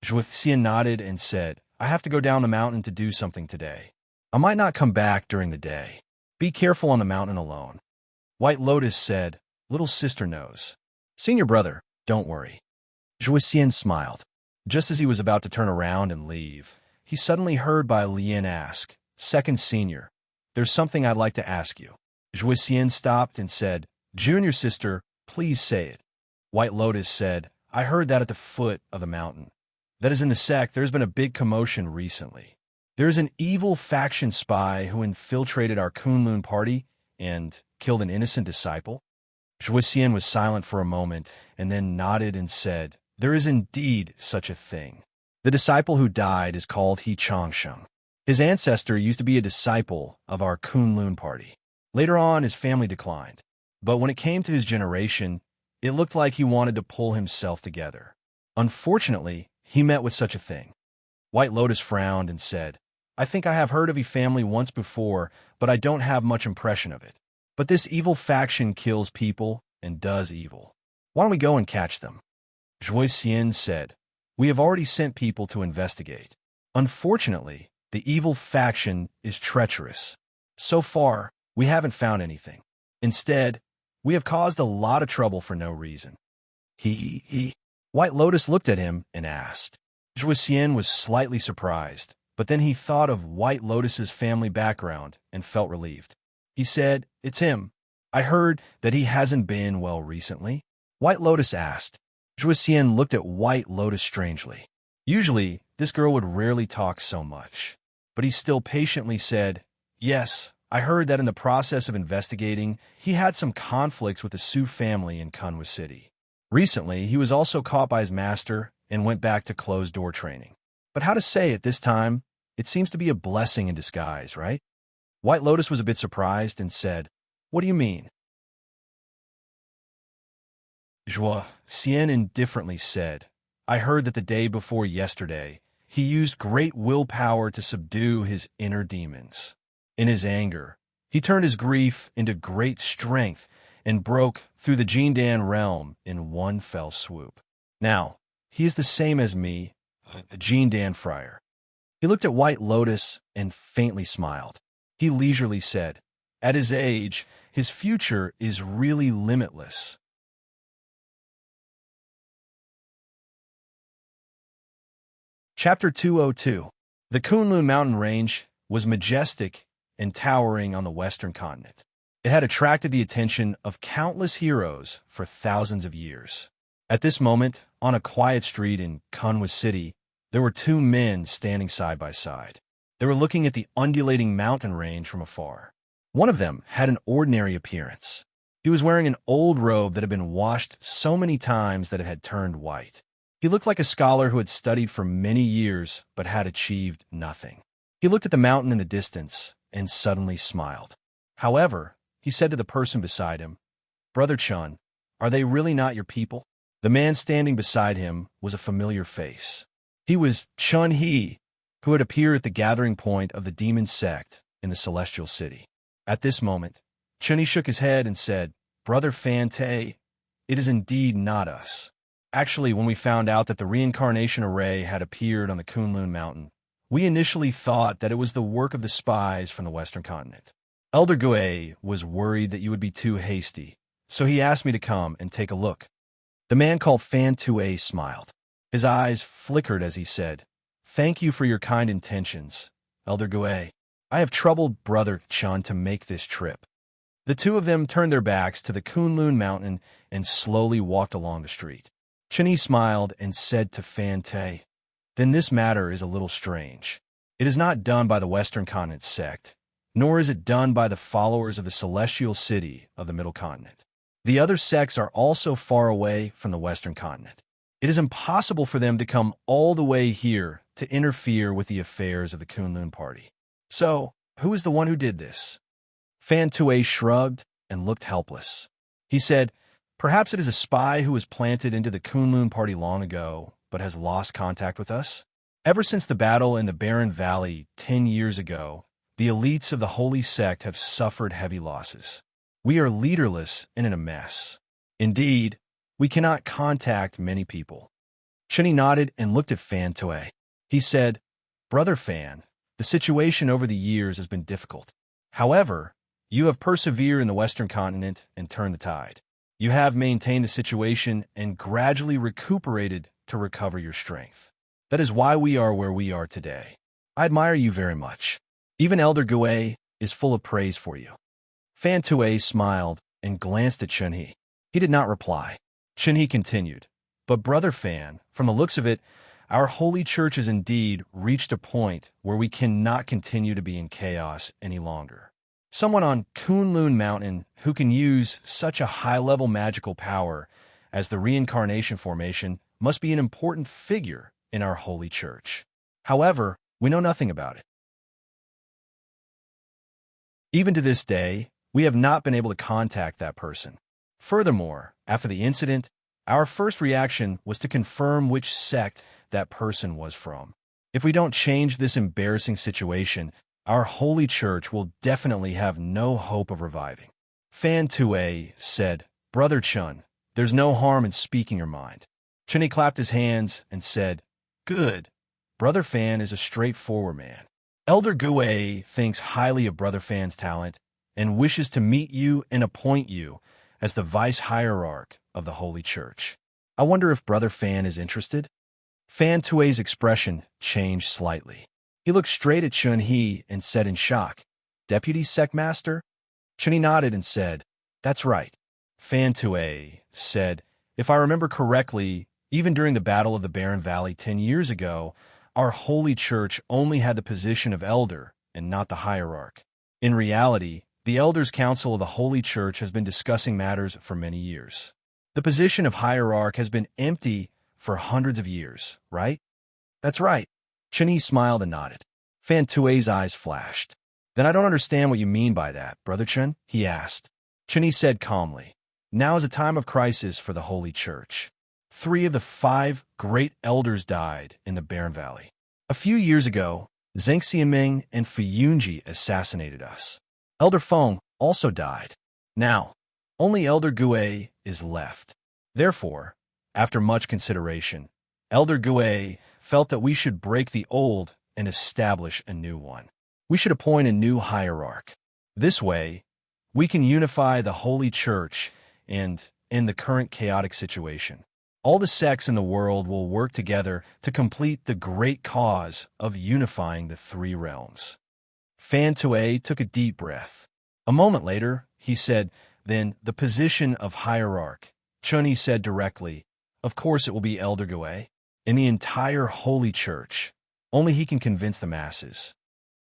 S1: Zhuxian nodded and said, "I have to go down the mountain to do something today. I might not come back during the day. Be careful on the mountain alone." White Lotus said, "Little sister knows." "Senior brother, don't worry." Zhuxian smiled. Just as he was about to turn around and leave, he suddenly heard Bai Lian ask, "Second senior, there's something I'd like to ask you." Zhuxian stopped and said, "Junior sister, please say it." White Lotus said, "I heard that at the foot of the mountain. That is in the sect, there's been a big commotion recently. There is an evil faction spy who infiltrated our Kunlun party and killed an innocent disciple." Zhuxian was silent for a moment and then nodded and said, "There is indeed such a thing. The disciple who died is called He Changsheng. His ancestor used to be a disciple of our Kunlun party. Later on, his family declined. But when it came to his generation, it looked like he wanted to pull himself together. Unfortunately, he met with such a thing." White Lotus frowned and said, "I think I have heard of He family once before, but I don't have much impression of it. But this evil faction kills people and does evil. Why don't we go and catch them?" Zhuxian said, "We have already sent people to investigate. Unfortunately, the evil faction is treacherous. So far, we haven't found anything. Instead, we have caused a lot of trouble for no reason." White Lotus looked at him and asked. Zhuxian was slightly surprised, but then he thought of White Lotus's family background and felt relieved. He said, "It's him. I heard that he hasn't been well recently." White Lotus asked. Zhuxian looked at White Lotus strangely. Usually, this girl would rarely talk so much. But he still patiently said, "Yes, I heard that in the process of investigating, he had some conflicts with the Su family in Kunwa City. Recently, he was also caught by his master and went back to closed-door training. But how to say it this time, it seems to be a blessing in disguise, right?" White Lotus was a bit surprised and said, "What do you mean?" Zhuxian indifferently said, "I heard that the day before yesterday, he used great willpower to subdue his inner demons. In his anger, he turned his grief into great strength and broke through the Jindan realm in one fell swoop. Now, he is the same as me, a Jindan friar." He looked at White Lotus and faintly smiled. He leisurely said, "At his age, his future is really limitless." Chapter 202. The Kunlun mountain range was majestic and towering on the western continent. It had attracted the attention of countless heroes for thousands of years. At this moment, on a quiet street in Kunwa City, there were two men standing side by side. They were looking at the undulating mountain range from afar. One of them had an ordinary appearance. He was wearing an old robe that had been washed so many times that it had turned white. He looked like a scholar who had studied for many years but had achieved nothing. He looked at the mountain in the distance and suddenly smiled. However, he said to the person beside him, "Brother Chun, are they really not your people?" The man standing beside him was a familiar face. He was Chun He, who had appeared at the gathering point of the demon sect in the Celestial City. At this moment, Chun He shook his head and said, "Brother Fan Te, it is indeed not us. Actually, when we found out that the reincarnation array had appeared on the Kunlun mountain, we initially thought that it was the work of the spies from the western continent. Elder Gui was worried that you would be too hasty, so he asked me to come and take a look." The man called Fan Tue smiled. His eyes flickered as he said, "Thank you for your kind intentions, Elder Gui. I have troubled Brother Chun to make this trip." The two of them turned their backs to the Kunlun Mountain and slowly walked along the street. Chani smiled and said to Fan Te, "Then this matter is a little strange. It is not done by the Western Continent sect, nor is it done by the followers of the Celestial City of the Middle Continent. The other sects are also far away from the Western Continent. It is impossible for them to come all the way here to interfere with the affairs of the Kunlun party. So, who is the one who did this?" Fan Tue shrugged and looked helpless. He said, "Perhaps it is a spy who was planted into the Kunlun party long ago, but has lost contact with us. Ever since the battle in the Barren Valley 10 years ago, the elites of the Holy Sect have suffered heavy losses. We are leaderless and in a mess. Indeed, we cannot contact many people." Chani nodded and looked at Fan Tue. He said, "Brother Fan, the situation over the years has been difficult. However, you have persevered in the Western Continent and turned the tide. You have maintained the situation and gradually recuperated to recover your strength. That is why we are where we are today. I admire you very much. Even Elder Gue is full of praise for you." Fan Tue smiled and glanced at Chun-Hee. He did not reply. Chun-Hee continued, "But Brother Fan, from the looks of it, our holy church has indeed reached a point where we cannot continue to be in chaos any longer. Someone on Kunlun Mountain who can use such a high-level magical power as the reincarnation formation must be an important figure in our holy church. However, we know nothing about it. Even to this day, we have not been able to contact that person. Furthermore, after the incident, our first reaction was to confirm which sect that person was from. If we don't change this embarrassing situation, our holy church will definitely have no hope of reviving." Fan Tue said, "Brother Chun, there's no harm in speaking your mind." Chun-Hee clapped his hands and said, "Good. Brother Fan is a straightforward man. Elder Gue thinks highly of Brother Fan's talent and wishes to meet you and appoint you as the vice-hierarch of the Holy Church. I wonder if Brother Fan is interested?" Fan Tue's expression changed slightly. He looked straight at Chun-Hee and said in shock, "Deputy Sect Master?" Chun-Hee nodded and said, "That's right." Fan Tue said, "If I remember correctly, even during the Battle of the Barren Valley 10 years ago, our holy church only had the position of elder and not the hierarch. In reality, the Elders' Council of the Holy Church has been discussing matters for many years. The position of hierarch has been empty for hundreds of years, right?" "That's right." Chun-Hee smiled and nodded. Fan Tue's eyes flashed. "Then I don't understand what you mean by that, Brother Chun," he asked. Chun-Hee said calmly, "Now is a time of crisis for the Holy Church. 3 of the 5 great elders died in the Barren Valley. A few years ago, Zheng Xianming and Fuyunji assassinated us. Elder Feng also died. Now, only Elder Gue is left. Therefore, after much consideration, Elder Gue felt that we should break the old and establish a new one. We should appoint a new hierarch. This way, we can unify the Holy Church and end the current chaotic situation. All the sects in the world will work together to complete the great cause of unifying the 3 realms." Fan Tue took a deep breath. A moment later, he said, "Then the position of hierarch." Chun-Hee said directly, "Of course it will be Elder Gue. In the entire Holy Church, only he can convince the masses."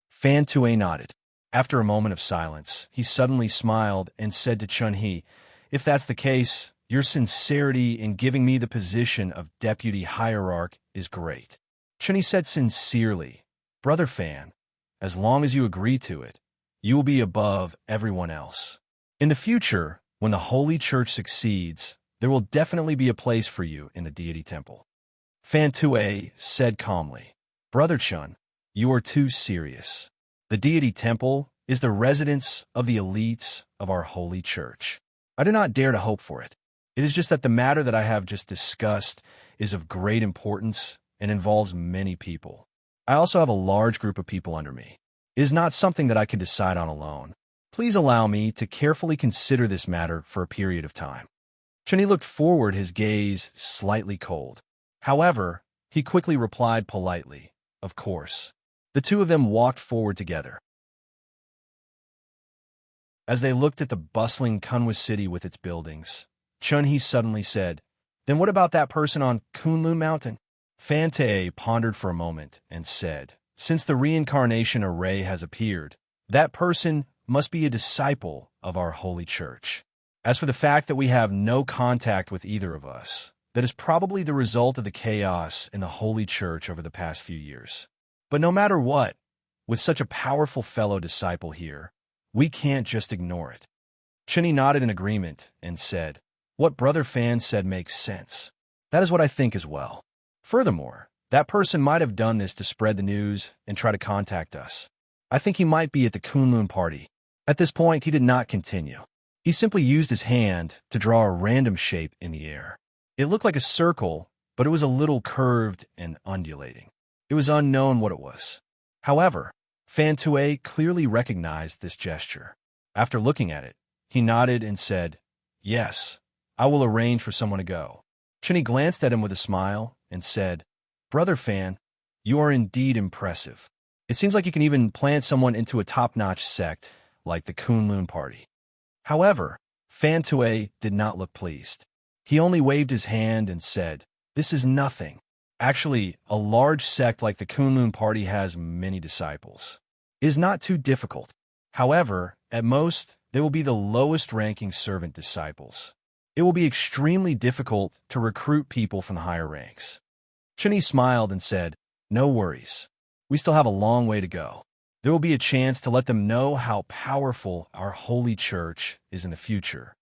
S1: Fan Tue nodded. After a moment of silence, he suddenly smiled and said to Chun-Hee, "If that's the case, your sincerity in giving me the position of deputy hierarch is great." Chun-Hee said sincerely, "Brother Fan, as long as you agree to it, you will be above everyone else. In the future, when the Holy Church succeeds, there will definitely be a place for you in the deity temple." Fan Tue said calmly, "Brother Chun, you are too serious. The deity temple is the residence of the elites of our holy church. I do not dare to hope for it. It is just that the matter that I have just discussed is of great importance and involves many people. I also have a large group of people under me. It is not something that I can decide on alone. Please allow me to carefully consider this matter for a period of time." Chun-Hee looked forward, his gaze slightly cold. However, he quickly replied politely, "Of course." The two of them walked forward together. As they looked at the bustling Kunwa city with its buildings, Chun-Hee suddenly said, "Then what about that person on Kunlun Mountain?" Fan-Tae pondered for a moment and said, "Since the reincarnation array has appeared, that person must be a disciple of our holy church. As for the fact that we have no contact with either of us, that is probably the result of the chaos in the holy church over the past few years. But no matter what, with such a powerful fellow disciple here, we can't just ignore it." Chun-Hee nodded in agreement and said, "What Brother Fan said makes sense. That is what I think as well. Furthermore, that person might have done this to spread the news and try to contact us. I think he might be at the Kunlun party." At this point, he did not continue. He simply used his hand to draw a random shape in the air. It looked like a circle, but it was a little curved and undulating. It was unknown what it was. However, Fan-Tae clearly recognized this gesture. After looking at it, he nodded and said, "Yes, I will arrange for someone to go." Chun-Hee glanced at him with a smile and said, "Brother Fan, you are indeed impressive. It seems like you can even plant someone into a top-notch sect like the Kunlun party." However, Fan-Tae did not look pleased. He only waved his hand and said, "This is nothing. Actually, a large sect like the Kunlun party has many disciples. It is not too difficult. However, at most, they will be the lowest-ranking servant disciples. It will be extremely difficult to recruit people from the higher ranks." Chun-Hee smiled and said, "No worries. We still have a long way to go. There will be a chance to let them know how powerful our holy church is in the future."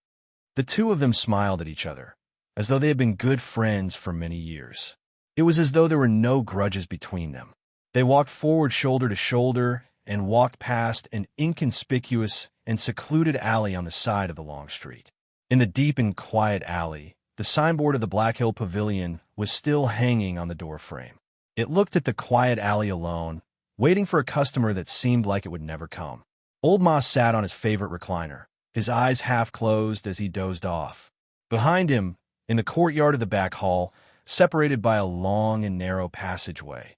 S1: The two of them smiled at each other, as though they had been good friends for many years. It was as though there were no grudges between them. They walked forward shoulder to shoulder and walked past an inconspicuous and secluded alley on the side of the long street. In the deep and quiet alley, the signboard of the Black Hill Pavilion was still hanging on the doorframe. It looked at the quiet alley alone, waiting for a customer that seemed like it would never come. Old Ma sat on his favorite recliner, his eyes half closed as he dozed off. Behind him, in the courtyard of the back hall, separated by a long and narrow passageway,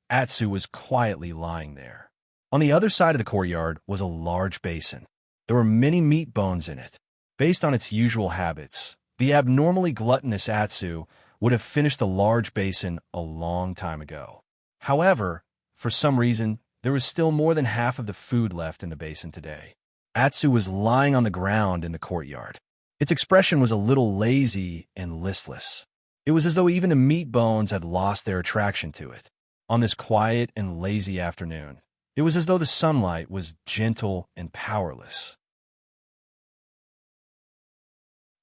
S1: Atsu was quietly lying there. On the other side of the courtyard was a large basin. There were many meat bones in it. Based on its usual habits, the abnormally gluttonous Atsu would have finished the large basin a long time ago. However, for some reason, there was still more than half of the food left in the basin today. Atsu was lying on the ground in the courtyard. Its expression was a little lazy and listless. It was as though even the meat bones had lost their attraction to it. On this quiet and lazy afternoon, it was as though the sunlight was gentle and powerless.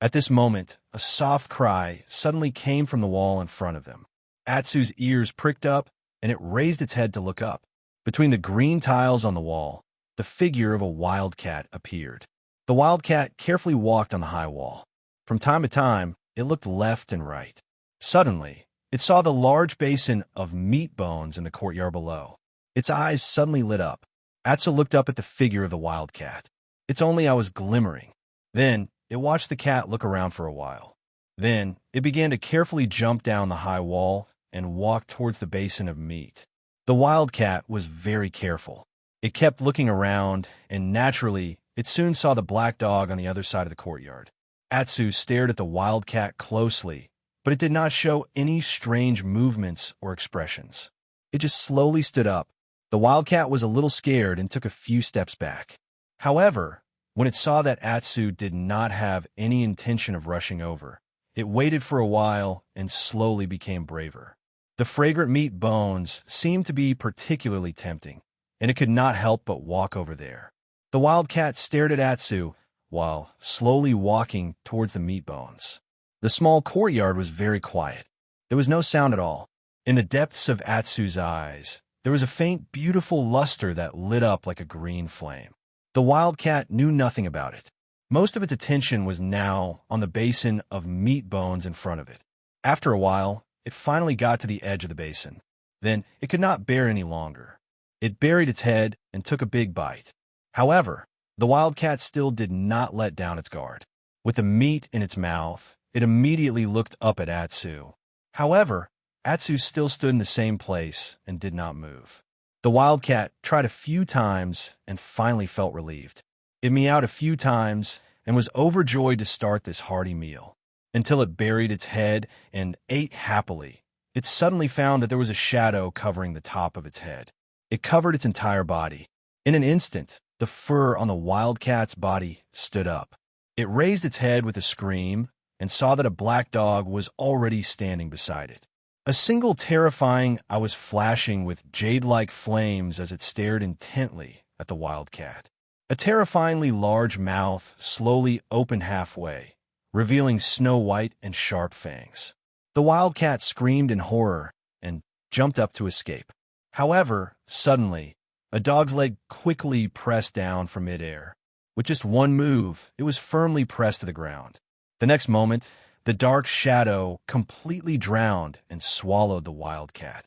S1: At this moment, a soft cry suddenly came from the wall in front of them. Atsu's ears pricked up, and it raised its head to look up. Between the green tiles on the wall, the figure of a wildcat appeared. The wildcat carefully walked on the high wall. From time to time, it looked left and right. Suddenly, it saw the large basin of meat bones in the courtyard below. Its eyes suddenly lit up. Atsu looked up at the figure of the wildcat. Its only eye was glimmering. Then, it watched the cat look around for a while. Then, it began to carefully jump down the high wall and walk towards the basin of meat. The wildcat was very careful. It kept looking around, and naturally, it soon saw the black dog on the other side of the courtyard. Atsu stared at the wildcat closely, but it did not show any strange movements or expressions. It just slowly stood up. The wildcat was a little scared and took a few steps back. However, when it saw that Atsu did not have any intention of rushing over, it waited for a while and slowly became braver. The fragrant meat bones seemed to be particularly tempting, and it could not help but walk over there. The wildcat stared at Atsu while slowly walking towards the meat bones. The small courtyard was very quiet. There was no sound at all. In the depths of Atsu's eyes, there was a faint, beautiful luster that lit up like a green flame. The wildcat knew nothing about it. Most of its attention was now on the basin of meat bones in front of it. After a while, it finally got to the edge of the basin. Then, it could not bear any longer. It buried its head and took a big bite. However, the wildcat still did not let down its guard. With the meat in its mouth, it immediately looked up at Atsu. However, Atsu still stood in the same place and did not move. The wildcat tried a few times and finally felt relieved. It meowed a few times and was overjoyed to start this hearty meal, until it buried its head and ate happily. It suddenly found that there was a shadow covering the top of its head. It covered its entire body. In an instant, the fur on the wildcat's body stood up. It raised its head with a scream and saw that a black dog was already standing beside it. A single terrifying eye was flashing with jade-like flames as it stared intently at the wildcat. A terrifyingly large mouth slowly opened halfway, revealing snow-white and sharp fangs. The wildcat screamed in horror and jumped up to escape. However, suddenly, a dog's leg quickly pressed down from midair. With just one move, it was firmly pressed to the ground. The next moment, the dark shadow completely drowned and swallowed the wildcat.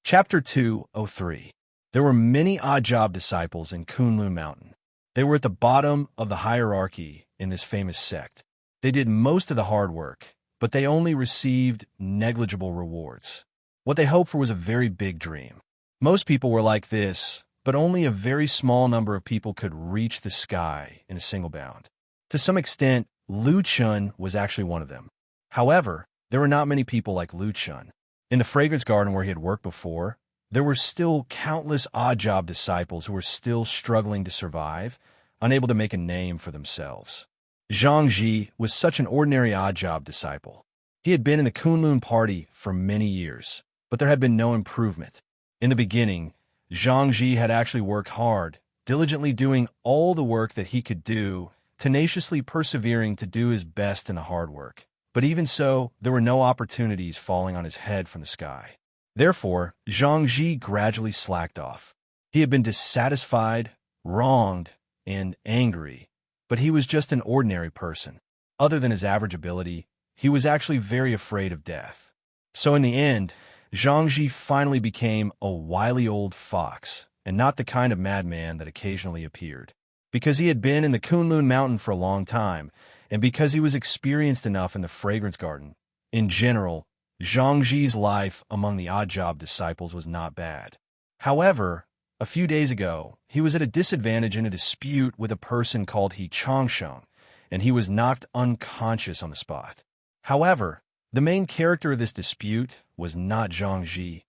S1: Chapter 203. There were many odd-job disciples in Kunlun Mountain. They were at the bottom of the hierarchy in this famous sect. They did most of the hard work, but they only received negligible rewards. What they hoped for was a very big dream. Most people were like this, but only a very small number of people could reach the sky in a single bound. To some extent, Lu Chun was actually one of them. However, there were not many people like Lu Chun. In the fragrance garden where he had worked before, there were still countless odd-job disciples who were still struggling to survive, unable to make a name for themselves. Zhang Ji was such an ordinary odd-job disciple. He had been in the Kunlun party for many years, but there had been no improvement. In the beginning, Zhang Ji had actually worked hard, diligently doing all the work that he could do, tenaciously persevering to do his best in the hard work. But even so, there were no opportunities falling on his head from the sky. Therefore, Zhang Ji gradually slacked off. He had been dissatisfied, wronged, and angry, but he was just an ordinary person. Other than his average ability, he was actually very afraid of death. So in the end, Zhang Ji finally became a wily old fox, and not the kind of madman that occasionally appeared. Because he had been in the Kunlun Mountain for a long time, and because he was experienced enough in the fragrance garden, in general, Zhang Ji's life among the odd-job disciples was not bad. However, a few days ago, he was at a disadvantage in a dispute with a person called He Changsheng, and he was knocked unconscious on the spot. However, the main character of this dispute was not Zhang Ji,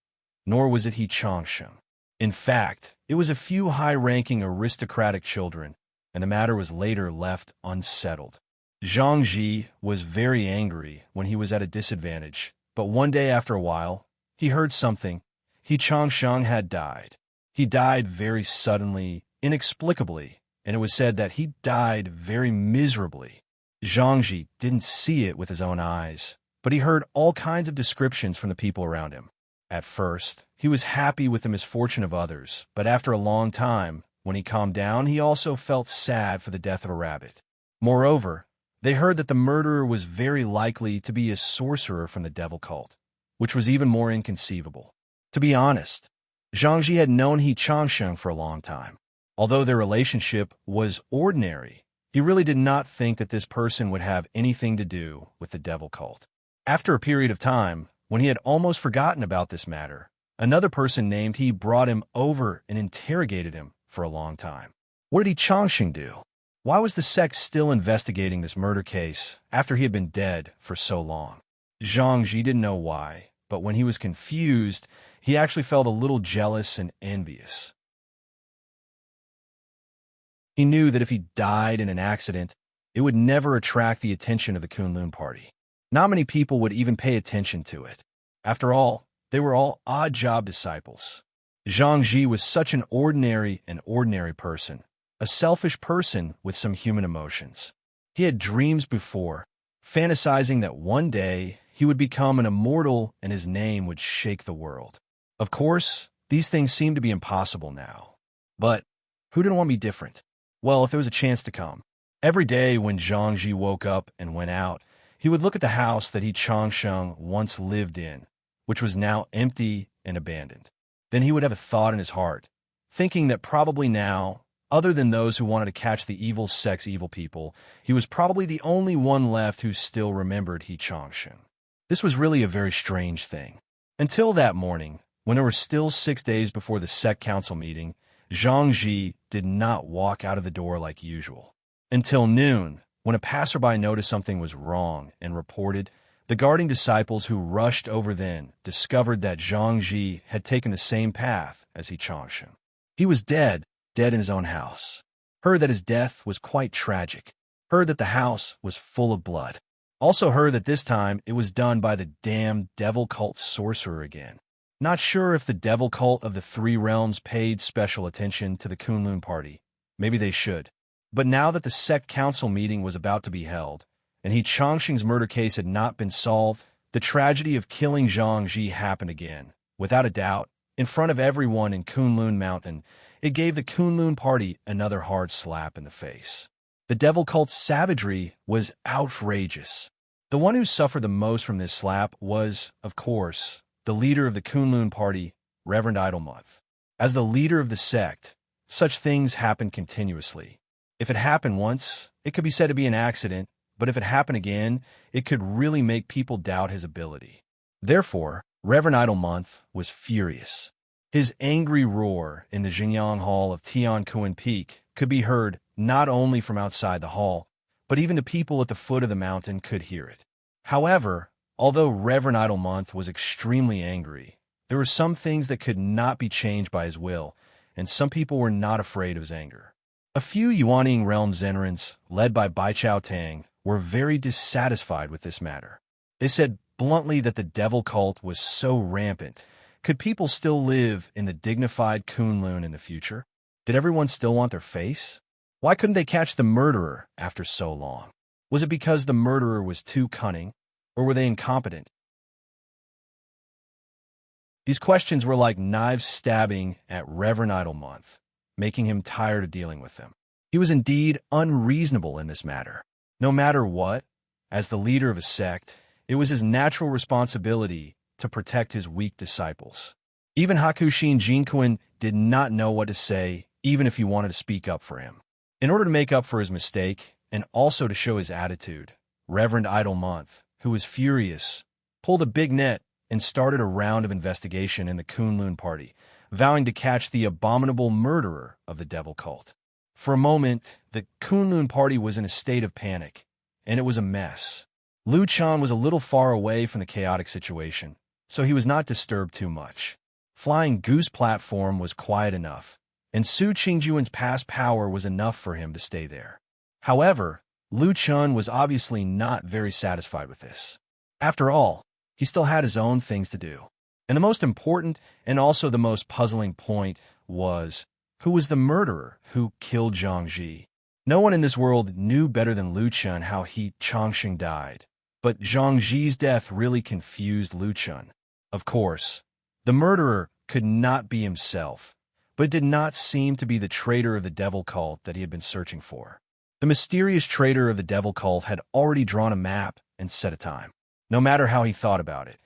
S1: nor was it He Changsheng. In fact, it was a few high-ranking aristocratic children, and the matter was later left unsettled. Zhang Ji was very angry when he was at a disadvantage, but one day after a while, he heard something. He Changsheng had died. He died very suddenly, inexplicably, and it was said that he died very miserably. Zhang Ji didn't see it with his own eyes, but he heard all kinds of descriptions from the people around him. At first, he was happy with the misfortune of others, but after a long time, when he calmed down, he also felt sad for the death of a rabbit. Moreover, they heard that the murderer was very likely to be a sorcerer from the devil cult, which was even more inconceivable. To be honest, Zhang Ji had known He Changsheng for a long time. Although their relationship was ordinary, he really did not think that this person would have anything to do with the devil cult. After a period of time, when he had almost forgotten about this matter, another person named He brought him over and interrogated him for a long time. What did He Changsheng do? Why was the sect still investigating this murder case after he had been dead for so long? Zhang Ji didn't know why, but when he was confused, he actually felt a little jealous and envious. He knew that if he died in an accident, it would never attract the attention of the Kunlun party. Not many people would even pay attention to it. After all, they were all odd-job disciples. Zhang Ji was such an ordinary person, a selfish person with some human emotions. He had dreams before, fantasizing that one day he would become an immortal and his name would shake the world. Of course, these things seem to be impossible now. But who didn't want to be different? Well, if there was a chance to come. Every day when Zhang Ji woke up and went out, he would look at the house that He Changsheng once lived in, which was now empty and abandoned. Then he would have a thought in his heart, thinking that probably now, other than those who wanted to catch the evil sect's evil people, he was probably the only one left who still remembered He Changsheng. This was really a very strange thing. Until that morning, When there were still 6 days before the sect council meeting, Zhang Ji did not walk out of the door like usual. Until noon, when a passerby noticed something was wrong and reported, the guarding disciples who rushed over then discovered that Zhang Ji had taken the same path as he Changsheng. He was dead in his own house. Heard that his death was quite tragic. Heard that the house was full of blood. Also heard that this time it was done by the damn devil cult sorcerer again. Not sure if the devil cult of the Three Realms paid special attention to the Kunlun party. Maybe they should. But now that the sect council meeting was about to be held, and He Changsheng's murder case had not been solved, the tragedy of killing Zhang Ji happened again. Without a doubt, in front of everyone in Kunlun Mountain, it gave the Kunlun party another hard slap in the face. The devil cult's savagery was outrageous. The one who suffered the most from this slap was, of course, the leader of the Kunlun party, Reverend Idlemonth. As the leader of the sect, such things happen continuously. If it happened once, it could be said to be an accident, but if it happened again, it could really make people doubt his ability. Therefore, Reverend Idlemonth was furious. His angry roar in the Jinyang Hall of Tianquan Peak could be heard not only from outside the hall, but even the people at the foot of the mountain could hear it. However, although Reverend Idlemonth was extremely angry, there were some things that could not be changed by his will, and some people were not afraid of his anger. A few Yuaning realm Zenrins, led by Bai Chao Tang, were very dissatisfied with this matter. They said bluntly that the devil cult was so rampant. Could people still live in the dignified Kunlun in the future? Did everyone still want their face? Why couldn't they catch the murderer after so long? Was it because the murderer was too cunning, or were they incompetent? These questions were like knives stabbing at Reverend Idlemonth, making him tired of dealing with them. He was indeed unreasonable in this matter. No matter what, as the leader of a sect, it was his natural responsibility to protect his weak disciples. Even Hakushin Jinquan did not know what to say, even if he wanted to speak up for him. In order to make up for his mistake, and also to show his attitude, Reverend Idlemonth, who was furious, pulled a big net and started a round of investigation in the Kunlun party, vowing to catch the abominable murderer of the devil cult. For a moment, the Kunlun party was in a state of panic, and it was a mess. Lu Chan was a little far away from the chaotic situation, so he was not disturbed too much. Flying Goose platform was quiet enough, and Su Qingjuan's past power was enough for him to stay there. However, Lu Chun was obviously not very satisfied with this. After all, he still had his own things to do. And the most important and also the most puzzling point was, who was the murderer who killed Zhang Ji? No one in this world knew better than Lu Chun how He Changsheng died, but Zhang Ji's death really confused Lu Chun. Of course, the murderer could not be himself, but it did not seem to be the traitor of the devil cult that he had been searching for. The mysterious traitor of the devil cult had already drawn a map and set a time. No matter how he thought about it,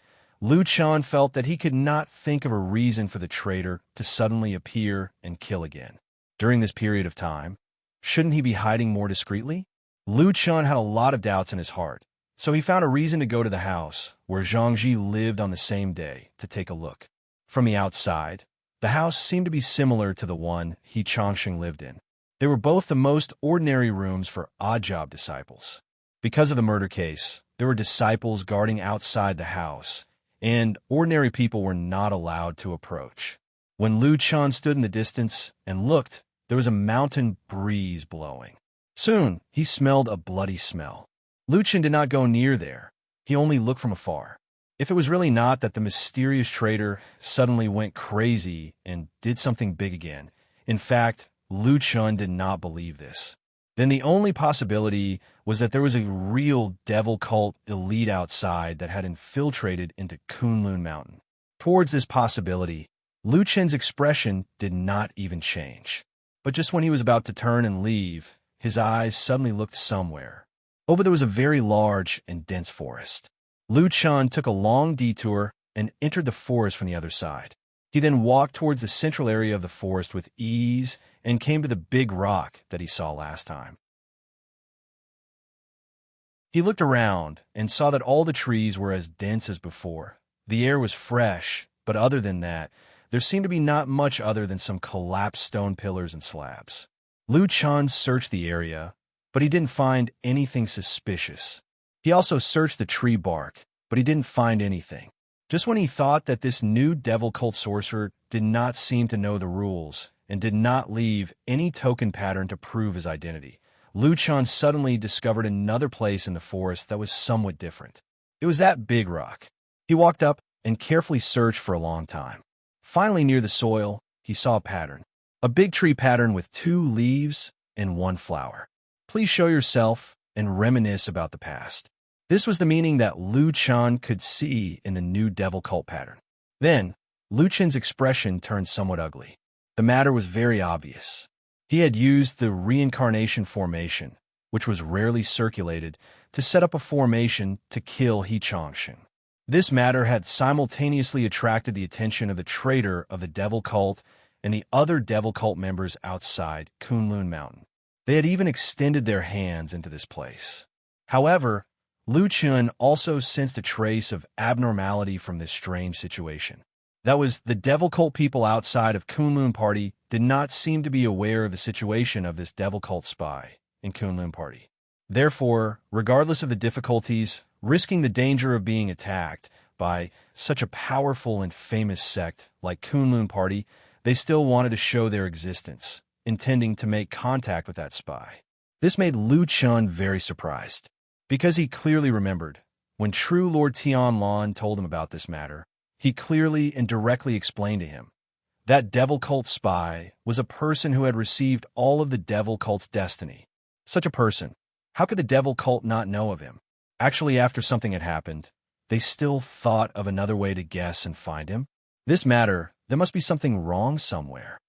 S1: Lu Chan felt that he could not think of a reason for the traitor to suddenly appear and kill again. During this period of time, shouldn't he be hiding more discreetly? Lu Chan had a lot of doubts in his heart, so he found a reason to go to the house where Zhang Ji lived on the same day to take a look. From the outside, the house seemed to be similar to the one He Changsheng lived in. They were both the most ordinary rooms for odd-job disciples. Because of the murder case, there were disciples guarding outside the house, and ordinary people were not allowed to approach. When Lu Chan stood in the distance and looked, there was a mountain breeze blowing. Soon, he smelled a bloody smell. Lu Chan did not go near there. He only looked from afar. If it was really not that the mysterious traitor suddenly went crazy and did something big again, in fact, Lu Chun did not believe this. Then the only possibility was that there was a real devil cult elite outside that had infiltrated into Kunlun Mountain. Towards this possibility, Lu Chen's expression did not even change. But just when he was about to turn and leave, his eyes suddenly looked somewhere. Over there was a very large and dense forest. Lu Chan took a long detour and entered the forest from the other side. He then walked towards the central area of the forest with ease and came to the big rock that he saw last time. He looked around and saw that all the trees were as dense as before. The air was fresh, but other than that, there seemed to be not much other than some collapsed stone pillars and slabs. Lu Chan searched the area, but he didn't find anything suspicious. He also searched the tree bark, but he didn't find anything. Just when he thought that this new devil cult sorcerer did not seem to know the rules and did not leave any token pattern to prove his identity, Lu Chan suddenly discovered another place in the forest that was somewhat different. It was that big rock. He walked up and carefully searched for a long time. Finally, near the soil, he saw a pattern. A big tree pattern with 2 leaves and 1 flower. Please show yourself and reminisce about the past. This was the meaning that Lu Chan could see in the new devil cult pattern. Then, Lu Chan's expression turned somewhat ugly. The matter was very obvious. He had used the reincarnation formation, which was rarely circulated, to set up a formation to kill He Changshan. This matter had simultaneously attracted the attention of the traitor of the devil cult and the other devil cult members outside Kunlun Mountain. They had even extended their hands into this place. However, Lu Chan also sensed a trace of abnormality from this strange situation. That was, the devil cult people outside of Kunlun Party did not seem to be aware of the situation of this devil cult spy in Kunlun Party. Therefore, regardless of the difficulties, risking the danger of being attacked by such a powerful and famous sect like Kunlun Party, they still wanted to show their existence, intending to make contact with that spy. This made Lu Chan very surprised, because he clearly remembered, when true Lord Tianlan told him about this matter, he clearly and directly explained to him that devil cult spy was a person who had received all of the devil cult's destiny. Such a person, how could the devil cult not know of him? Actually, after something had happened, they still thought of another way to guess and find him. This matter, there must be something wrong somewhere.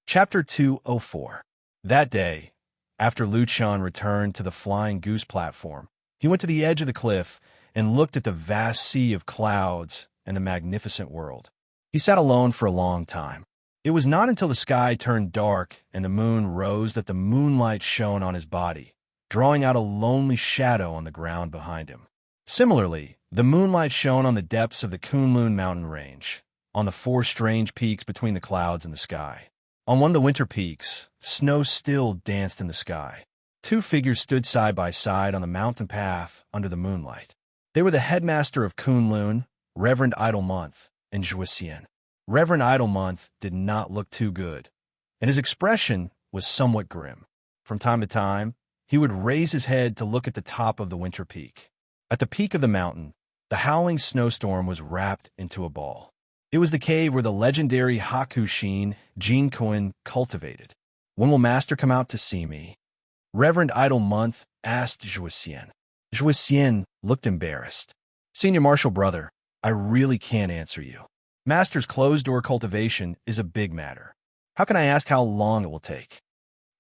S1: Chapter 204. That day, after Lu Chan returned to the Flying Goose platform, he went to the edge of the cliff and looked at the vast sea of clouds and the magnificent world. He sat alone for a long time. It was not until the sky turned dark and the moon rose that the moonlight shone on his body, drawing out a lonely shadow on the ground behind him. Similarly, the moonlight shone on the depths of the Kunlun mountain range, on the 4 strange peaks between the clouds and the sky. On one of the winter peaks, snow still danced in the sky. 2 figures stood side by side on the mountain path under the moonlight. They were the headmaster of Kunlun, Reverend Idlemonth, and Zhuoxian. Reverend Idlemonth did not look too good, and his expression was somewhat grim. From time to time, he would raise his head to look at the top of the winter peak. At the peak of the mountain, the howling snowstorm was wrapped into a ball. It was the cave where the legendary Hakushin Jinkoin cultivated. When will Master come out to see me? Reverend Idlemonth asked Zhuoxian. Zhuoxian looked embarrassed. Senior Marshal Brother, I really can't answer you. Master's closed-door cultivation is a big matter. How can I ask how long it will take?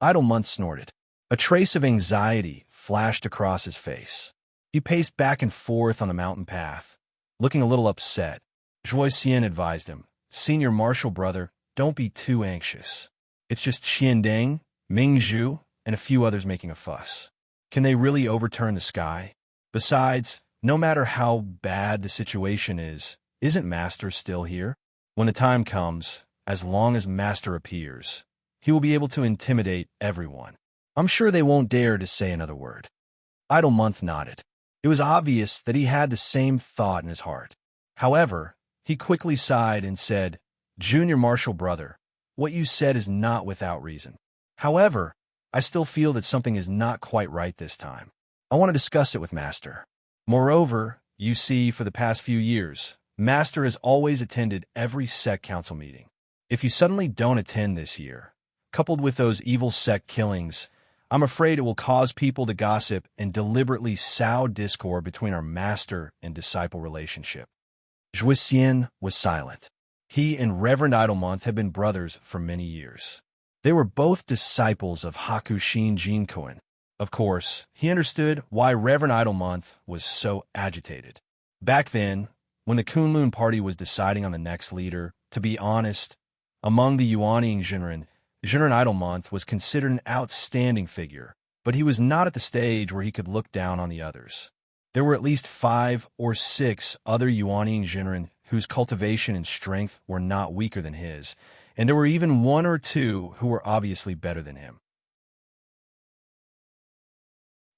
S1: Idlemonth snorted. A trace of anxiety flashed across his face. He paced back and forth on the mountain path, looking a little upset. Zhuoxian advised him, Senior Marshal Brother, don't be too anxious. It's just Qiandeng, Mingzhu, and a few others making a fuss. Can they really overturn the sky? Besides, no matter how bad the situation is, isn't Master still here? When the time comes, as long as Master appears, he will be able to intimidate everyone. I'm sure they won't dare to say another word. Idlemonth nodded. It was obvious that he had the same thought in his heart. However, he quickly sighed and said, Junior Marshal Brother, what you said is not without reason. However, I still feel that something is not quite right this time. I want to discuss it with Master. Moreover, you see, for the past few years, Master has always attended every sect council meeting. If you suddenly don't attend this year, coupled with those evil sect killings, I'm afraid it will cause people to gossip and deliberately sow discord between our master and disciple relationship. Zhuoxian was silent. He and Reverend Idlemonth had been brothers for many years. They were both disciples of Hakushin Jinkoin. Of course, he understood why Reverend Idlemonth was so agitated. Back then, when the Kunlun party was deciding on the next leader, to be honest, among the Yuanying Jinren, Jinren Idlemonth was considered an outstanding figure, but he was not at the stage where he could look down on the others. There were at least 5 or 6 other Yuanying Jinren whose cultivation and strength were not weaker than his, and there were even 1 or 2 who were obviously better than him.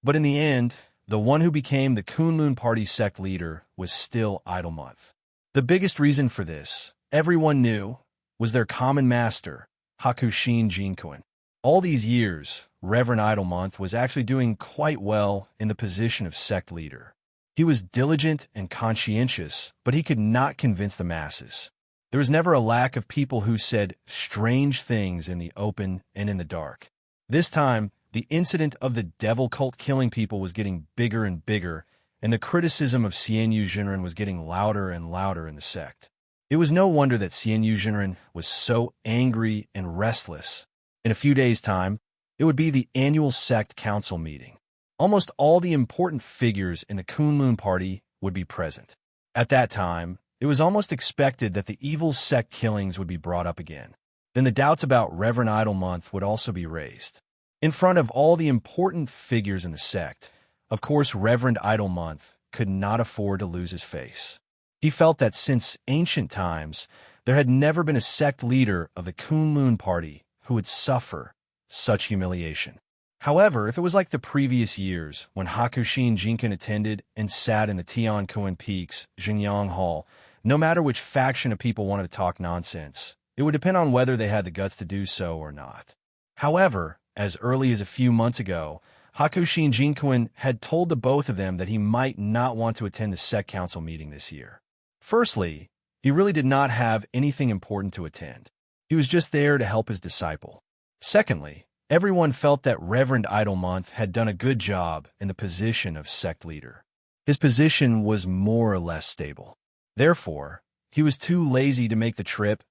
S1: But in the end, the one who became the Kunlun Party sect leader was still Idlemonth. The biggest reason for this, everyone knew, was their common master, Hakushin Jinkun. All these years, Reverend Idlemonth was actually doing quite well in the position of sect leader. He was diligent and conscientious, but he could not convince the masses. There was never a lack of people who said strange things in the open and in the dark. This time, the incident of the devil cult killing people was getting bigger and bigger, and the criticism of Xianyu Jinren was getting louder and louder in the sect. It was no wonder that Xianyu Jinren was so angry and restless. In a few days' time, it would be the annual sect council meeting. Almost all the important figures in the Kunlun party would be present. At that time, it was almost expected that the evil sect killings would be brought up again. Then the doubts about Reverend Idlemonth would also be raised. In front of all the important figures in the sect, of course Reverend Idlemonth could not afford to lose his face. He felt that since ancient times, there had never been a sect leader of the Kunlun party who would suffer such humiliation. However, if it was like the previous years when Hakushin Jinkan attended and sat in the Tianquan Peaks, Jinyang Hall, no matter which faction of people wanted to talk nonsense, it would depend on whether they had the guts to do so or not. However, as early as a few months ago, Hakushin Jinkan had told the both of them that he might not want to attend the sect council meeting this year. Firstly, he really did not have anything important to attend. He was just there to help his disciple. Secondly, everyone felt that Reverend Idlemonth had done a good job in the position of sect leader. His position was more or less stable. Therefore, he was too lazy to make the trip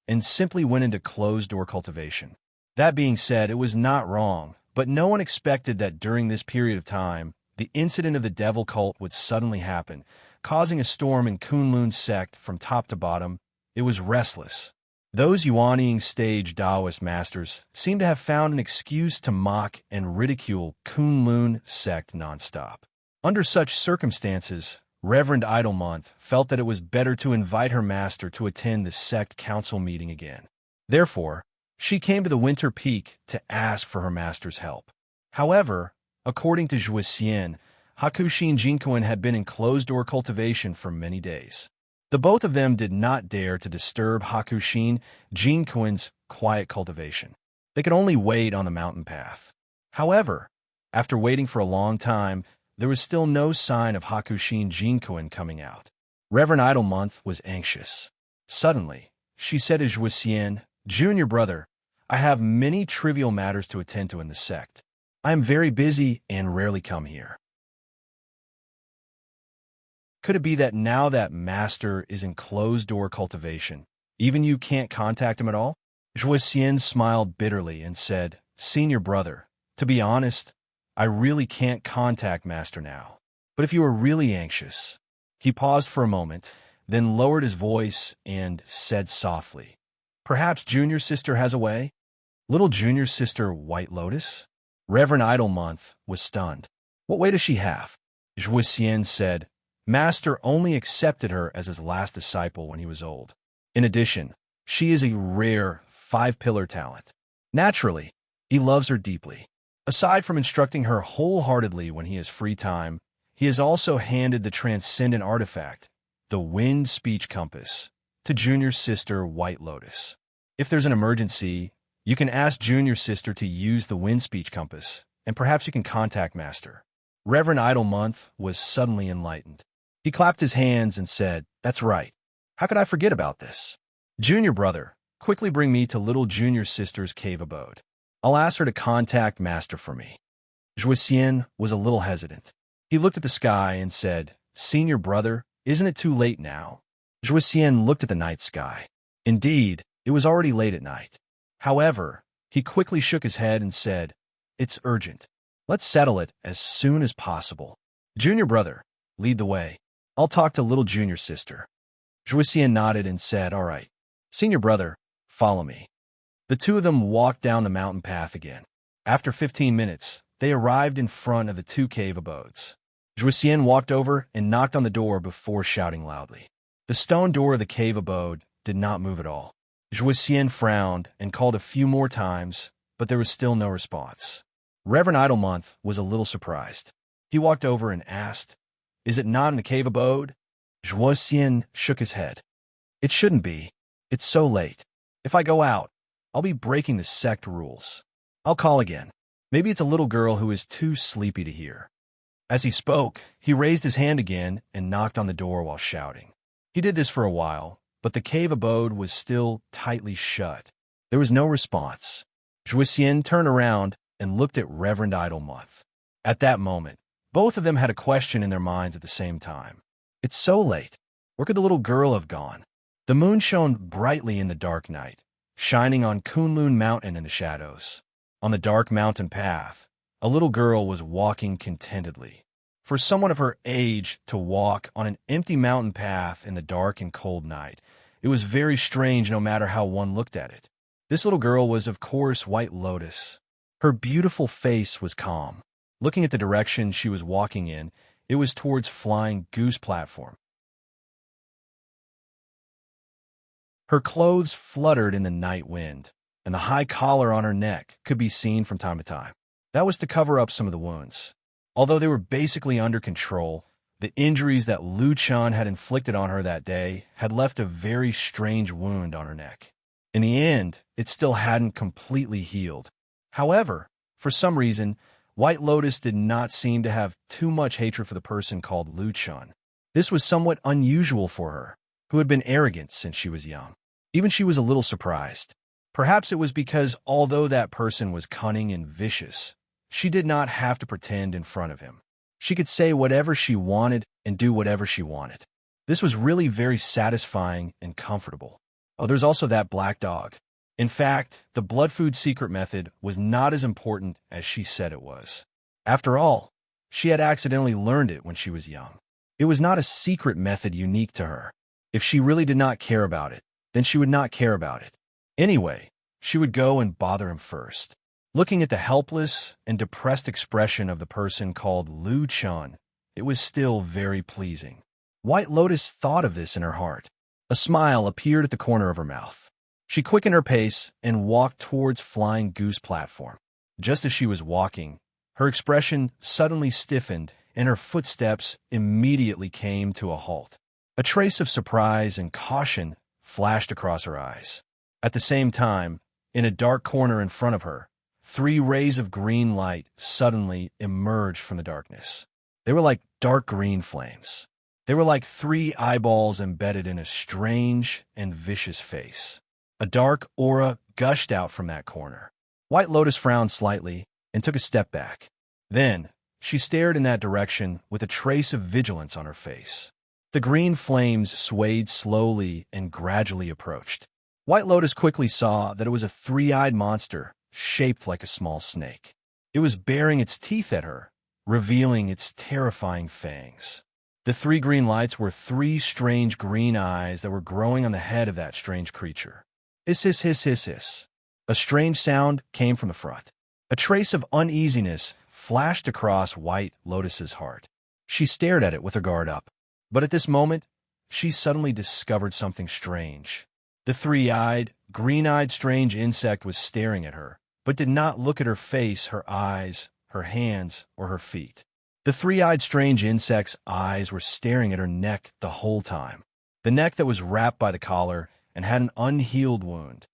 S1: and simply went into closed-door cultivation. That being said, it was not wrong, but no one expected that during this period of time, the incident of the devil cult would suddenly happen, causing a storm in Kunlun's sect from top to bottom. It was restless. Those Yuanying stage Taoist masters seemed to have found an excuse to mock and ridicule Kunlun sect nonstop. Under such circumstances, Reverend Idlemonth felt that it was better to invite her master to attend the sect council meeting again. Therefore, she came to the Winter Peak to ask for her master's help. However, according to Zhuo Xian, Hakushin Jinkuan had been in closed-door cultivation for many days. The both of them did not dare to disturb Hakushin Jinkuan's quiet cultivation. They could only wait on the mountain path. However, after waiting for a long time, there was still no sign of Hakushin Jinkuan coming out. Reverend Idlemonth was anxious. Suddenly, she said to Zhuo Xian, "Junior brother, I have many trivial matters to attend to in the sect. I am very busy and rarely come here." Could it be that now that master is in closed-door cultivation, even you can't contact him at all? Zhuo Xian smiled bitterly and said, "Senior brother, to be honest, I really can't contact master now. But if you are really anxious..." He paused for a moment, then lowered his voice and said softly, "Perhaps junior sister has a way? Little junior sister White Lotus?" Reverend Idlemonth was stunned. "What way does she have?" Zhuo Xian said, "Master only accepted her as his last disciple when he was old. In addition, she is a rare 5-pillar talent. Naturally, he loves her deeply. Aside from instructing her wholeheartedly when he has free time, he has also handed the transcendent artifact, the Wind Speech Compass, to junior sister White Lotus. If there's an emergency, you can ask junior sister to use the Wind Speech Compass, and perhaps you can contact master." Reverend Idlemonth was suddenly enlightened. He clapped his hands and said, "That's right. How could I forget about this? Junior brother, quickly bring me to little junior sister's cave abode. I'll ask her to contact master for me." Zhuo Xian was a little hesitant. He looked at the sky and said, "Senior brother, isn't it too late now?" Zhuo Xian looked at the night sky. Indeed, it was already late at night. However, he quickly shook his head and said, "It's urgent. Let's settle it as soon as possible. Junior brother, lead the way. I'll talk to little junior sister." Zhuo Xian nodded and said, "All right. Senior brother, follow me." The two of them walked down the mountain path again. After 15 minutes, they arrived in front of the two cave abodes. Joicien walked over and knocked on the door before shouting loudly. The stone door of the cave abode did not move at all. Joicien frowned and called a few more times, but there was still no response. Reverend Idlemonth was a little surprised. He walked over and asked, "Is it not in the cave abode?" Joicien shook his head. "It shouldn't be. It's so late. If I go out, I'll be breaking the sect rules. I'll call again. Maybe it's a little girl who is too sleepy to hear." As he spoke, he raised his hand again and knocked on the door while shouting. He did this for a while, but the cave abode was still tightly shut. There was no response. Joicien turned around and looked at Reverend Idlemonth. At that moment, both of them had a question in their minds at the same time. It's so late. Where could the little girl have gone? The moon shone brightly in the dark night, shining on Kunlun Mountain in the shadows. On the dark mountain path, a little girl was walking contentedly. For someone of her age to walk on an empty mountain path in the dark and cold night, it was very strange no matter how one looked at it. This little girl was, of course, White Lotus. Her beautiful face was calm. Looking at the direction she was walking in, it was towards Flying Goose Platform. Her clothes fluttered in the night wind, and the high collar on her neck could be seen from time to time. That was to cover up some of the wounds. Although they were basically under control, the injuries that Lu Chun had inflicted on her that day had left a very strange wound on her neck. In the end, it still hadn't completely healed. However, for some reason, White Lotus did not seem to have too much hatred for the person called Lu Chun. This was somewhat unusual for her, who had been arrogant since she was young. Even she was a little surprised. Perhaps it was because although that person was cunning and vicious, she did not have to pretend in front of him. She could say whatever she wanted and do whatever she wanted. This was really very satisfying and comfortable. Oh, there's also that black dog. In fact, the blood food secret method was not as important as she said it was. After all, she had accidentally learned it when she was young. It was not a secret method unique to her. If she really did not care about it, then she would not care about it. Anyway, she would go and bother him first. Looking at the helpless and depressed expression of the person called Lu Chun, it was still very pleasing. White Lotus thought of this in her heart. A smile appeared at the corner of her mouth. She quickened her pace and walked towards Flying Goose Platform. Just as she was walking, her expression suddenly stiffened and her footsteps immediately came to a halt. A trace of surprise and caution flashed across her eyes. At the same time, in a dark corner in front of her, 3 rays of green light suddenly emerged from the darkness. They were like dark green flames. They were like 3 eyeballs embedded in a strange and vicious face. A dark aura gushed out from that corner. White Lotus frowned slightly and took a step back. Then, she stared in that direction with a trace of vigilance on her face. The green flames swayed slowly and gradually approached. White Lotus quickly saw that it was a 3-eyed monster shaped like a small snake. It was baring its teeth at her, revealing its terrifying fangs. The 3 green lights were 3 strange green eyes that were growing on the head of that strange creature. Hiss, hiss, hiss, hiss, hiss. A strange sound came from the front. A trace of uneasiness flashed across White Lotus's heart. She stared at it with her guard up. But at this moment, she suddenly discovered something strange. The 3-eyed, green-eyed strange insect was staring at her, but did not look at her face, her eyes, her hands, or her feet. The 3-eyed strange insect's eyes were staring at her neck the whole time, the neck that was wrapped by the collar and had an unhealed wound.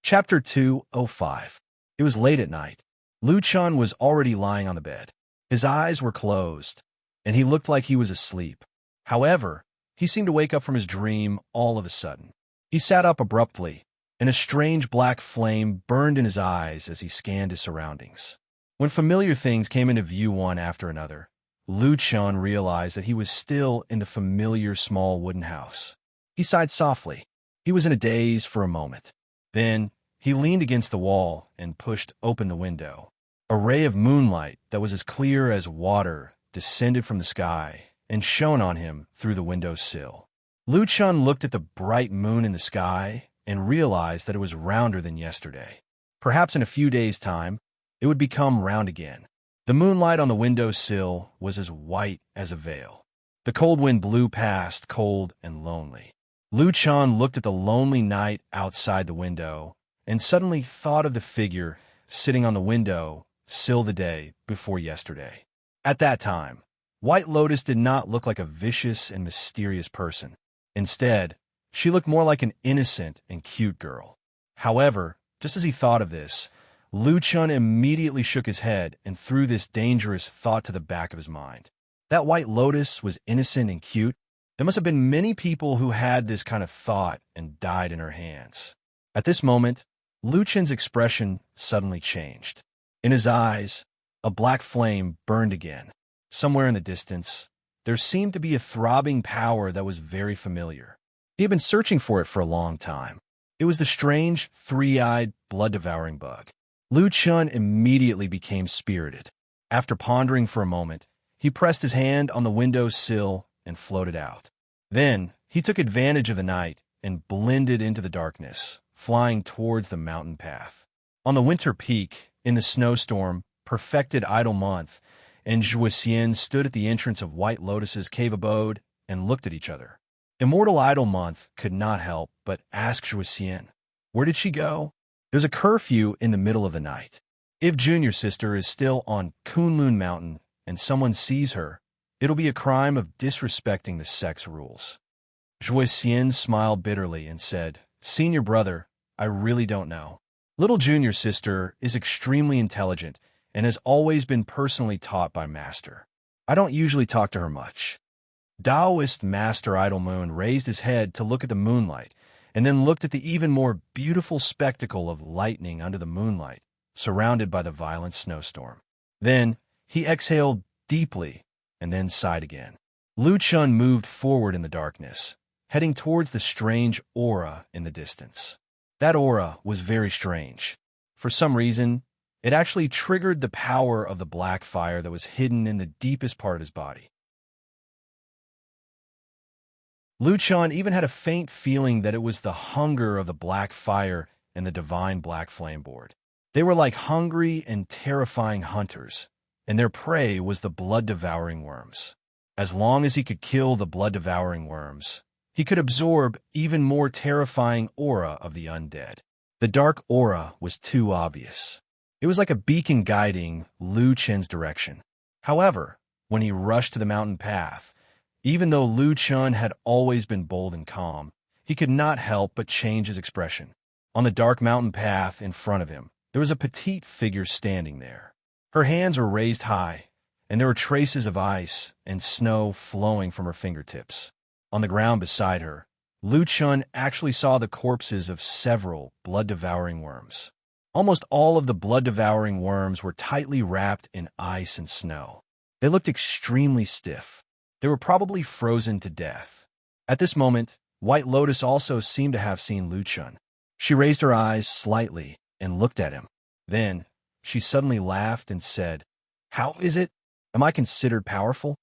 S1: Chapter 205. It was late at night. Lu Chun was already lying on the bed. His eyes were closed, and he looked like he was asleep. However, he seemed to wake up from his dream all of a sudden. He sat up abruptly, and a strange black flame burned in his eyes as he scanned his surroundings. When familiar things came into view one after another, Lu Chun realized that he was still in the familiar small wooden house. He sighed softly. He was in a daze for a moment. Then, he leaned against the wall and pushed open the window. A ray of moonlight that was as clear as water descended from the sky and shone on him through the window sill. Lu Chun looked at the bright moon in the sky and realized that it was rounder than yesterday. Perhaps in a few days' time, it would become round again. The moonlight on the window sill was as white as a veil. The cold wind blew past, cold and lonely. Lu Chan looked at the lonely night outside the window and suddenly thought of the figure sitting on the window sill the day before yesterday. At that time, White Lotus did not look like a vicious and mysterious person. Instead, she looked more like an innocent and cute girl. However, just as he thought of this, Lu Chun immediately shook his head and threw this dangerous thought to the back of his mind. That White Lotus was innocent and cute. There must have been many people who had this kind of thought and died in her hands. At this moment, Lu Chun's expression suddenly changed. In his eyes, a black flame burned again. Somewhere in the distance, there seemed to be a throbbing power that was very familiar. He had been searching for it for a long time. It was the strange, three-eyed, blood-devouring bug. Lu Chun immediately became spirited. After pondering for a moment, he pressed his hand on the window sill and floated out. Then, he took advantage of the night and blended into the darkness, flying towards the mountain path. On the winter peak, in the snowstorm, perfected idle month, and Zhuoxian stood at the entrance of White Lotus's cave abode and looked at each other. Immortal Idle Month could not help but ask Zhuoxian, where did she go? There's a curfew in the middle of the night. If Junior Sister is still on Kunlun Mountain and someone sees her, it'll be a crime of disrespecting the sex rules. Zhuoxian smiled bitterly and said, Senior brother, I really don't know. Little Junior Sister is extremely intelligent and has always been personally taught by Master. I don't usually talk to her much. Taoist Master Idle Moon raised his head to look at the moonlight, and then looked at the even more beautiful spectacle of lightning under the moonlight, surrounded by the violent snowstorm. Then he exhaled deeply and then sighed again. Lu Chun moved forward in the darkness, heading towards the strange aura in the distance. That aura was very strange. For some reason, it actually triggered the power of the black fire that was hidden in the deepest part of his body. Lu Chun even had a faint feeling that it was the hunger of the black fire and the divine black flame board. They were like hungry and terrifying hunters, and their prey was the blood-devouring worms. As long as he could kill the blood-devouring worms, he could absorb even more terrifying aura of the undead. The dark aura was too obvious. It was like a beacon guiding Lu Chun's direction. However, when he rushed to the mountain path, even though Lu Chun had always been bold and calm, he could not help but change his expression. On the dark mountain path in front of him, there was a petite figure standing there. Her hands were raised high, and there were traces of ice and snow flowing from her fingertips. On the ground beside her, Lu Chun actually saw the corpses of several blood-devouring worms. Almost all of the blood-devouring worms were tightly wrapped in ice and snow. They looked extremely stiff. They were probably frozen to death. At this moment, White Lotus also seemed to have seen Lu Chun. She raised her eyes slightly and looked at him. Then, she suddenly laughed and said, How is it? Am I considered powerful?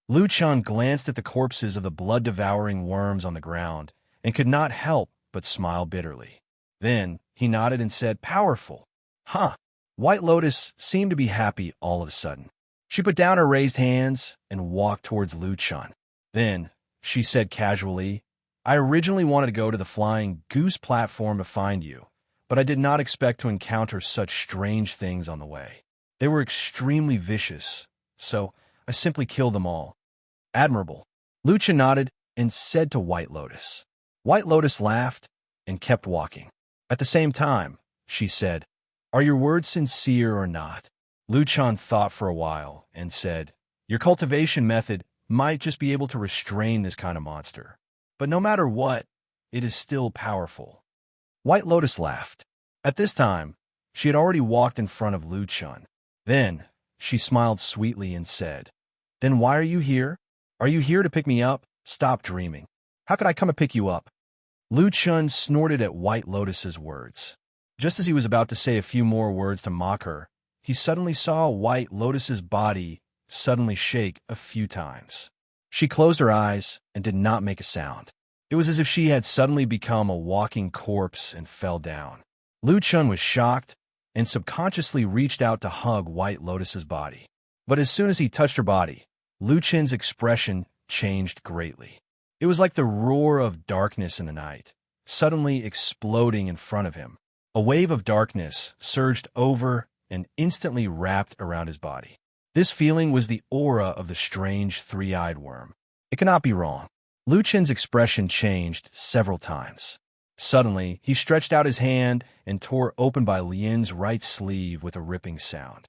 S1: Lu Chun glanced at the corpses of the blood-devouring worms on the ground and could not help but smile bitterly. Then, he nodded and said, Powerful. Huh. White Lotus seemed to be happy all of a sudden. She put down her raised hands and walked towards Lu Chun. Then, she said casually, I originally wanted to go to the Flying Goose platform to find you, but I did not expect to encounter such strange things on the way. They were extremely vicious, so I simply killed them all. Admirable. Lu Chun nodded and said to White Lotus. White Lotus laughed and kept walking. At the same time, she said, Are your words sincere or not? Lu Chun thought for a while and said, Your cultivation method might just be able to restrain this kind of monster. But no matter what, it is still powerful. White Lotus laughed. At this time, she had already walked in front of Lu Chun. Then, she smiled sweetly and said, Then why are you here? Are you here to pick me up? Stop dreaming. How could I come and pick you up? Lu Chun snorted at White Lotus's words. Just as he was about to say a few more words to mock her, he suddenly saw White Lotus's body suddenly shake a few times. She closed her eyes and did not make a sound. It was as if she had suddenly become a walking corpse and fell down. Lu Chun was shocked and subconsciously reached out to hug White Lotus's body. But as soon as he touched her body, Lu Chun's expression changed greatly. It was like the roar of darkness in the night, suddenly exploding in front of him. A wave of darkness surged over and instantly wrapped around his body. This feeling was the aura of the strange three-eyed worm. It cannot be wrong. Lu Chun's expression changed several times. Suddenly, he stretched out his hand and tore open by Lian's right sleeve with a ripping sound.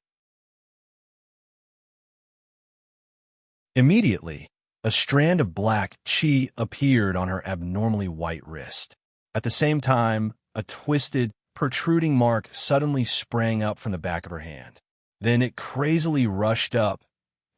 S1: Immediately, a strand of black qi appeared on her abnormally white wrist. At the same time, a twisted, protruding mark suddenly sprang up from the back of her hand. Then it crazily rushed up,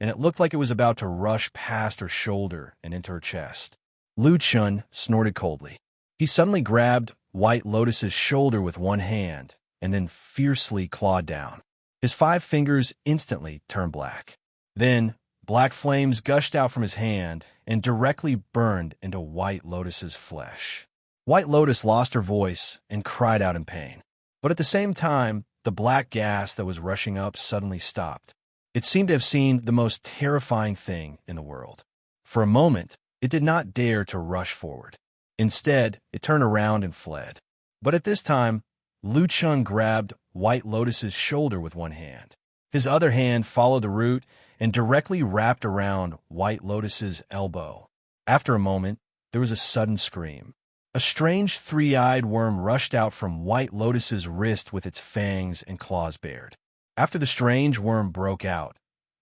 S1: and it looked like it was about to rush past her shoulder and into her chest. Lu Chun snorted coldly. He suddenly grabbed White Lotus's shoulder with one hand and then fiercely clawed down. His 5 fingers instantly turned black. Then, black flames gushed out from his hand and directly burned into White Lotus's flesh. White Lotus lost her voice and cried out in pain. But at the same time, the black gas that was rushing up suddenly stopped. It seemed to have seen the most terrifying thing in the world. For a moment, it did not dare to rush forward. Instead, it turned around and fled. But at this time, Lu Chun grabbed White Lotus's shoulder with one hand. His other hand followed the route and directly wrapped around White Lotus's elbow. After a moment, there was a sudden scream. A strange three-eyed worm rushed out from White Lotus's wrist with its fangs and claws bared. After the strange worm broke out,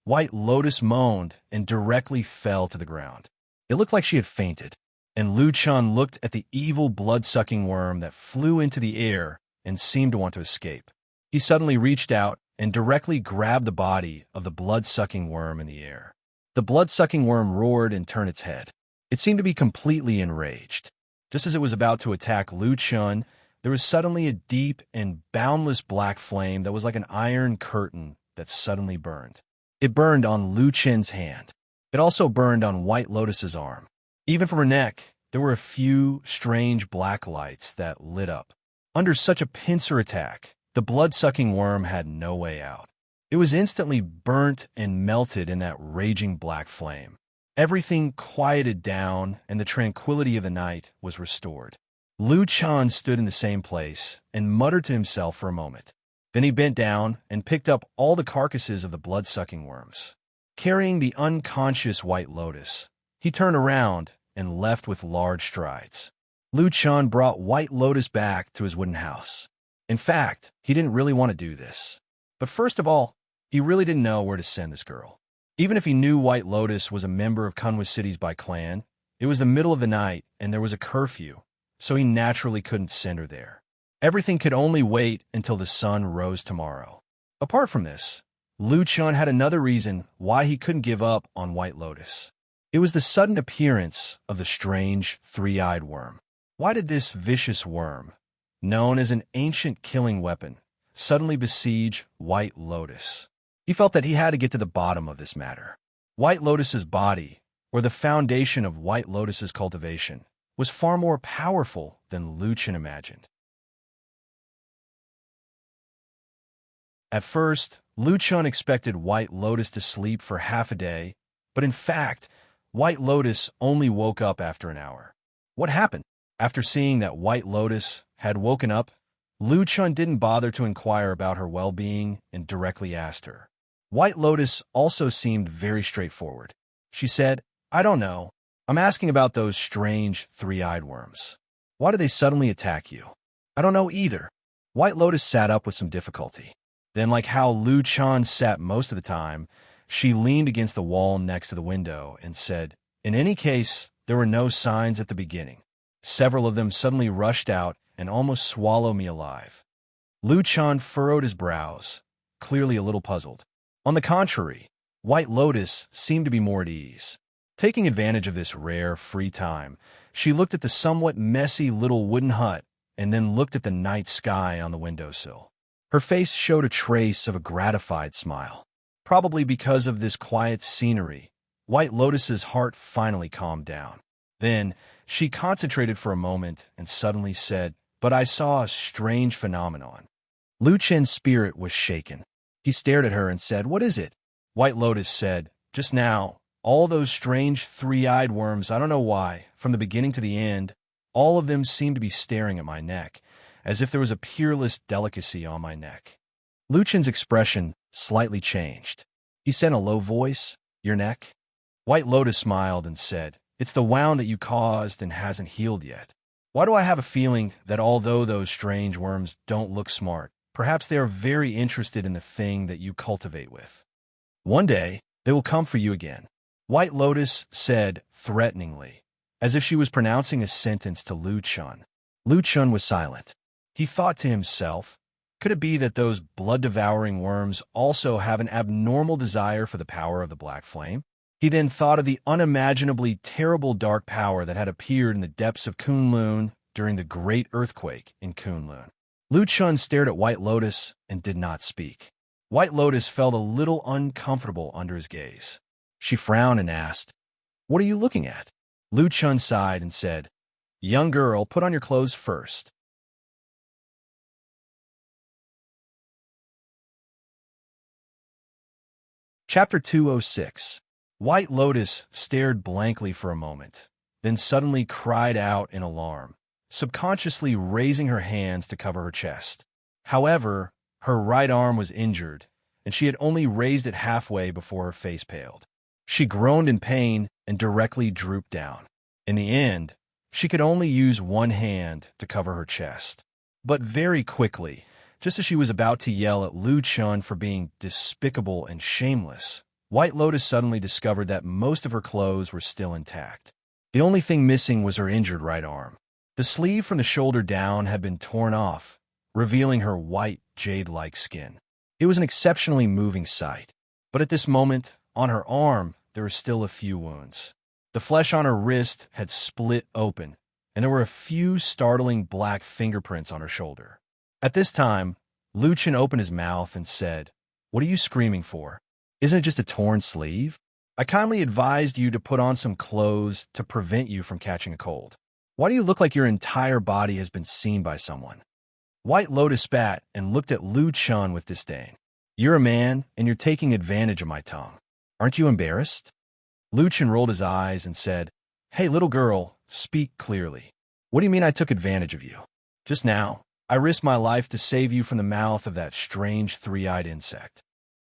S1: White Lotus moaned and directly fell to the ground. It looked like she had fainted, and Lu Chun looked at the evil blood-sucking worm that flew into the air and seemed to want to escape. He suddenly reached out and directly grabbed the body of the blood-sucking worm in the air. The blood-sucking worm roared and turned its head. It seemed to be completely enraged. Just as it was about to attack Lu Chun, there was suddenly a deep and boundless black flame that was like an iron curtain that suddenly burned. It burned on Lu Chun's hand. It also burned on White Lotus's arm. Even from her neck, there were a few strange black lights that lit up. Under such a pincer attack, the blood-sucking worm had no way out. It was instantly burnt and melted in that raging black flame. Everything quieted down, and the tranquility of the night was restored. Lu Chun stood in the same place and muttered to himself for a moment. Then he bent down and picked up all the carcasses of the blood-sucking worms. Carrying the unconscious White Lotus, he turned around and left with large strides. Lu Chun brought White Lotus back to his wooden house. In fact, he didn't really want to do this. But first of all, he really didn't know where to send this girl. Even if he knew White Lotus was a member of Kunwa Cities by clan, it was the middle of the night and there was a curfew, so he naturally couldn't send her there. Everything could only wait until the sun rose tomorrow. Apart from this, Lu Chun had another reason why he couldn't give up on White Lotus. It was the sudden appearance of the strange three-eyed worm. Why did this vicious worm, known as an ancient killing weapon, suddenly besiege White Lotus? He felt that he had to get to the bottom of this matter. White Lotus's body, or the foundation of White Lotus's cultivation, was far more powerful than Lu Chun imagined. At first, Lu Chun expected White Lotus to sleep for half a day, but in fact, White Lotus only woke up after an hour. What happened? After seeing that White Lotus had woken up, Lu Chun didn't bother to inquire about her well-being and directly asked her. White Lotus also seemed very straightforward. She said, "I don't know. I'm asking about those strange three-eyed worms. Why did they suddenly attack you?" "I don't know either." White Lotus sat up with some difficulty. Then, like how Lu Chun sat most of the time, she leaned against the wall next to the window and said, "In any case, there were no signs at the beginning. Several of them suddenly rushed out and almost swallowed me alive." Lu Chun furrowed his brows, clearly a little puzzled. On the contrary, White Lotus seemed to be more at ease. Taking advantage of this rare free time, she looked at the somewhat messy little wooden hut and then looked at the night sky on the windowsill. Her face showed a trace of a gratified smile. Probably because of this quiet scenery, White Lotus's heart finally calmed down. Then, She concentrated for a moment and suddenly said, "But I saw a strange phenomenon." Lu Chen's spirit was shaken. He stared at her and said, "What is it?" White Lotus said, "Just now, all those strange three-eyed worms, I don't know why, from the beginning to the end, all of them seemed to be staring at my neck, as if there was a peerless delicacy on my neck." Lu Chen's expression slightly changed. He said in a low voice, "Your neck?" White Lotus smiled and said, "It's the wound that you caused and hasn't healed yet. Why do I have a feeling that although those strange worms don't look smart, perhaps they are very interested in the thing that you cultivate with? One day, they will come for you again." White Lotus said threateningly, as if she was pronouncing a sentence to Lu Chun. Lu Chun was silent. He thought to himself, could it be that those blood-devouring worms also have an abnormal desire for the power of the black flame? He then thought of the unimaginably terrible dark power that had appeared in the depths of Kunlun during the great earthquake in Kunlun. Lu Chun stared at White Lotus and did not speak. White Lotus felt a little uncomfortable under his gaze. She frowned and asked, "What are you looking at?" Lu Chun sighed and said, "Young girl, put on your clothes first." Chapter 206. White Lotus stared blankly for a moment, then suddenly cried out in alarm, subconsciously raising her hands to cover her chest. However, her right arm was injured, and she had only raised it halfway before her face paled. She groaned in pain and directly drooped down. In the end, she could only use one hand to cover her chest. But very quickly, just as she was about to yell at Lu Chun for being despicable and shameless, White Lotus suddenly discovered that most of her clothes were still intact. The only thing missing was her injured right arm. The sleeve from the shoulder down had been torn off, revealing her white, jade-like skin. It was an exceptionally moving sight. But at this moment, on her arm, there were still a few wounds. The flesh on her wrist had split open, and there were a few startling black fingerprints on her shoulder. At this time, Lu Chen opened his mouth and said, "What are you screaming for? Isn't it just a torn sleeve? I kindly advised you to put on some clothes to prevent you from catching a cold. Why do you look like your entire body has been seen by someone?" White Lotus spat and looked at Lu Chun with disdain. "You're a man, and you're taking advantage of my tongue. Aren't you embarrassed?" Lu Chun rolled his eyes and said, "Hey, little girl, speak clearly. What do you mean I took advantage of you? Just now, I risked my life to save you from the mouth of that strange three-eyed insect."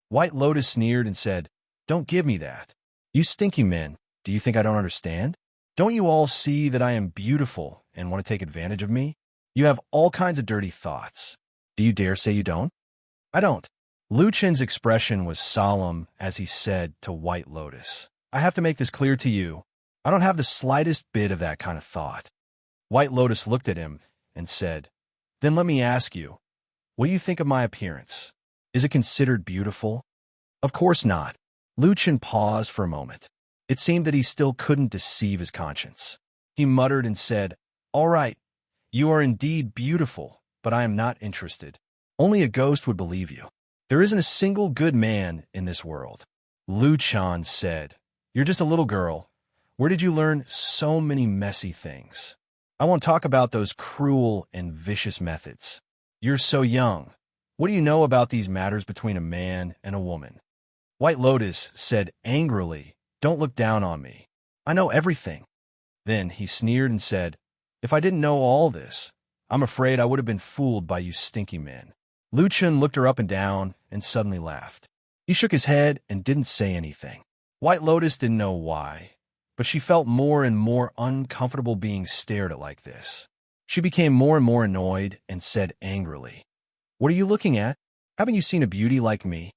S1: White Lotus sneered and said, "Don't give me that. You stinky men, do you think I don't understand? Don't you all see that I am beautiful and want to take advantage of me? You have all kinds of dirty thoughts. Do you dare say you don't?" "I don't." Lu Chen's expression was solemn as he said to White Lotus, "I have to make this clear to you. I don't have the slightest bit of that kind of thought." White Lotus looked at him and said, "Then let me ask you, what do you think of my appearance? Is it considered beautiful?" "Of course not." Lu Chen paused for a moment. It seemed that he still couldn't deceive his conscience. He muttered and said, "All right, you are indeed beautiful, but I am not interested. Only a ghost would believe you. There isn't a single good man in this world." Lu Chan said, "You're just a little girl. Where did you learn so many messy things? I won't talk about those cruel and vicious methods. You're so young. What do you know about these matters between a man and a woman?" White Lotus said angrily, "Don't look down on me. I know everything." Then he sneered and said, "If I didn't know all this, I'm afraid I would have been fooled by you stinky men." Lu Chen looked her up and down and suddenly laughed. He shook his head and didn't say anything. White Lotus didn't know why, but she felt more and more uncomfortable being stared at like this. She became more and more annoyed and said angrily, "What are you looking at? Haven't you seen a beauty like me?"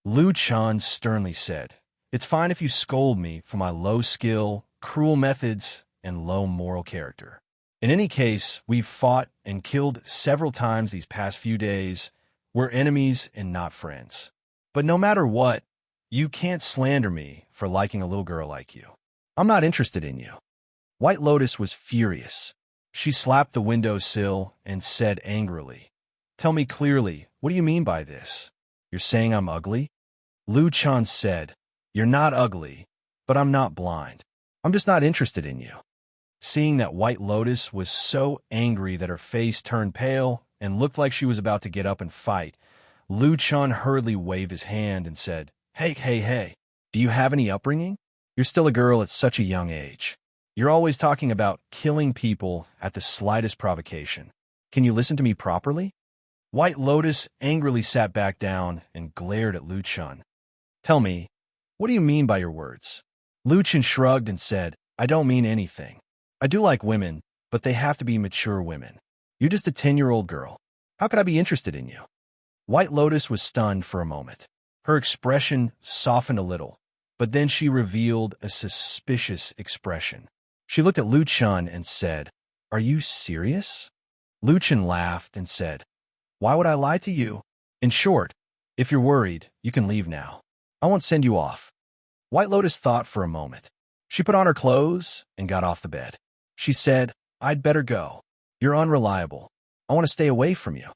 S1: Lu Chan sternly said, "It's fine if you scold me for my low skill, cruel methods, and low moral character. In any case, we've fought and killed several times these past few days. We're enemies and not friends. But no matter what, you can't slander me for liking a little girl like you. I'm not interested in you." White Lotus was furious. She slapped the windowsill and said angrily, "Tell me clearly, what do you mean by this? You're saying I'm ugly?" Lu Chan said, "You're not ugly, but I'm not blind. I'm just not interested in you. Seeing that White Lotus was so angry that her face turned pale and looked like she was about to get up and fight, Lu Chun hurriedly waved his hand and said, Hey, hey, hey, do you have any upbringing? You're still a girl at such a young age. You're always talking about killing people at the slightest provocation. Can you listen to me properly? White Lotus angrily sat back down and glared at Lu Chun. Tell me, what do you mean by your words? Lu Chun shrugged and said, I don't mean anything. I do like women, but they have to be mature women. You're just a 10-year-old girl. How could I be interested in you? White Lotus was stunned for a moment. Her expression softened a little, but then she revealed a suspicious expression. She looked at Lu Chun and said, Are you serious? Lu Chun laughed and said, Why would I lie to you? In short, if you're worried, you can leave now. I won't send you off. White Lotus thought for a moment. She put on her clothes and got off the bed. She said, I'd better go. You're unreliable. I want to stay away from you.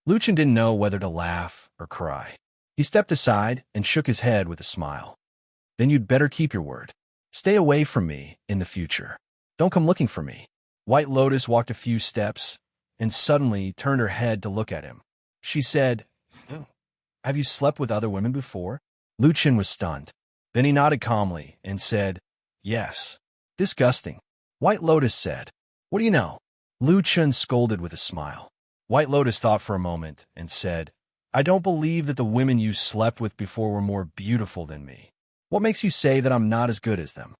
S1: Lu Chun didn't know whether to laugh or cry. He stepped aside and shook his head with a smile. Then you'd better keep your word. Stay away from me in the future. Don't come looking for me. White Lotus walked a few steps and suddenly turned her head to look at him. She said, Have you slept with other women before? Lu Chun was stunned. Then he nodded calmly and said, Yes. Disgusting. White Lotus said, What do you know? Lu Chun scolded with a smile. White Lotus thought for a moment and said, I don't believe that the women you slept with before were more beautiful than me. What makes you say that I'm not as good as them?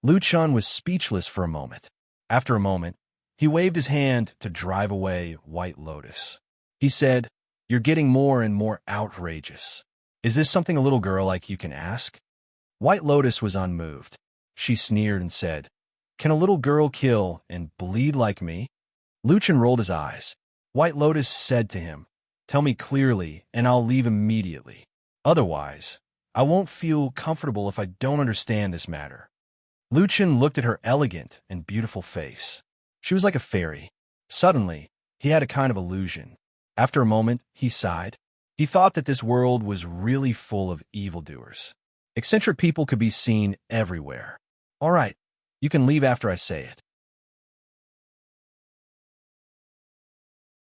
S1: Lu Chun was speechless for a moment. After a moment, he waved his hand to drive away White Lotus. He said, You're getting more and more outrageous. Is this something a little girl like you can ask? White Lotus was unmoved. She sneered and said, Can a little girl kill and bleed like me? Lu Chun rolled his eyes. White Lotus said to him, Tell me clearly, and I'll leave immediately. Otherwise, I won't feel comfortable if I don't understand this matter. Lu Chun looked at her elegant and beautiful face. She was like a fairy. Suddenly, he had a kind of illusion. After a moment, he sighed. He thought that this world was really full of evildoers. Eccentric people could be seen everywhere. All right, you can leave after I say it.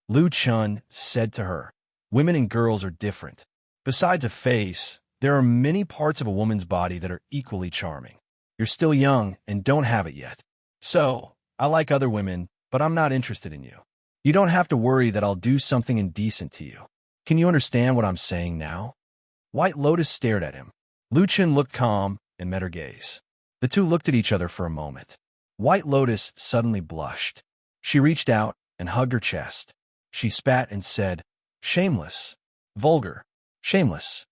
S1: Lu Chun said to her, Women and girls are different. Besides a face, there are many parts of a woman's body that are equally charming. You're still young and don't have it yet. So, I like other women, but I'm not interested in you. You don't have to worry that I'll do something indecent to you. Can you understand what I'm saying now? White Lotus stared at him. Lu Chun looked calm and met her gaze. The two looked at each other for a moment. White Lotus suddenly blushed. She reached out and hugged her chest. She spat and said, Shameless, vulgar, shameless.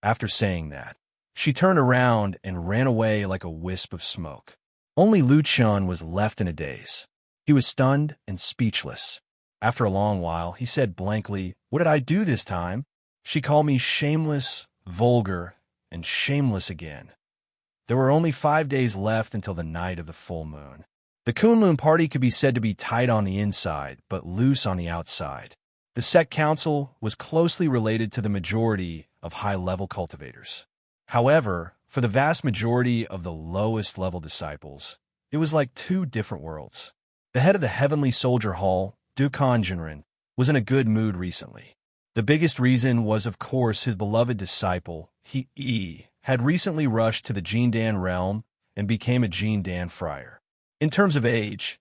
S1: After saying that, she turned around and ran away like a wisp of smoke. Only Lu Chun was left in a daze. He was stunned and speechless. After a long while, he said blankly, What did I do this time? She called me shameless, vulgar, and shameless again. There were only 5 days left until the night of the full moon. The Kunlun party could be said to be tight on the inside, but loose on the outside. The sect council was closely related to the majority of high-level cultivators. However, for the vast majority of the lowest-level disciples, it was like two different worlds. The head of the Heavenly Soldier Hall, Dukan Jinren, was in a good mood recently. The biggest reason was, of course, his beloved disciple, He had recently rushed to the Jindan realm and became a Jindan friar. In terms of age,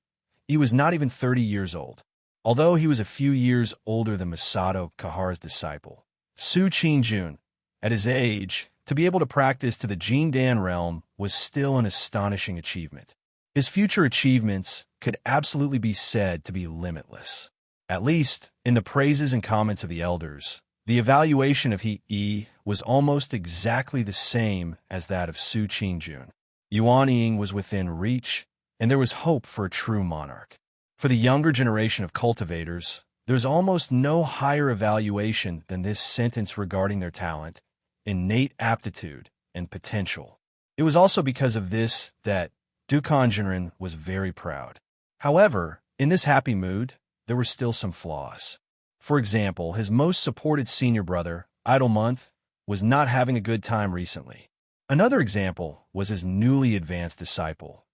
S1: he was not even 30 years old. Although he was a few years older than Masato Kahara's disciple, Su Qingjun, at his age, to be able to practice to the Jindan realm was still an astonishing achievement. His future achievements could absolutely be said to be limitless. At least, in the praises and comments of the elders, the evaluation of He was almost exactly the same as that of Su Qingjun. Yuanying was within reach, and there was hope for a true monarch. For the younger generation of cultivators, there's almost no higher evaluation than this sentence regarding their talent, innate aptitude, and potential. It was also because of this that Dukan Jinren was very proud. However, in this happy mood, there were still some flaws. For example, his most supported senior brother, Idle Month, was not having a good time recently. Another example was his newly advanced disciple,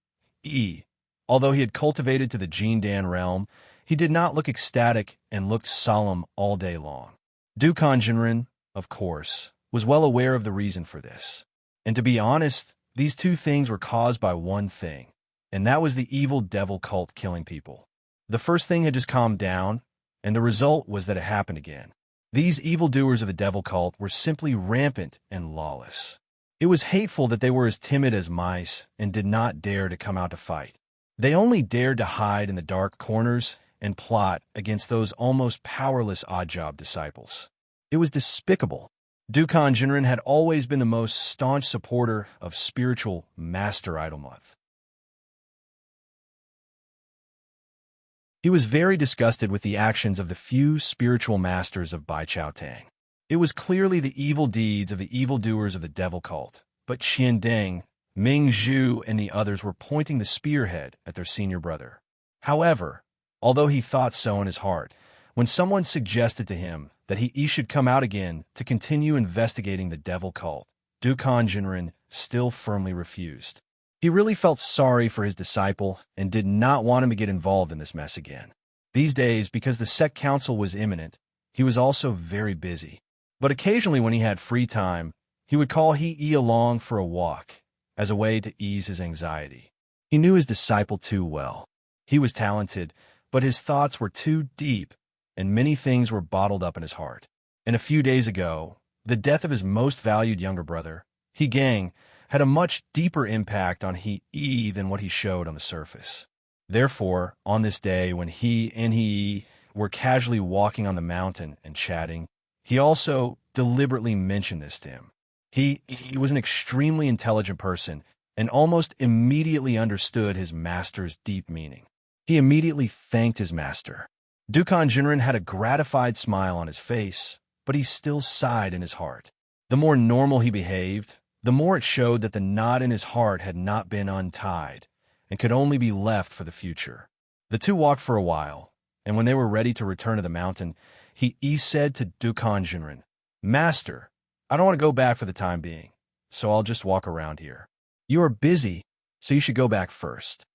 S1: E. Although he had cultivated to the Jindan realm, he did not look ecstatic and looked solemn all day long. Dukan Jinren, of course, was well aware of the reason for this. And to be honest, these two things were caused by one thing, and that was the evil devil cult killing people. The first thing had just calmed down, and the result was that it happened again. These evildoers of the devil cult were simply rampant and lawless. It was hateful that they were as timid as mice and did not dare to come out to fight. They only dared to hide in the dark corners and plot against those almost powerless odd-job disciples. It was despicable. Dukan Jinren had always been the most staunch supporter of spiritual master idol month. He was very disgusted with the actions of the few spiritual masters of Bai Chao Tang. It was clearly the evil deeds of the evildoers of the devil cult, but Qian Deng, Ming Zhu, and the others were pointing the spearhead at their senior brother. However, although he thought so in his heart, when someone suggested to him that he should come out again to continue investigating the devil cult, Dukan Jinren still firmly refused. He really felt sorry for his disciple and did not want him to get involved in this mess again. These days, because the sect council was imminent, he was also very busy. But occasionally when he had free time, he would call He along for a walk as a way to ease his anxiety. He knew his disciple too well. He was talented, but his thoughts were too deep, and many things were bottled up in his heart. And a few days ago, the death of his most valued younger brother, He Gang, had a much deeper impact on He than what he showed on the surface. Therefore, on this day when he and He were casually walking on the mountain and chatting, he also deliberately mentioned this to him. He was an extremely intelligent person and almost immediately understood his master's deep meaning. He immediately thanked his master. Dukan Jinren had a gratified smile on his face, but he still sighed in his heart. The more normal he behaved, the more it showed that the knot in his heart had not been untied and could only be left for the future. The two walked for a while, and when they were ready to return to the mountain, he said to Dukan Jinren, "Master, I don't want to go back for the time being, so I'll just walk around here. You are busy, so you should go back first."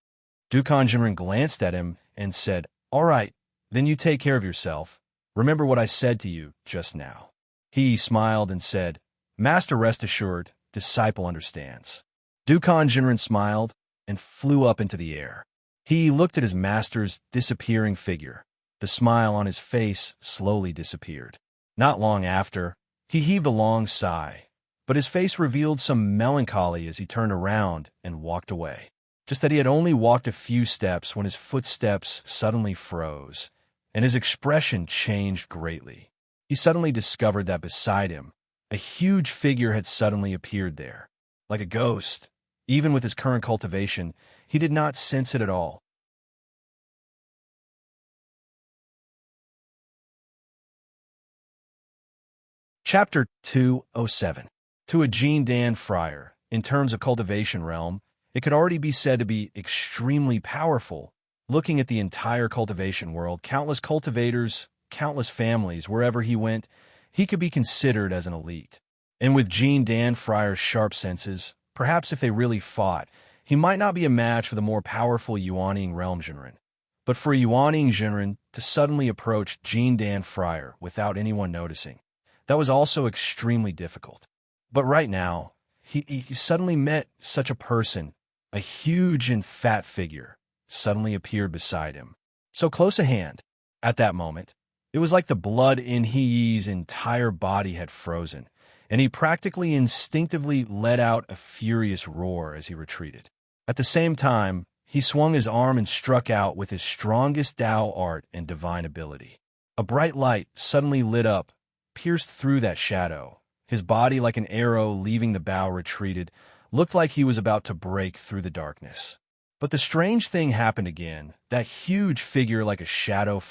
S1: Dukan Jinren glanced at him and said, "All right, then you take care of yourself. Remember what I said to you just now." He smiled and said, "Master, rest assured, disciple understands." Dukan Jinren smiled and flew up into the air. He looked at his master's disappearing figure. The smile on his face slowly disappeared. Not long after, he heaved a long sigh, but his face revealed some melancholy as he turned around and walked away. Just that he had only walked a few steps when his footsteps suddenly froze, and his expression changed greatly. He suddenly discovered that beside him, a huge figure had suddenly appeared there. Like a ghost, even with his current cultivation, he did not sense it at all. Chapter 207. To a Jindan friar, in terms of cultivation realm, it could already be said to be extremely powerful. Looking at the entire cultivation world, countless cultivators, countless families, wherever he went, he could be considered as an elite. And with Jindan friar's sharp senses, perhaps if they really fought, he might not be a match for the more powerful Yuaning realm Jinren. But for a Yuaning Jinren to suddenly approach Jindan friar without anyone noticing, that was also extremely difficult. But right now, he suddenly met such a person. A huge and fat figure suddenly appeared beside him, so close at hand. At that moment, it was like the blood in He's entire body had frozen, and he practically instinctively let out a furious roar as he retreated. At the same time, he swung his arm and struck out with his strongest Tao art and divine ability. A bright light suddenly lit up, pierced through that shadow. His body, like an arrow leaving the bow, retreated, looked like he was about to break through the darkness. But the strange thing happened again. That huge figure, like a shadow,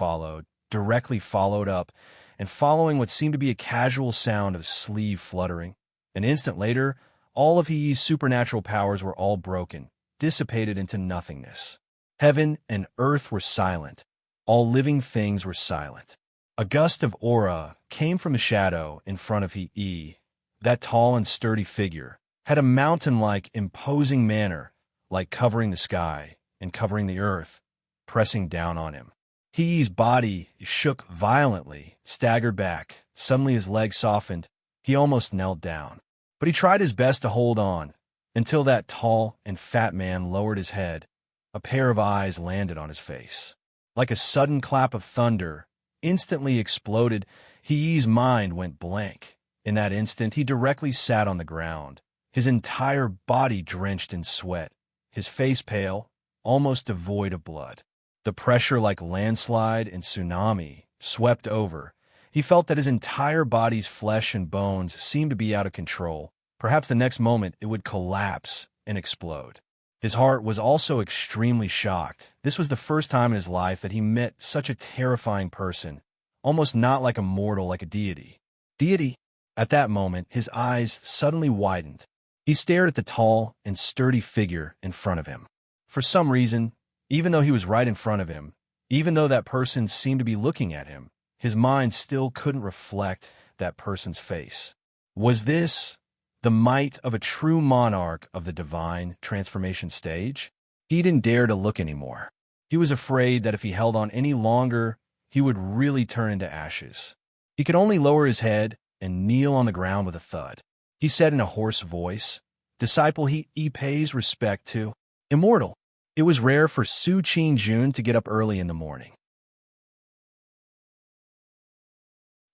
S1: directly followed up, and following what seemed to be a casual sound of sleeve fluttering. An instant later, all of He's supernatural powers were all broken, dissipated into nothingness. Heaven and earth were silent. All living things were silent. A gust of aura came from the shadow in front of He, that tall and sturdy figure, had a mountain-like, imposing manner, like covering the sky and covering the earth, pressing down on him. He's body shook violently, staggered back. Suddenly his legs softened. He almost knelt down. But he tried his best to hold on, until that tall and fat man lowered his head. A pair of eyes landed on his face. Like a sudden clap of thunder, instantly exploded, He's mind went blank. In that instant, he directly sat on the ground, his entire body drenched in sweat, his face pale, almost devoid of blood. The pressure, like landslide and tsunami, swept over. He felt that his entire body's flesh and bones seemed to be out of control. Perhaps the next moment it would collapse and explode. His heart was also extremely shocked. This was the first time in his life that he met such a terrifying person, almost not like a mortal, like a deity. Deity? At that moment, his eyes suddenly widened. He stared at the tall and sturdy figure in front of him. For some reason, even though he was right in front of him, even though that person seemed to be looking at him, his mind still couldn't reflect that person's face. Was this the might of a true monarch of the divine transformation stage? He didn't dare to look anymore. He was afraid that if he held on any longer, he would really turn into ashes. He could only lower his head and kneel on the ground with a thud. He said in a hoarse voice, "Disciple, he pays respect to Immortal." It was rare for Su Qing-jun to get up early in the morning.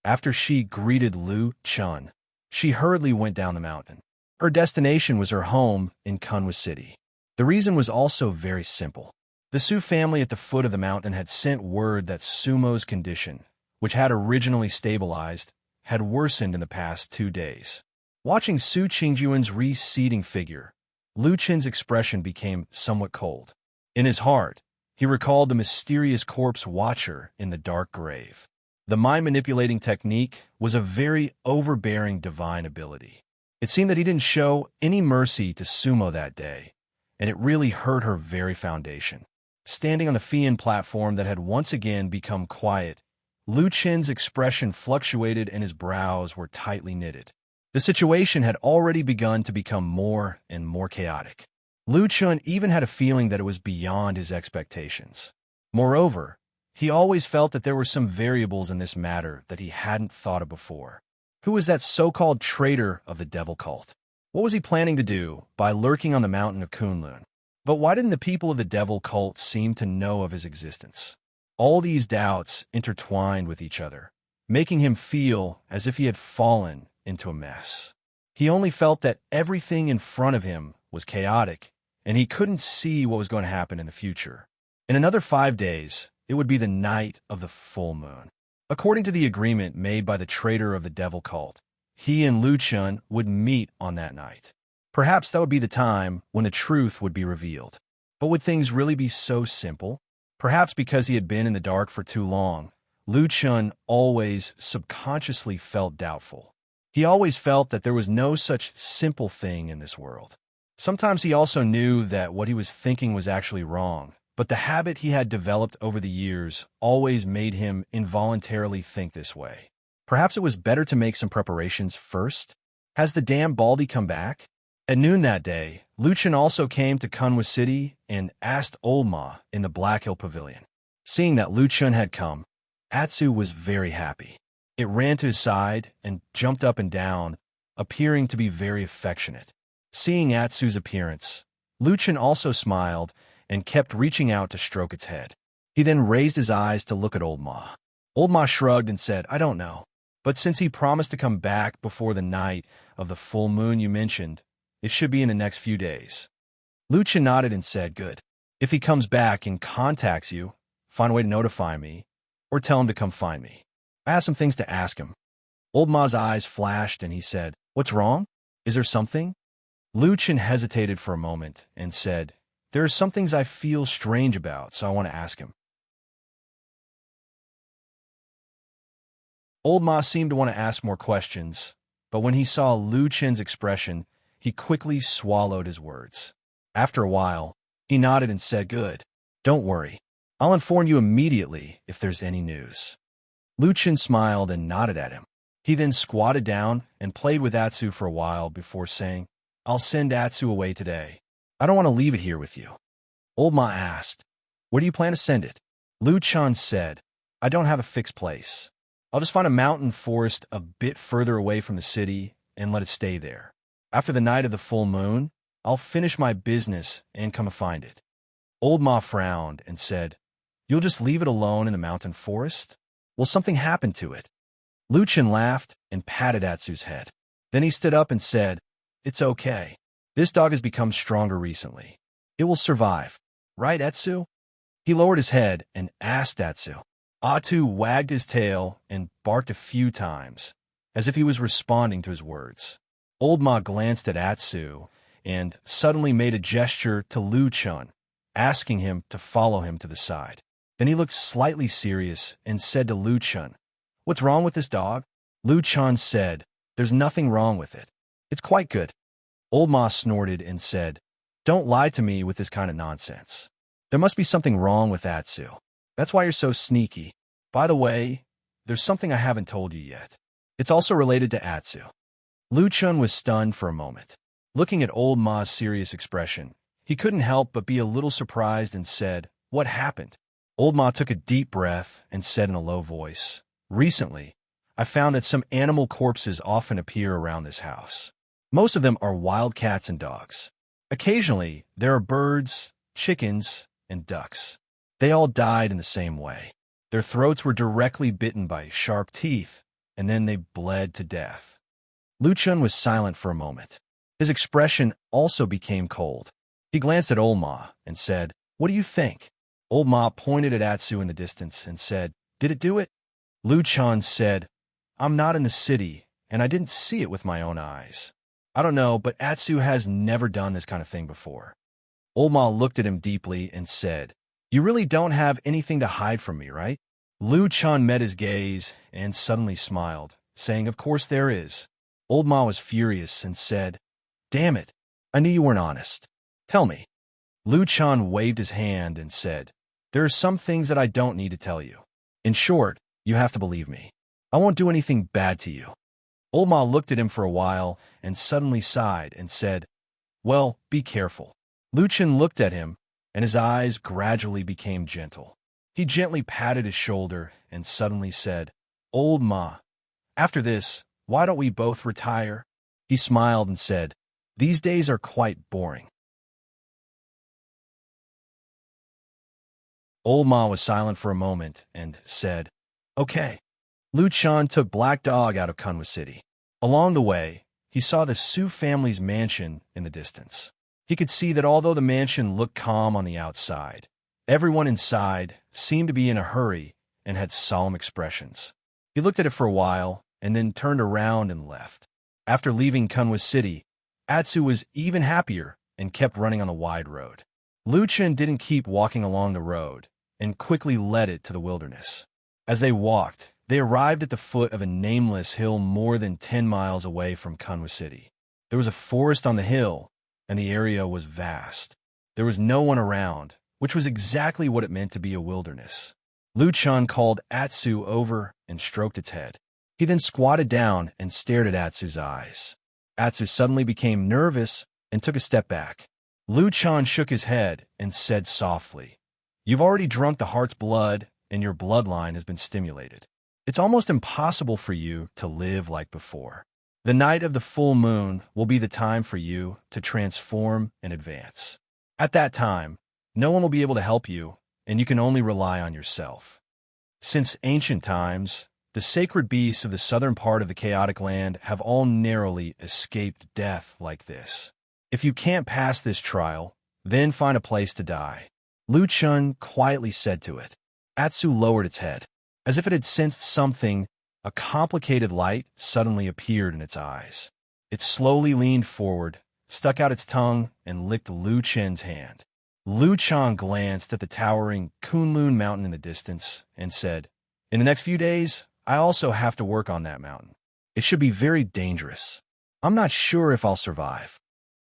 S1: After she greeted Lu Chun, she hurriedly went down the mountain. Her destination was her home in Kunwa City. The reason was also very simple. The Su family at the foot of the mountain had sent word that Sumo's condition, which had originally stabilized, had worsened in the past 2 days. Watching Su Qingjun's receding figure, Lu Chen's expression became somewhat cold. In his heart, he recalled the mysterious corpse watcher in the dark grave. The mind-manipulating technique was a very overbearing divine ability. It seemed that he didn't show any mercy to Sumo that day, and it really hurt her very foundation. Standing on the Fian platform that had once again become quiet, Lu Chen's expression fluctuated and his brows were tightly knitted. The situation had already begun to become more and more chaotic. Lu Chun even had a feeling that it was beyond his expectations. Moreover, he always felt that there were some variables in this matter that he hadn't thought of before. Who was that so-called traitor of the devil cult? What was he planning to do by lurking on the mountain of Kunlun? But why didn't the people of the devil cult seem to know of his existence? All these doubts intertwined with each other, making him feel as if he had fallen into a mess. He only felt that everything in front of him was chaotic, and he couldn't see what was going to happen in the future. In another 5 days, it would be the night of the full moon. According to the agreement made by the traitor of the devil cult, he and Lu Chun would meet on that night. Perhaps that would be the time when the truth would be revealed. But would things really be so simple? Perhaps because he had been in the dark for too long, Lu Chun always subconsciously felt doubtful. He always felt that there was no such simple thing in this world. Sometimes he also knew that what he was thinking was actually wrong, but the habit he had developed over the years always made him involuntarily think this way. Perhaps it was better to make some preparations first? Has the damn Baldy come back? At noon that day, Lu Chun also came to Kunwa City and asked Old Ma in the Black Hill Pavilion. Seeing that Lu Chun had come, Atsu was very happy. It ran to his side and jumped up and down, appearing to be very affectionate. Seeing Atsu's appearance, Lu Chun also smiled and kept reaching out to stroke its head. He then raised his eyes to look at Old Ma. Old Ma shrugged and said, "I don't know. But since he promised to come back before the night of the full moon you mentioned, it should be in the next few days." Lu Chun nodded and said, "Good. If he comes back and contacts you, find a way to notify me, or tell him to come find me. I have some things to ask him." Old Ma's eyes flashed and he said, "What's wrong? Is there something?" Lu Chun hesitated for a moment and said, "There are some things I feel strange about, so I want to ask him." Old Ma seemed to want to ask more questions, but when he saw Lu Chun's expression, he quickly swallowed his words. After a while, he nodded and said, "Good. Don't worry. I'll inform you immediately if there's any news." Lu Chun smiled and nodded at him. He then squatted down and played with Atsu for a while before saying, I'll send Atsu away today. I don't want to leave it here with you. Old Ma asked, where do you plan to send it? Lu Chan said, I don't have a fixed place. I'll just find a mountain forest a bit further away from the city and let it stay there. After the night of the full moon, I'll finish my business and come and find it. Old Ma frowned and said, you'll just leave it alone in the mountain forest? Will something happen to it? Lu Chan laughed and patted Atsu's head. Then he stood up and said, it's okay. This dog has become stronger recently. It will survive. Right, Atsu? He lowered his head and asked Atsu. Atsu wagged his tail and barked a few times, as if he was responding to his words. Old Ma glanced at Atsu and suddenly made a gesture to Lu Chan, asking him to follow him to the side. Then he looked slightly serious and said to Lu Chan, what's wrong with this dog? Lu Chan said, there's nothing wrong with it. It's quite good. Old Ma snorted and said, don't lie to me with this kind of nonsense. There must be something wrong with Atsu. That's why you're so sneaky. By the way, there's something I haven't told you yet. It's also related to Atsu. Lu Chan was stunned for a moment. Looking at Old Ma's serious expression, he couldn't help but be a little surprised and said, what happened? Old Ma took a deep breath and said in a low voice, recently, I found that some animal corpses often appear around this house. Most of them are wild cats and dogs. Occasionally, there are birds, chickens, and ducks. They all died in the same way. Their throats were directly bitten by sharp teeth, and then they bled to death. Lu Chan was silent for a moment. His expression also became cold. He glanced at Old Ma and said, what do you think? Old Ma pointed at Atsu in the distance and said, did it do it? Lu Chan said, I'm not in the city, and I didn't see it with my own eyes. I don't know, but Atsu has never done this kind of thing before. Old Ma looked at him deeply and said, you really don't have anything to hide from me, right? Lu Chan met his gaze and suddenly smiled, saying, of course there is. Old Ma was furious and said, damn it, I knew you weren't honest. Tell me. Lu Chan waved his hand and said, there are some things that I don't need to tell you. In short, you have to believe me. I won't do anything bad to you. Old Ma looked at him for a while and suddenly sighed and said, well, be careful. Lu Chan looked at him, and his eyes gradually became gentle. He gently patted his shoulder and suddenly said, Old Ma, after this, why don't we both retire? He smiled and said, these days are quite boring. Old Ma was silent for a moment and said, okay. Lu Chan took Black Dog out of Kunwa City. Along the way, he saw the Su family's mansion in the distance. He could see that although the mansion looked calm on the outside, everyone inside seemed to be in a hurry and had solemn expressions. He looked at it for a while and then turned around and left. After leaving Kunwa City, Atsu was even happier and kept running on the wide road. Lu Chan didn't keep walking along the road and quickly led it to the wilderness. As they walked, they arrived at the foot of a nameless hill more than 10 miles away from Kunwa City. There was a forest on the hill, and the area was vast. There was no one around, which was exactly what it meant to be a wilderness. Lu Chan called Atsu over and stroked its head. He then squatted down and stared at Atsu's eyes. Atsu suddenly became nervous and took a step back. Lu Chan shook his head and said softly, you've already drunk the heart's blood, and your bloodline has been stimulated. It's almost impossible for you to live like before. The night of the full moon will be the time for you to transform and advance. At that time, no one will be able to help you, and you can only rely on yourself. Since ancient times, the sacred beasts of the southern part of the chaotic land have all narrowly escaped death like this. If you can't pass this trial, then find a place to die. Lu Chan quietly said to it. Atsu lowered its head. As if it had sensed something, a complicated light suddenly appeared in its eyes. It slowly leaned forward, stuck out its tongue, and licked Lu Chen's hand. Lu Chan glanced at the towering Kunlun mountain in the distance and said, in the next few days, I also have to work on that mountain. It should be very dangerous. I'm not sure if I'll survive.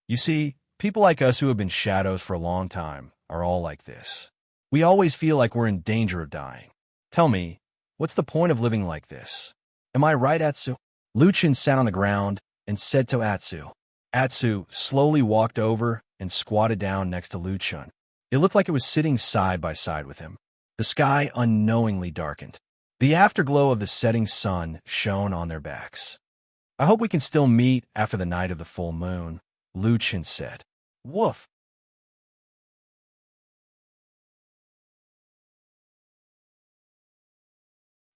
S1: You see, people like us who have been shadows for a long time are all like this. We always feel like we're in danger of dying. Tell me, what's the point of living like this? Am I right, Atsu? Lu Chan sat on the ground and said to Atsu, Atsu slowly walked over and squatted down next to Lu Chun. It looked like it was sitting side by side with him. The sky unknowingly darkened. The afterglow of the setting sun shone on their backs. "I hope we can still meet after the night of the full moon," Lu Chun said. Woof.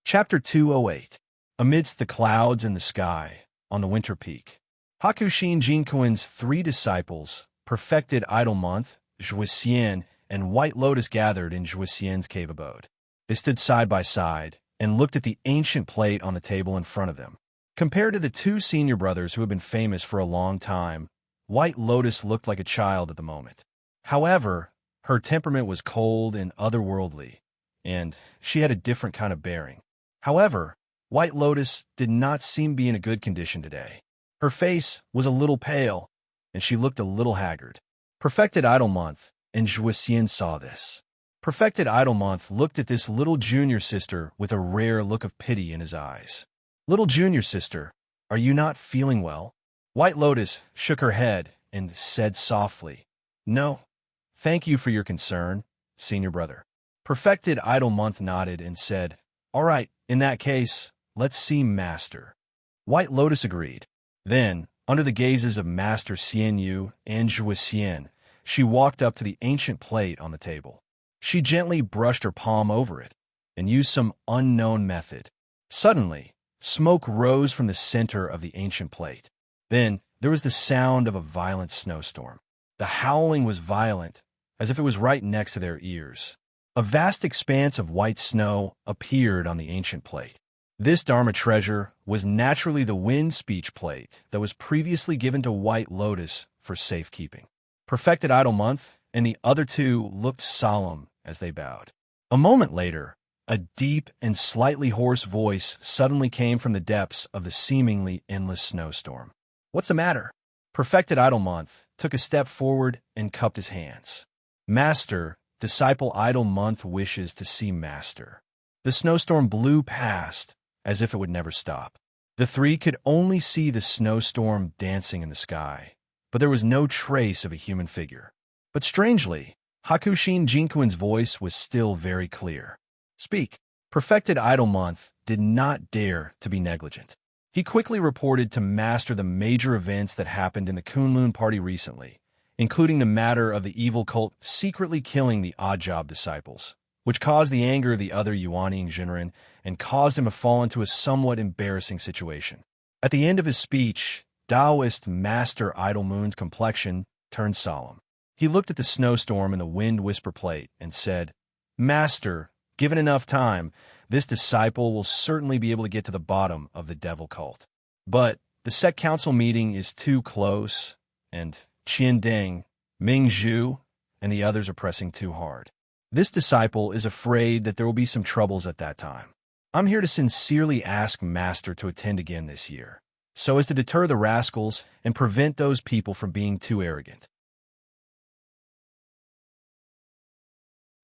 S1: Chapter 208. Amidst the clouds in the sky, on the winter peak, Hakushin Jinkuin's 3 disciples, perfected idle month, Zhuxian, and White Lotus gathered in Zhuxian's cave abode. They stood side by side and looked at the ancient plate on the table in front of them. Compared to the 2 senior brothers who had been famous for a long time, White Lotus looked like a child at the moment. However, her temperament was cold and otherworldly, and she had a different kind of bearing. However, White Lotus did not seem to be in a good condition today. Her face was a little pale, and she looked a little haggard. Perfected Idle Month, and Zhuxian saw this. Perfected Idle Month looked at this little junior sister with a rare look of pity in his eyes. "Little junior sister, are you not feeling well?" White Lotus shook her head and said softly, "No, thank you for your concern, senior brother." Perfected Idle Month nodded and said, "All right, in that case, let's see Master." White Lotus agreed. Then, under the gazes of Master Xian Yu and Zhuxian, she walked up to the ancient plate on the table. She gently brushed her palm over it and used some unknown method. Suddenly, smoke rose from the center of the ancient plate. Then, there was the sound of a violent snowstorm. The howling was violent, as if it was right next to their ears. A vast expanse of white snow appeared on the ancient plate. This Dharma treasure was naturally the wind speech plate that was previously given to White Lotus for safekeeping. Perfected Idle Month and the other 2 looked solemn as they bowed. A moment later, a deep and slightly hoarse voice suddenly came from the depths of the seemingly endless snowstorm. "What's the matter?" Perfected Idle Month took a step forward and cupped his hands. "Master, Disciple Idle Month wishes to see Master." The snowstorm blew past as if it would never stop. The 3 could only see the snowstorm dancing in the sky, but there was no trace of a human figure. But strangely, Hakushin Jinkuin's voice was still very clear. "Speak." Perfected Idle Month did not dare to be negligent. He quickly reported to Master the major events that happened in the Kunlun party recently, including the matter of the evil cult secretly killing the Oddjob disciples, which caused the anger of the other Yuaniing Jinren and caused him to fall into a somewhat embarrassing situation. At the end of his speech, Taoist Master Idle Moon's complexion turned solemn. He looked at the snowstorm and the wind whisper plate and said, "Master, given enough time, this disciple will certainly be able to get to the bottom of the devil cult. But the sect council meeting is too close, and Qian Deng, Ming Zhu, and the others are pressing too hard. This disciple is afraid that there will be some troubles at that time. I'm here to sincerely ask Master to attend again this year, so as to deter the rascals and prevent those people from being too arrogant."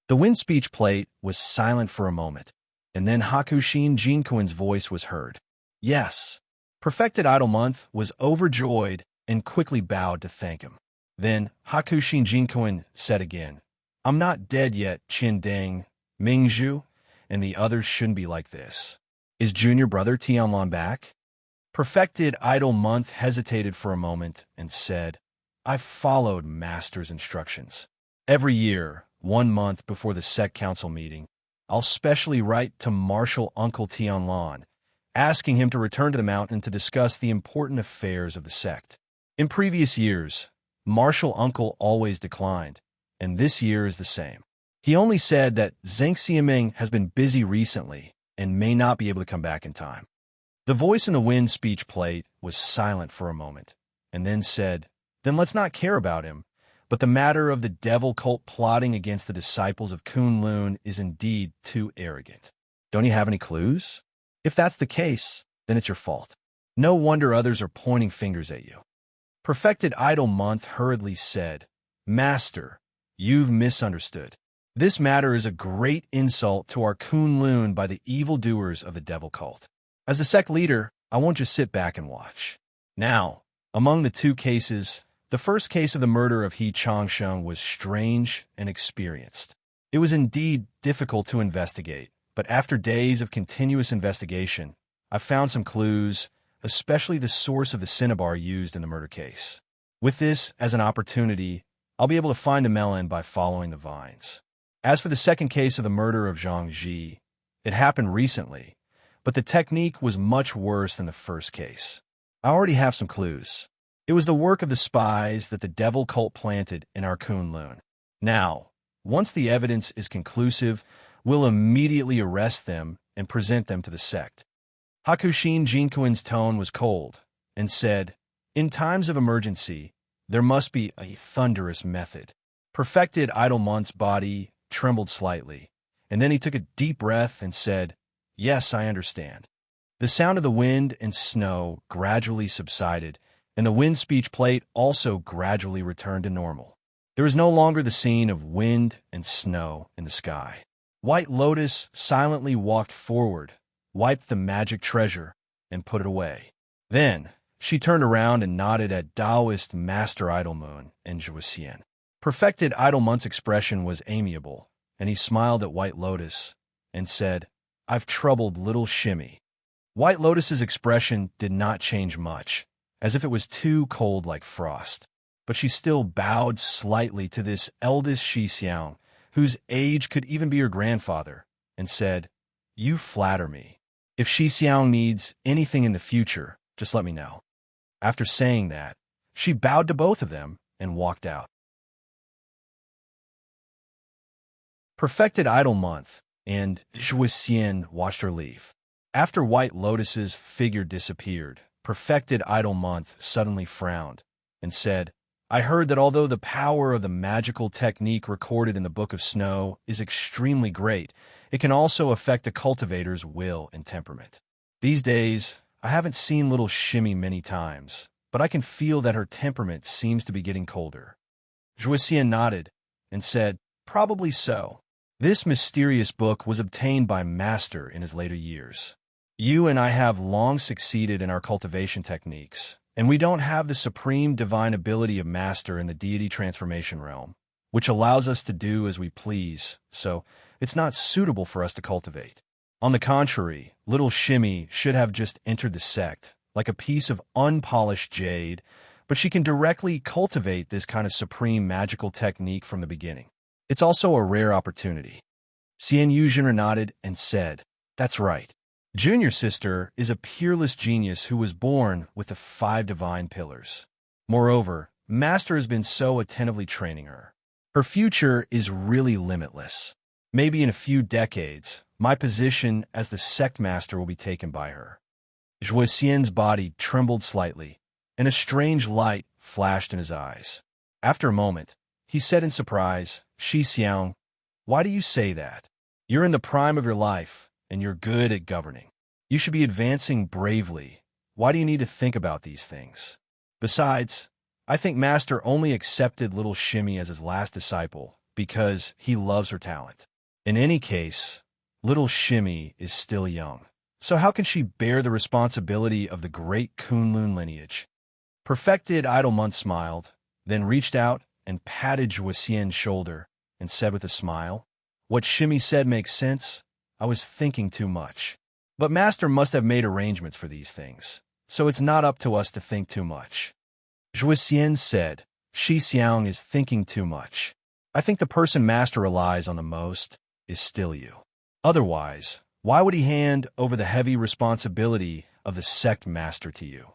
S1: The wind speech plate was silent for a moment, and then Hakushin Jinkuin's voice was heard. "Yes." Perfected Idle Month was overjoyed and quickly bowed to thank him. Then Hakushin Jinkuin said again, "I'm not dead yet, Qin Deng, Ming Zhu, and the others shouldn't be like this. Is junior brother Tianlan back?" Perfected Idle Month hesitated for a moment and said, "I've followed Master's instructions. Every year, 1 month before the sect council meeting, I'll specially write to Martial Uncle Tianlan, asking him to return to the mountain to discuss the important affairs of the sect. In previous years, Martial Uncle always declined, and this year is the same. He only said that Zheng Xiaming has been busy recently and may not be able to come back in time." The voice in the wind speech plate was silent for a moment, and then said, "Then let's not care about him, but the matter of the devil cult plotting against the disciples of Kunlun is indeed too arrogant. Don't you have any clues? If that's the case, then it's your fault. No wonder others are pointing fingers at you." Perfected Idle Month hurriedly said, "Master, you've misunderstood. This matter is a great insult to our Kunlun by the evildoers of the devil cult. As the sect leader, I won't just sit back and watch. Now, Among the two cases, the first case of the murder of He Changsheng was strange and experienced. It was indeed difficult to investigate, but after days of continuous investigation, I found some clues, especially the source of the cinnabar used in the murder case. With this as an opportunity, I'll be able to find the melon by following the vines. As for the second case of the murder of Zhang Ji, it happened recently, but the technique was much worse than the first case. I already have some clues. It was the work of the spies that the devil cult planted in our Kunlun. Now, once the evidence is conclusive, we'll immediately arrest them and present them to the sect. Hakushin Jinkuin's tone was cold and said, "In times of emergency, there must be a thunderous method." Perfected Idlemont's body trembled slightly, and then he took a deep breath and said, "Yes, I understand." The sound of the wind and snow gradually subsided, and the wind speech plate also gradually returned to normal. There was no longer the scene of wind and snow in the sky. White Lotus silently walked forward, wiped the magic treasure, and put it away. Then, she turned around and nodded at Taoist Master Idlemoon and Zhuoxian. Perfected Idlemont's expression was amiable, and he smiled at White Lotus and said, "I've troubled little Shimmy." White Lotus's expression did not change much, as if it was too cold like frost, but she still bowed slightly to this eldest Xixiang, whose age could even be her grandfather, and said, "You flatter me. If Xixiang needs anything in the future, just let me know." After saying that, she bowed to both of them and walked out. Perfected Idlemonth and Zhuoxian watched her leave. After White Lotus's figure disappeared, Perfected Idlemonth suddenly frowned and said, "I heard that although the power of the magical technique recorded in the Book of Snow is extremely great, it can also affect a cultivator's will and temperament. These days, I haven't seen little Shimmy many times, but I can feel that her temperament seems to be getting colder." Zhuoxian nodded and said, "Probably so. This mysterious book was obtained by Master in his later years. You and I have long succeeded in our cultivation techniques, and we don't have the supreme divine ability of Master in the deity transformation realm, which allows us to do as we please, so it's not suitable for us to cultivate. On the contrary, little Shimmy should have just entered the sect, like a piece of unpolished jade, but she can directly cultivate this kind of supreme magical technique from the beginning. It's also a rare opportunity." Xian Yuzhen nodded and said, "That's right. Junior sister is a peerless genius who was born with the 5 divine pillars. Moreover, Master has been so attentively training her. Her future is really limitless. Maybe in a few decades, my position as the sect master will be taken by her." Zhuoxian's body trembled slightly, and a strange light flashed in his eyes. After a moment, he said in surprise, "Xixiang, why do you say that? You're in the prime of your life, and you're good at governing. You should be advancing bravely. Why do you need to think about these things? Besides, I think Master only accepted little Shimmy as his last disciple because he loves her talent. In any case, little Shimmy is still young, so how can she bear the responsibility of the great Kunlun lineage?" Perfected Idlemonth smiled, then reached out and patted Zhuoxian's shoulder and said with a smile, "What Shimmy said makes sense. I was thinking too much. But Master must have made arrangements for these things, so it's not up to us to think too much." Zhuoxian said, "Xixiang is thinking too much. I think the person Master relies on the most is still you. Otherwise, why would he hand over the heavy responsibility of the sect master to you?"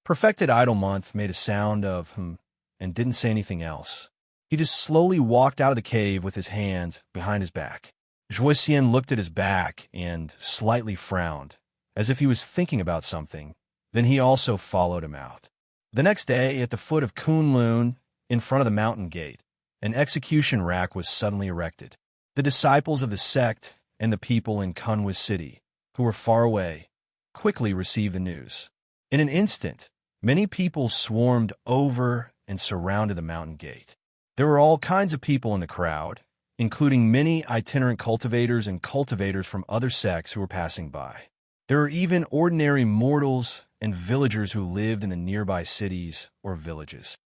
S1: Perfected Idlemonth made a sound of and didn't say anything else. He just slowly walked out of the cave with his hands behind his back. Zhuoxian looked at his back and slightly frowned, as if he was thinking about something. Then he also followed him out. The next day, at the foot of Kunlun, in front of the mountain gate, an execution rack was suddenly erected. The disciples of the sect and the people in Kunwa City, who were far away, quickly received the news. In an instant, many people swarmed over and surrounded the mountain gate. There were all kinds of people in the crowd, including many itinerant cultivators and cultivators from other sects who were passing by. There were even ordinary mortals and villagers who lived in the nearby cities or villages.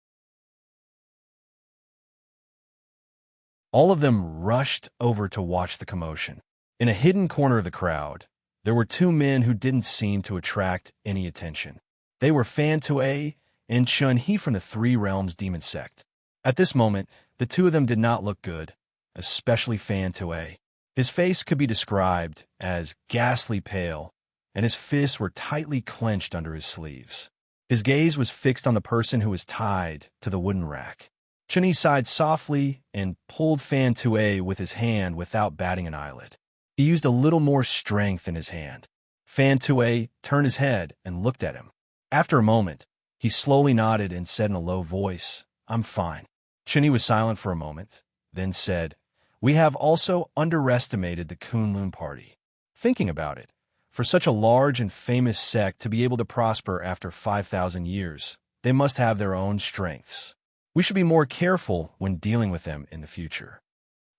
S1: All of them rushed over to watch the commotion. In a hidden corner of the crowd, there were two men who didn't seem to attract any attention. They were Fan Tue and Chun He from the Three Realms Demon Sect. At this moment, the two of them did not look good, especially Fan Tue. His face could be described as ghastly pale, and his fists were tightly clenched under his sleeves. His gaze was fixed on the person who was tied to the wooden rack. Chun He sighed softly and pulled Fan Tue with his hand without batting an eyelid. He used a little more strength in his hand. Fan Tue turned his head and looked at him. After a moment, he slowly nodded and said in a low voice, "I'm fine." Chun He was silent for a moment, then said, "We have also underestimated the Kunlun party." Thinking about it, for such a large and famous sect to be able to prosper after 5,000 years, they must have their own strengths. We should be more careful when dealing with them in the future.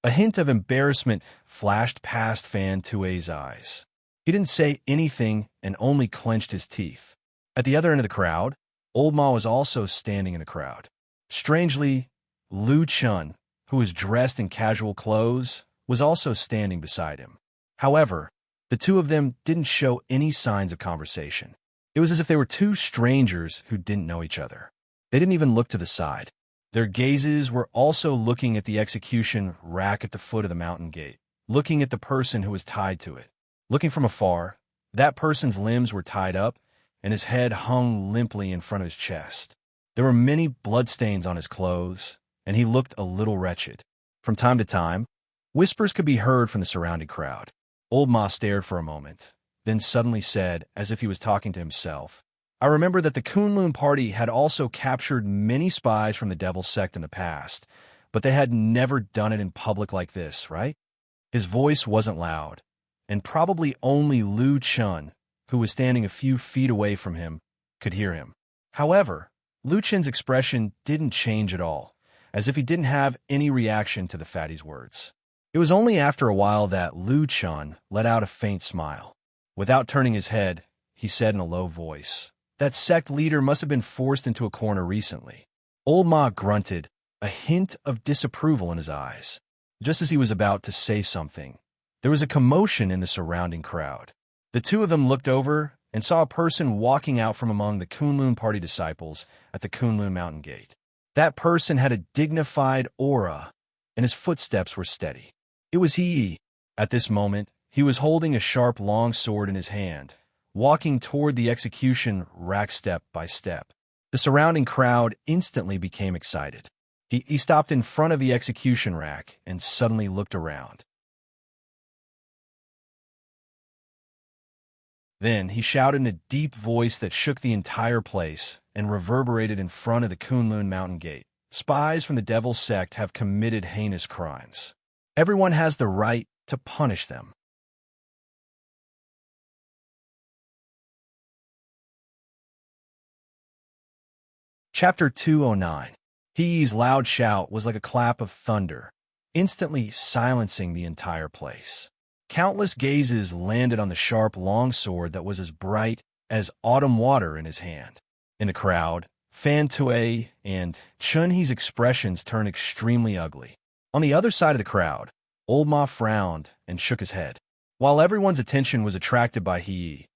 S1: A hint of embarrassment flashed past Fan Tue's eyes. He didn't say anything and only clenched his teeth. At the other end of the crowd, Old Ma was also standing in the crowd. Strangely, Lu Chun, who was dressed in casual clothes, was also standing beside him. However, the two of them didn't show any signs of conversation. It was as if they were two strangers who didn't know each other. They didn't even look to the side. Their gazes were also looking at the execution rack at the foot of the mountain gate, looking at the person who was tied to it. Looking from afar, that person's limbs were tied up, and his head hung limply in front of his chest. There were many bloodstains on his clothes, and he looked a little wretched. From time to time, whispers could be heard from the surrounding crowd. Old Ma stared for a moment, then suddenly said, as if he was talking to himself, "I remember that the Kunlun party had also captured many spies from the Devil Sect in the past, but they had never done it in public like this, right?" His voice wasn't loud, and probably only Lu Chun, who was standing a few feet away from him, could hear him. However, Lu Chun's expression didn't change at all, as if he didn't have any reaction to the fatty's words. It was only after a while that Lu Chun let out a faint smile. Without turning his head, he said in a low voice, "That sect leader must have been forced into a corner recently." Old Ma grunted, a hint of disapproval in his eyes. Just as he was about to say something, there was a commotion in the surrounding crowd. The two of them looked over and saw a person walking out from among the Kunlun party disciples at the Kunlun mountain gate. That person had a dignified aura, and his footsteps were steady. It was he. At this moment, he was holding a sharp long sword in his hand, walking toward the execution rack step by step. The surrounding crowd instantly became excited. He stopped in front of the execution rack and suddenly looked around. Then he shouted in a deep voice that shook the entire place and reverberated in front of the Kunlun mountain gate. "Spies from the Devil Sect have committed heinous crimes. Everyone has the right to punish them." Chapter 209. He's loud shout was like a clap of thunder, instantly silencing the entire place. Countless gazes landed on the sharp long sword that was as bright as autumn water in his hand. In the crowd, Fan Tue and Chun He's expressions turned extremely ugly. On the other side of the crowd, Old Ma frowned and shook his head. While everyone's attention was attracted by He,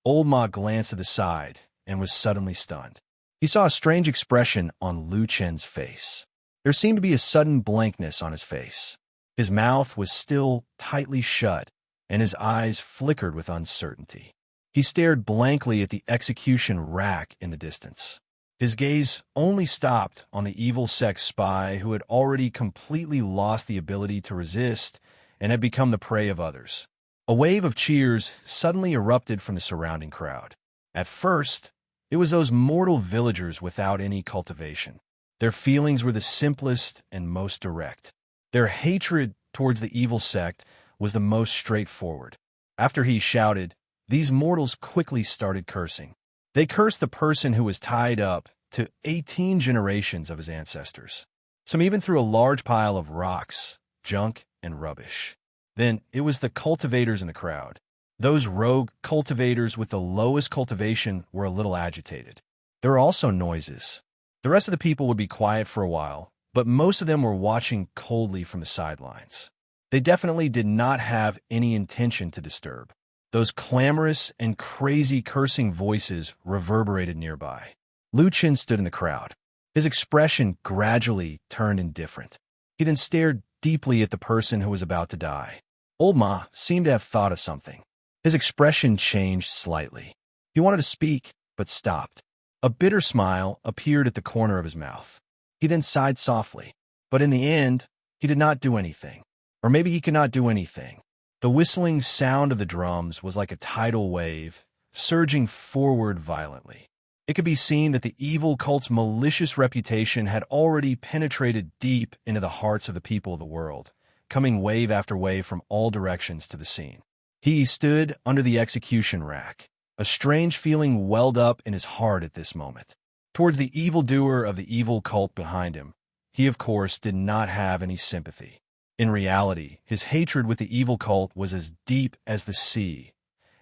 S1: Old Ma glanced to the side and was suddenly stunned. He saw a strange expression on Lu Chen's face. There seemed to be a sudden blankness on his face. His mouth was still tightly shut, and his eyes flickered with uncertainty. He stared blankly at the execution rack in the distance. His gaze only stopped on the evil sect spy who had already completely lost the ability to resist and had become the prey of others. A wave of cheers suddenly erupted from the surrounding crowd. At first, it was those mortal villagers without any cultivation. Their feelings were the simplest and most direct. Their hatred towards the evil sect was the most straightforward. After he shouted, these mortals quickly started cursing. They cursed the person who was tied up to 18 generations of his ancestors. Some even threw a large pile of rocks, junk, and rubbish. Then it was the cultivators in the crowd. Those rogue cultivators with the lowest cultivation were a little agitated. There were also noises. The rest of the people would be quiet for a while, but most of them were watching coldly from the sidelines. They definitely did not have any intention to disturb. Those clamorous and crazy cursing voices reverberated nearby. Lu Qin stood in the crowd. His expression gradually turned indifferent. He then stared deeply at the person who was about to die. Old Ma seemed to have thought of something. His expression changed slightly. He wanted to speak, but stopped. A bitter smile appeared at the corner of his mouth. He then sighed softly. But in the end, he did not do anything. Or maybe he could not do anything. The whistling sound of the drums was like a tidal wave, surging forward violently. It could be seen that the evil cult's malicious reputation had already penetrated deep into the hearts of the people of the world, coming wave after wave from all directions to the scene. He stood under the execution rack. A strange feeling welled up in his heart at this moment. Towards the evildoer of the evil cult behind him, he of course did not have any sympathy. In reality, his hatred with the evil cult was as deep as the sea,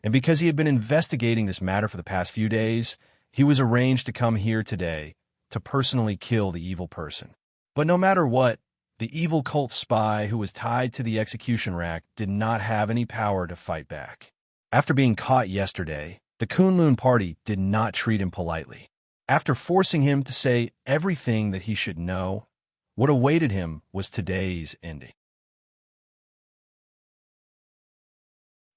S1: and because he had been investigating this matter for the past few days, he was arranged to come here today to personally kill the evil person. But no matter what, the evil cult spy who was tied to the execution rack did not have any power to fight back. After being caught yesterday, the Kunlun party did not treat him politely. After forcing him to say everything that he should know, what awaited him was today's ending.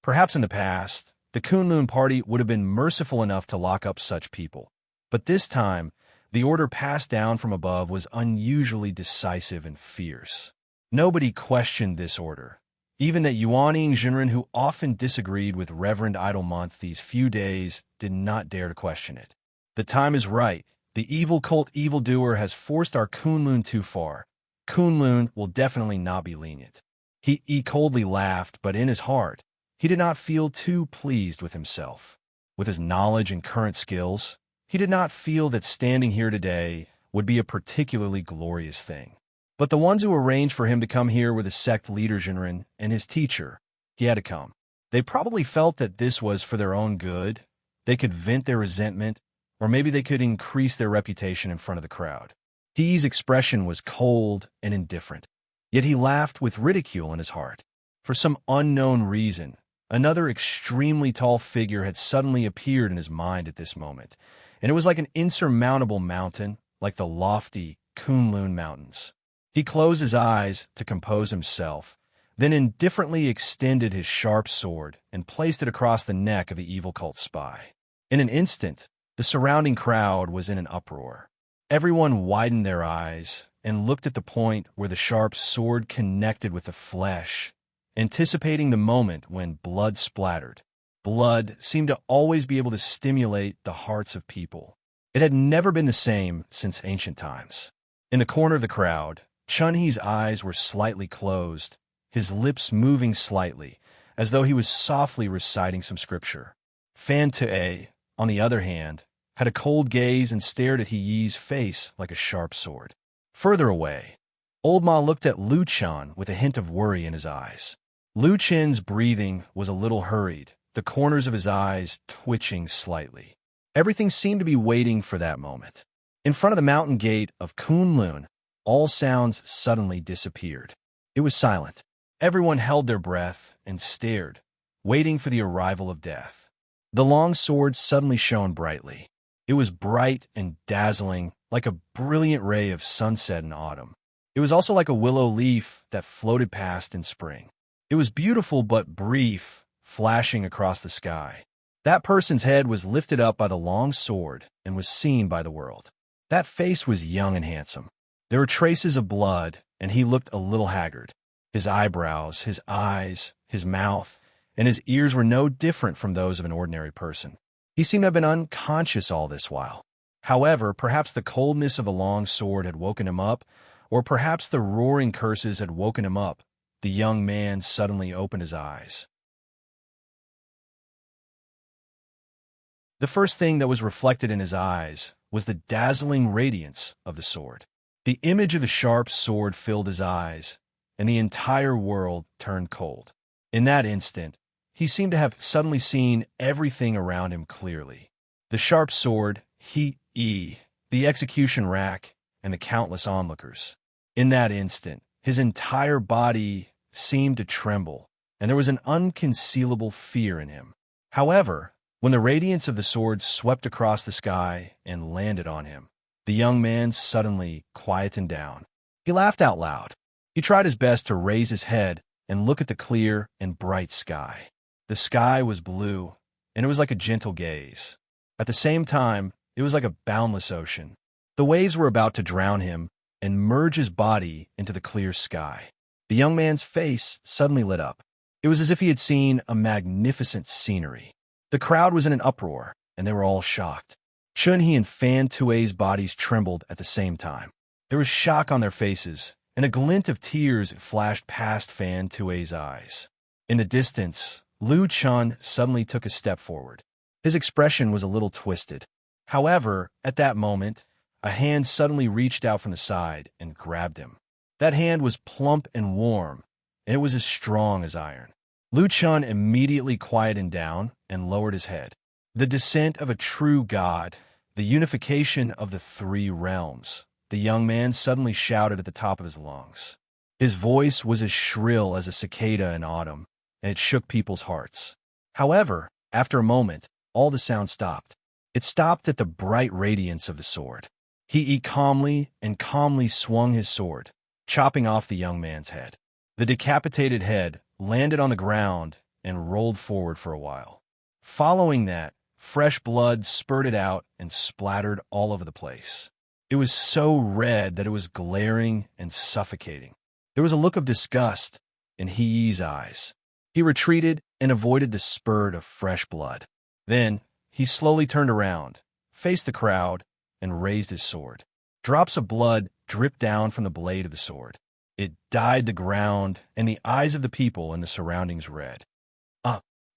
S1: Perhaps in the past, the Kunlun party would have been merciful enough to lock up such people. But this time, the order passed down from above was unusually decisive and fierce. Nobody questioned this order. Even that Yuaning Jinren, who often disagreed with Reverend Idlemonth these few days, did not dare to question it. The time is right. The evil cult evildoer has forced our Kunlun too far. Kunlun will definitely not be lenient. He coldly laughed, but in his heart, he did not feel too pleased with himself. With his knowledge and current skills, he did not feel that standing here today would be a particularly glorious thing. But the ones who arranged for him to come here were the sect leader Jinren and his teacher. He had to come. They probably felt that this was for their own good. They could vent their resentment, or maybe they could increase their reputation in front of the crowd. He's expression was cold and indifferent, yet he laughed with ridicule in his heart. For some unknown reason, another extremely tall figure had suddenly appeared in his mind at this moment, and it was like an insurmountable mountain, like the lofty Kunlun Mountains. He closed his eyes to compose himself, then indifferently extended his sharp sword and placed it across the neck of the evil cult spy. In an instant, the surrounding crowd was in an uproar. Everyone widened their eyes and looked at the point where the sharp sword connected with the flesh, anticipating the moment when blood splattered. Blood seemed to always be able to stimulate the hearts of people. It had never been the same since ancient times. In the corner of the crowd, Chun-Hee's eyes were slightly closed, his lips moving slightly, as though he was softly reciting some scripture. Fan Te, on the other hand, had a cold gaze and stared at He's face like a sharp sword. Further away, Old Ma looked at Lu Qin with a hint of worry in his eyes. Lu Qin's breathing was a little hurried, the corners of his eyes twitching slightly. Everything seemed to be waiting for that moment. In front of the mountain gate of Kunlun, all sounds suddenly disappeared. It was silent. Everyone held their breath and stared, waiting for the arrival of death. The long sword suddenly shone brightly. It was bright and dazzling, like a brilliant ray of sunset in autumn. It was also like a willow leaf that floated past in spring. It was beautiful but brief, flashing across the sky. That person's head was lifted up by the long sword and was seen by the world. That face was young and handsome. There were traces of blood, and he looked a little haggard. His eyebrows, his eyes, his mouth, and his ears were no different from those of an ordinary person. He seemed to have been unconscious all this while. However, perhaps the coldness of the long sword had woken him up, or perhaps the roaring curses had woken him up. The young man suddenly opened his eyes. The first thing that was reflected in his eyes was the dazzling radiance of the sword. The image of the sharp sword filled his eyes, and the entire world turned cold. In that instant, he seemed to have suddenly seen everything around him clearly. The sharp sword, the execution rack, and the countless onlookers. In that instant, his entire body seemed to tremble, and there was an unconcealable fear in him. However, when the radiance of the sword swept across the sky and landed on him, the young man suddenly quietened down. He laughed out loud. He tried his best to raise his head and look at the clear and bright sky. The sky was blue, and it was like a gentle gaze. At the same time, it was like a boundless ocean. The waves were about to drown him and merge his body into the clear sky. The young man's face suddenly lit up. It was as if he had seen a magnificent scenery. The crowd was in an uproar, and they were all shocked. Chun-Hee and Fan Tui's bodies trembled at the same time. There was shock on their faces, and a glint of tears flashed past Fan Tui's eyes. In the distance, Lu Chun suddenly took a step forward. His expression was a little twisted. However, at that moment, a hand suddenly reached out from the side and grabbed him. That hand was plump and warm, and it was as strong as iron. Lu Chun immediately quieted down and lowered his head. The descent of a true god, the unification of the three realms, the young man suddenly shouted at the top of his lungs. His voice was as shrill as a cicada in autumn, and it shook people's hearts. However, after a moment, all the sound stopped. It stopped at the bright radiance of the sword. He calmly swung his sword, chopping off the young man's head. The decapitated head landed on the ground and rolled forward for a while. Following that, fresh blood spurted out and splattered all over the place. It was so red that it was glaring and suffocating. There was a look of disgust in Hee's eyes. He retreated and avoided the spurt of fresh blood. Then, he slowly turned around, faced the crowd, and raised his sword. Drops of blood dripped down from the blade of the sword. It dyed the ground and the eyes of the people in the surroundings red.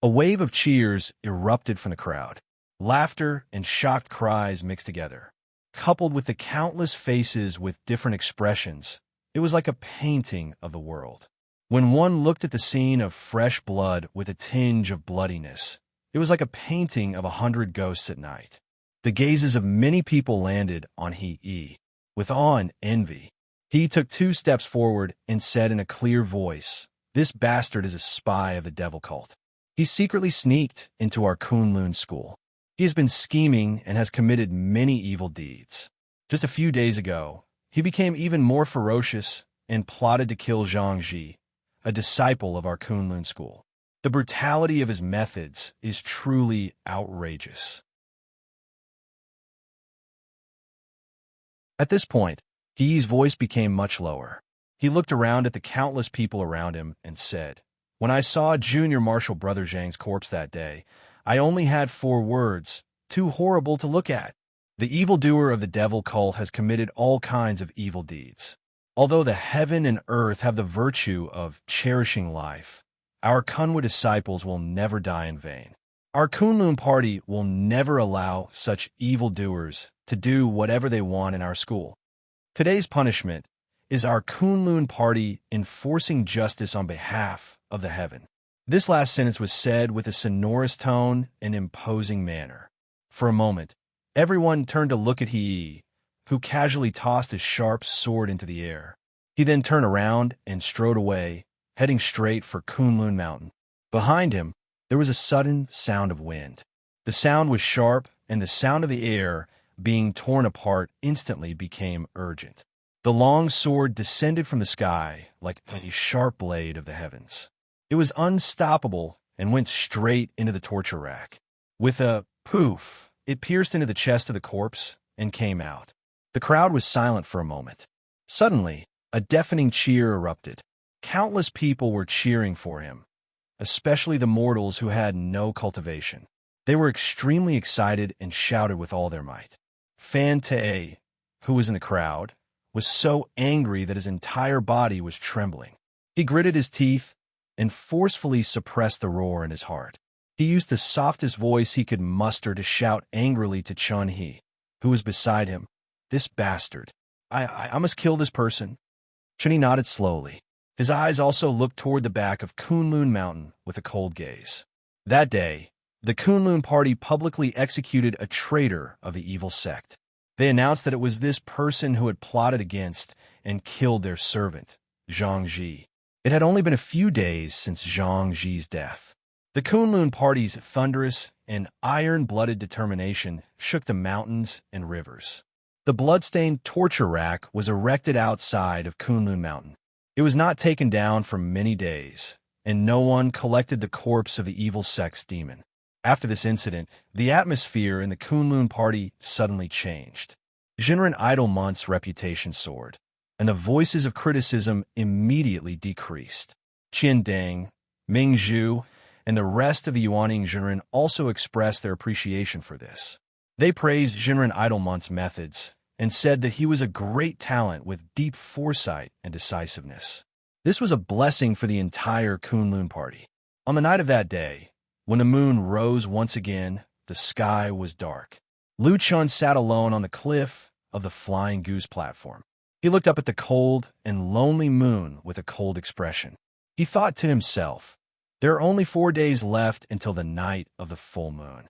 S1: A wave of cheers erupted from the crowd. Laughter and shocked cries mixed together. Coupled with the countless faces with different expressions, it was like a painting of the world. When one looked at the scene of fresh blood with a tinge of bloodiness, it was like a painting of 100 ghosts at night. The gazes of many people landed on Hee. With awe and envy, he took 2 steps forward and said in a clear voice, "This bastard is a spy of the devil cult. He secretly sneaked into our Kunlun school. He has been scheming and has committed many evil deeds. Just a few days ago, he became even more ferocious and plotted to kill Zhang Ji, a disciple of our Kunlun school. The brutality of his methods is truly outrageous." At this point, Hee's voice became much lower. He looked around at the countless people around him and said, "When I saw Junior Marshal Brother Zhang's corpse that day, I only had 4 words, too horrible to look at. The evildoer of the devil cult has committed all kinds of evil deeds. Although the heaven and earth have the virtue of cherishing life, our Kunwa disciples will never die in vain. Our Kunlun party will never allow such evildoers to do whatever they want in our school. Today's punishment is our Kunlun party enforcing justice on behalf of the heaven." This last sentence was said with a sonorous tone and imposing manner. For a moment, everyone turned to look at Hee, who casually tossed his sharp sword into the air. He then turned around and strode away, heading straight for Kunlun Mountain. Behind him, there was a sudden sound of wind. The sound was sharp, and the sound of the air being torn apart instantly became urgent. The long sword descended from the sky like a sharp blade of the heavens. It was unstoppable and went straight into the torture rack. With a poof, it pierced into the chest of the corpse and came out. The crowd was silent for a moment. Suddenly, a deafening cheer erupted. Countless people were cheering for him, especially the mortals who had no cultivation. They were extremely excited and shouted with all their might. Fan Tui, who was in the crowd, was so angry that his entire body was trembling. He gritted his teeth and forcefully suppressed the roar in his heart. He used the softest voice he could muster to shout angrily to Chun-Hee, who was beside him, "This bastard. I must kill this person." Chun-Hee nodded slowly. His eyes also looked toward the back of Kunlun Mountain with a cold gaze. That day, the Kunlun party publicly executed a traitor of the evil sect. They announced that it was this person who had plotted against and killed their servant, Zhang Ji. It had only been a few days since Zhang Ji's death. The Kunlun party's thunderous and iron-blooded determination shook the mountains and rivers. The blood-stained torture rack was erected outside of Kunlun Mountain. It was not taken down for many days, and no one collected the corpse of the evil sect's demon. After this incident, the atmosphere in the Kunlun party suddenly changed. Jinren Idlemont's reputation soared, and the voices of criticism immediately decreased. Qian Deng, Ming Zhu, and the rest of the Yuaning Jinren also expressed their appreciation for this. They praised Jinren Idlemont's methods and said that he was a great talent with deep foresight and decisiveness. This was a blessing for the entire Kunlun party. On the night of that day, when the moon rose once again, the sky was dark. Lu Chun sat alone on the cliff of the Flying Goose platform. He looked up at the cold and lonely moon with a cold expression. He thought to himself, there are only 4 days left until the night of the full moon.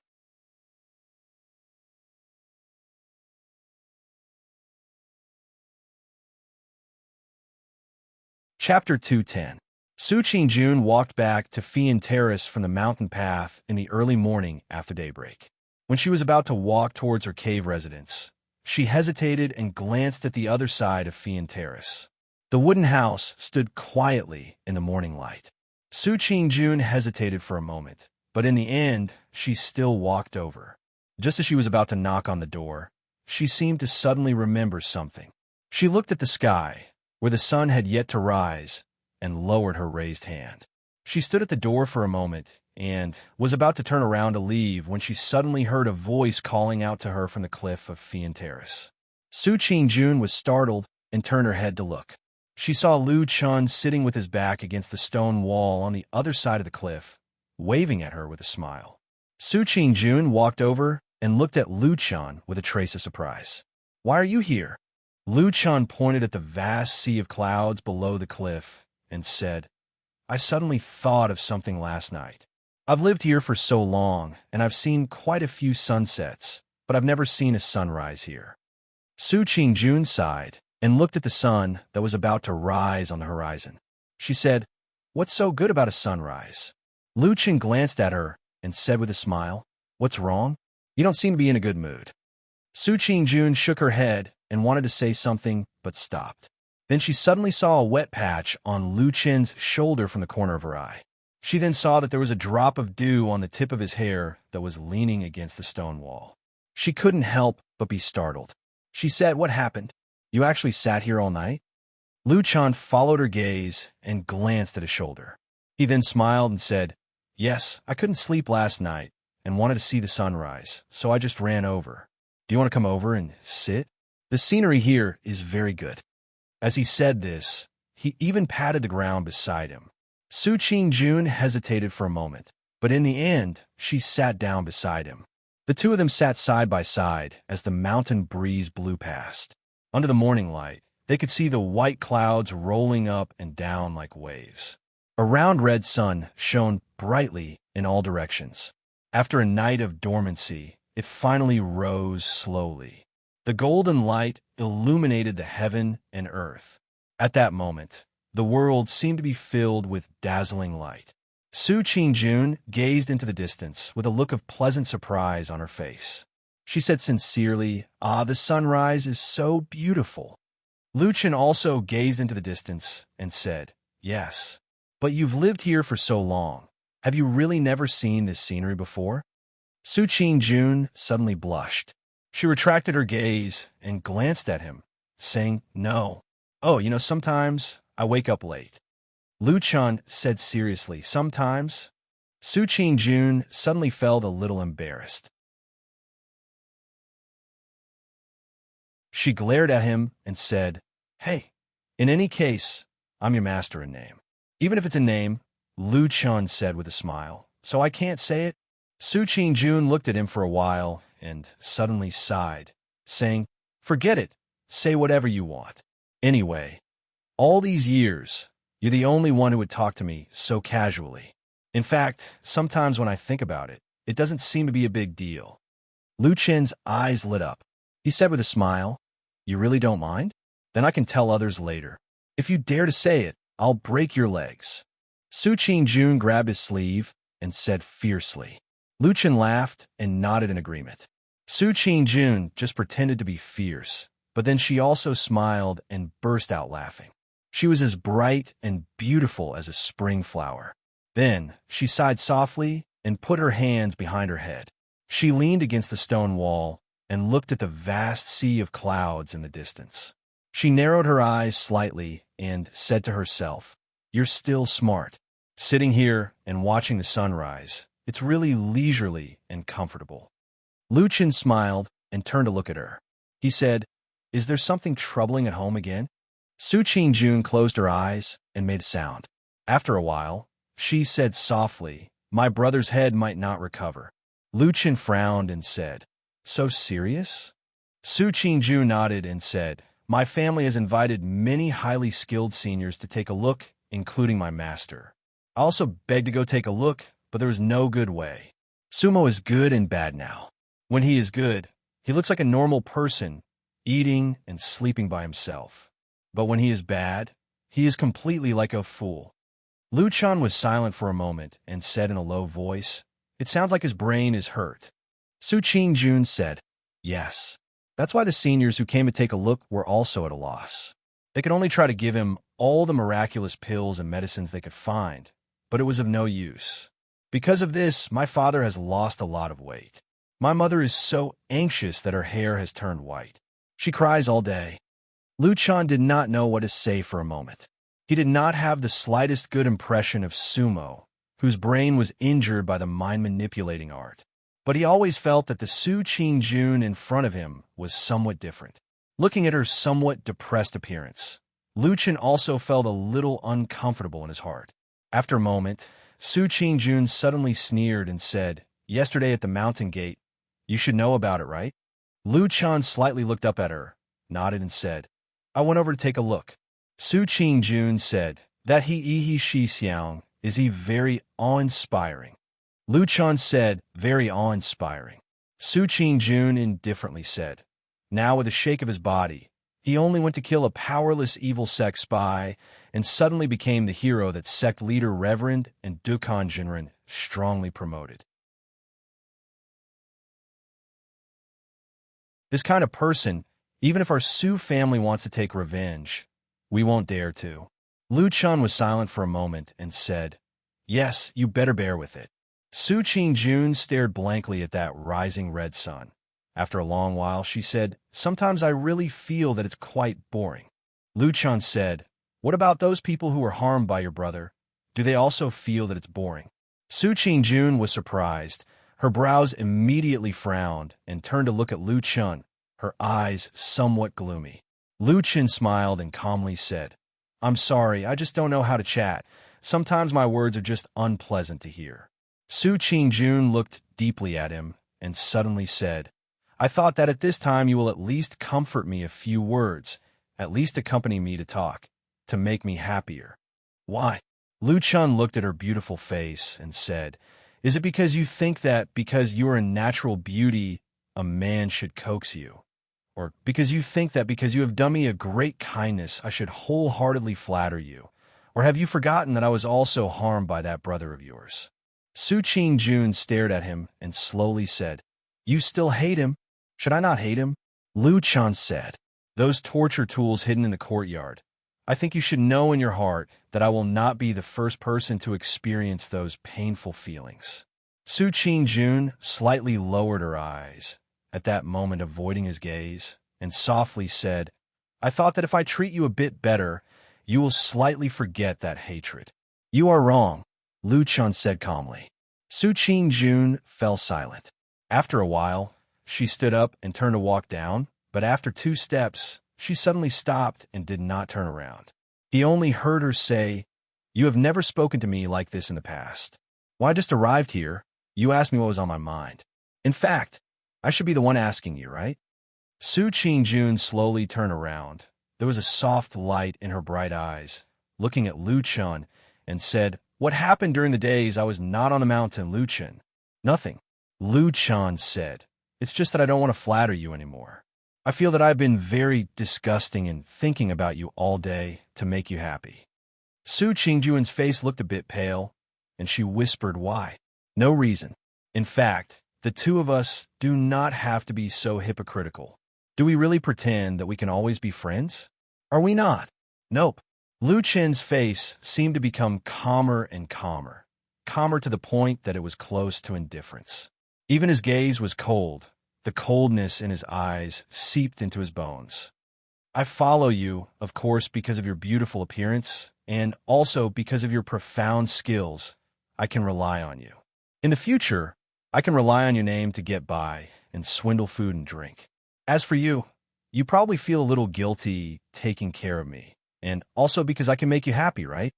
S1: Chapter 210. Su Qingjun walked back to Fian Terrace from the mountain path in the early morning after daybreak. When she was about to walk towards her cave residence, she hesitated and glanced at the other side of Fian Terrace. The wooden house stood quietly in the morning light. Su Qingjun hesitated for a moment, but in the end, she still walked over. Just as she was about to knock on the door, she seemed to suddenly remember something. She looked at the sky, where the sun had yet to rise, and lowered her raised hand. She stood at the door for a moment and was about to turn around to leave when she suddenly heard a voice calling out to her from the cliff of Fian Terrace. Su Qingjun was startled and turned her head to look. She saw Lu Chun sitting with his back against the stone wall on the other side of the cliff, waving at her with a smile. Su Qingjun walked over and looked at Lu Chun with a trace of surprise. "Why are you here?" Lu Chun pointed at the vast sea of clouds below the cliff and said, "I suddenly thought of something last night. I've lived here for so long, and I've seen quite a few sunsets, but I've never seen a sunrise here." Su Qingjun sighed and looked at the sun that was about to rise on the horizon. She said, "What's so good about a sunrise?" Lu Chun glanced at her and said with a smile, "What's wrong? You don't seem to be in a good mood." Su Qingjun shook her head and wanted to say something, but stopped. Then she suddenly saw a wet patch on Lu Chen's shoulder from the corner of her eye. She then saw that there was a drop of dew on the tip of his hair that was leaning against the stone wall. She couldn't help but be startled. She said, "What happened? You actually sat here all night?" Lu Chun followed her gaze and glanced at his shoulder. He then smiled and said, "Yes, I couldn't sleep last night and wanted to see the sunrise, so I just ran over. Do you want to come over and sit? The scenery here is very good." As he said this, he even patted the ground beside him. Su Qingjun hesitated for a moment, but in the end, she sat down beside him. The two of them sat side by side as the mountain breeze blew past. Under the morning light, they could see the white clouds rolling up and down like waves. A round red sun shone brightly in all directions. After a night of dormancy, it finally rose slowly. The golden light illuminated the heaven and earth. At that moment, the world seemed to be filled with dazzling light. Su Qingjun gazed into the distance with a look of pleasant surprise on her face. She said sincerely, "Ah, the sunrise is so beautiful." Lu Chun also gazed into the distance and said, "Yes, but you've lived here for so long. Have you really never seen this scenery before?" Su Qingjun suddenly blushed. She retracted her gaze and glanced at him, saying, "No. Oh, sometimes I wake up late." Lu Chun said seriously, "Sometimes?" Su Qingjun suddenly felt a little embarrassed. She glared at him and said, "Hey, in any case, I'm your master in name." "Even if it's a name," Lu Chun said with a smile, "so I can't say it?" Su Qingjun looked at him for a while and suddenly sighed, saying, "Forget it. Say whatever you want. Anyway, all these years, You're the only one who would talk to me so casually. In fact, sometimes when I think about it, it doesn't seem to be a big deal." Lu Chen's eyes lit up. He said with a smile, "You really don't mind? Then I can tell others later. If you dare to say it, I'll break your legs." Su Qingjun grabbed his sleeve and said fiercely. Lu Chen laughed and nodded in agreement. Su Qingjun just pretended to be fierce, but then she also smiled and burst out laughing. She was as bright and beautiful as a spring flower. Then she sighed softly and put her hands behind her head. She leaned against the stone wall and looked at the vast sea of clouds in the distance. She narrowed her eyes slightly and said to herself, "You're still smart. Sitting here and watching the sunrise, it's really leisurely and comfortable." Lu Chen smiled and turned to look at her. He said, "Is there something troubling at home again?" Su Qingjun closed her eyes and made a sound. After a while, she said softly, "My brother's head might not recover." Lu Chen frowned and said, "So serious?" Su Qingjun nodded and said, "My family has invited many highly skilled seniors to take a look, including my master. I also begged to go take a look, but there was no good way. Sumo is good and bad now. When he is good, he looks like a normal person, eating and sleeping by himself. But when he is bad, he is completely like a fool." Lu Chan was silent for a moment and said in a low voice, "It sounds like his brain is hurt." Su Qingjun said, "Yes. That's why the seniors who came to take a look were also at a loss. They could only try to give him all the miraculous pills and medicines they could find, but it was of no use. Because of this, my father has lost a lot of weight. My mother is so anxious that her hair has turned white. She cries all day." Lu Chan did not know what to say for a moment. He did not have the slightest good impression of Sumo, whose brain was injured by the mind-manipulating art. But he always felt that the Su Qingjun in front of him was somewhat different. Looking at her somewhat depressed appearance, Lu Chen also felt a little uncomfortable in his heart. After a moment, Su Qingjun suddenly sneered and said, "Yesterday at the mountain gate, you should know about it, right?" Lu Chan slightly looked up at her, nodded and said, "I went over to take a look." Su Qingjun said, "That he shi xiang, is he very awe-inspiring?" Lu Chan said, "Very awe-inspiring." Su Qingjun indifferently said, "Now with a shake of his body, he only went to kill a powerless evil sect spy and suddenly became the hero that sect leader Reverend and Dukan Jinren strongly promoted. This kind of person, even if our Su family wants to take revenge, we won't dare to." Lu Chan was silent for a moment and said, "Yes, you better bear with it." Su Qingjun stared blankly at that rising red sun. After a long while, she said, "Sometimes I really feel that it's quite boring." Lu Chan said, "What about those people who were harmed by your brother? Do they also feel that it's boring?" Su Qingjun was surprised. Her brows immediately frowned and turned to look at Lu Chan, her eyes somewhat gloomy. Lu Chen smiled and calmly said, "I'm sorry, I just don't know how to chat. Sometimes my words are just unpleasant to hear." Su Qingjun looked deeply at him and suddenly said, "I thought that at this time you will at least comfort me a few words, at least accompany me to talk, to make me happier." "Why?" Lu Chan looked at her beautiful face and said, "Is it because you think that because you are in natural beauty, a man should coax you? Or because you think that because you have done me a great kindness, I should wholeheartedly flatter you? Or have you forgotten that I was also harmed by that brother of yours?" Su Qingjun stared at him and slowly said, "You still hate him? Should I not hate him?" Lu Chan said, "Those torture tools hidden in the courtyard. I think you should know in your heart that I will not be the first person to experience those painful feelings." Su Qingjun slightly lowered her eyes, at that moment avoiding his gaze, and softly said, "I thought that if I treat you a bit better, you will slightly forget that hatred." "You are wrong," Lu Chan said calmly. Su Qingjun fell silent. After a while, she stood up and turned to walk down, but after 2 steps, she suddenly stopped and did not turn around. He only heard her say, "You have never spoken to me like this in the past. When I just arrived here, you asked me what was on my mind. In fact, I should be the one asking you, right?" Su Qingjun slowly turned around. There was a soft light in her bright eyes, looking at Lu Chun, and said, "What happened during the days I was not on the mountain, Lu Chun?" "Nothing," Lu Chun said. "It's just that I don't want to flatter you anymore. I feel that I've been very disgusting in thinking about you all day to make you happy." Su Qingjuan's face looked a bit pale, and she whispered, "Why?" "No reason. In fact, the two of us do not have to be so hypocritical. Do we really pretend that we can always be friends? Are we not?" "Nope." Lu Chen's face seemed to become calmer and calmer, calmer to the point that it was close to indifference. Even his gaze was cold. The coldness in his eyes seeped into his bones. "I follow you, of course, because of your beautiful appearance, and also because of your profound skills. I can rely on you. In the future, I can rely on your name to get by and swindle food and drink. As for you, you probably feel a little guilty taking care of me, and also because I can make you happy, right?"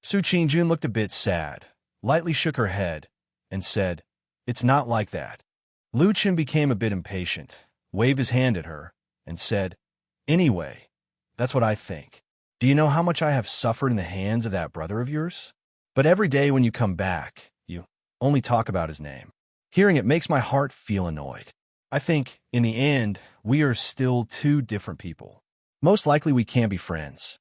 S1: Su Qingjun looked a bit sad, lightly shook her head, and said, "It's not like that." Lu Chen became a bit impatient, waved his hand at her, and said, "Anyway, that's what I think. Do you know how much I have suffered in the hands of that brother of yours? But every day when you come back, you only talk about his name. Hearing it makes my heart feel annoyed. I think, in the end, we are still two different people. Most likely we can't be friends.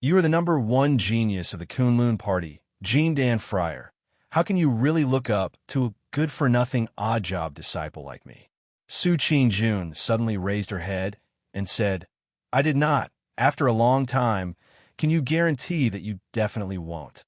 S1: You are the #1 genius of the Kunlun party, Jean Dan Fryer. How can you really look up to a good-for-nothing odd-job disciple like me?" Su Qingjun suddenly raised her head and said, "I did not. After a long time, can you guarantee that you definitely won't?"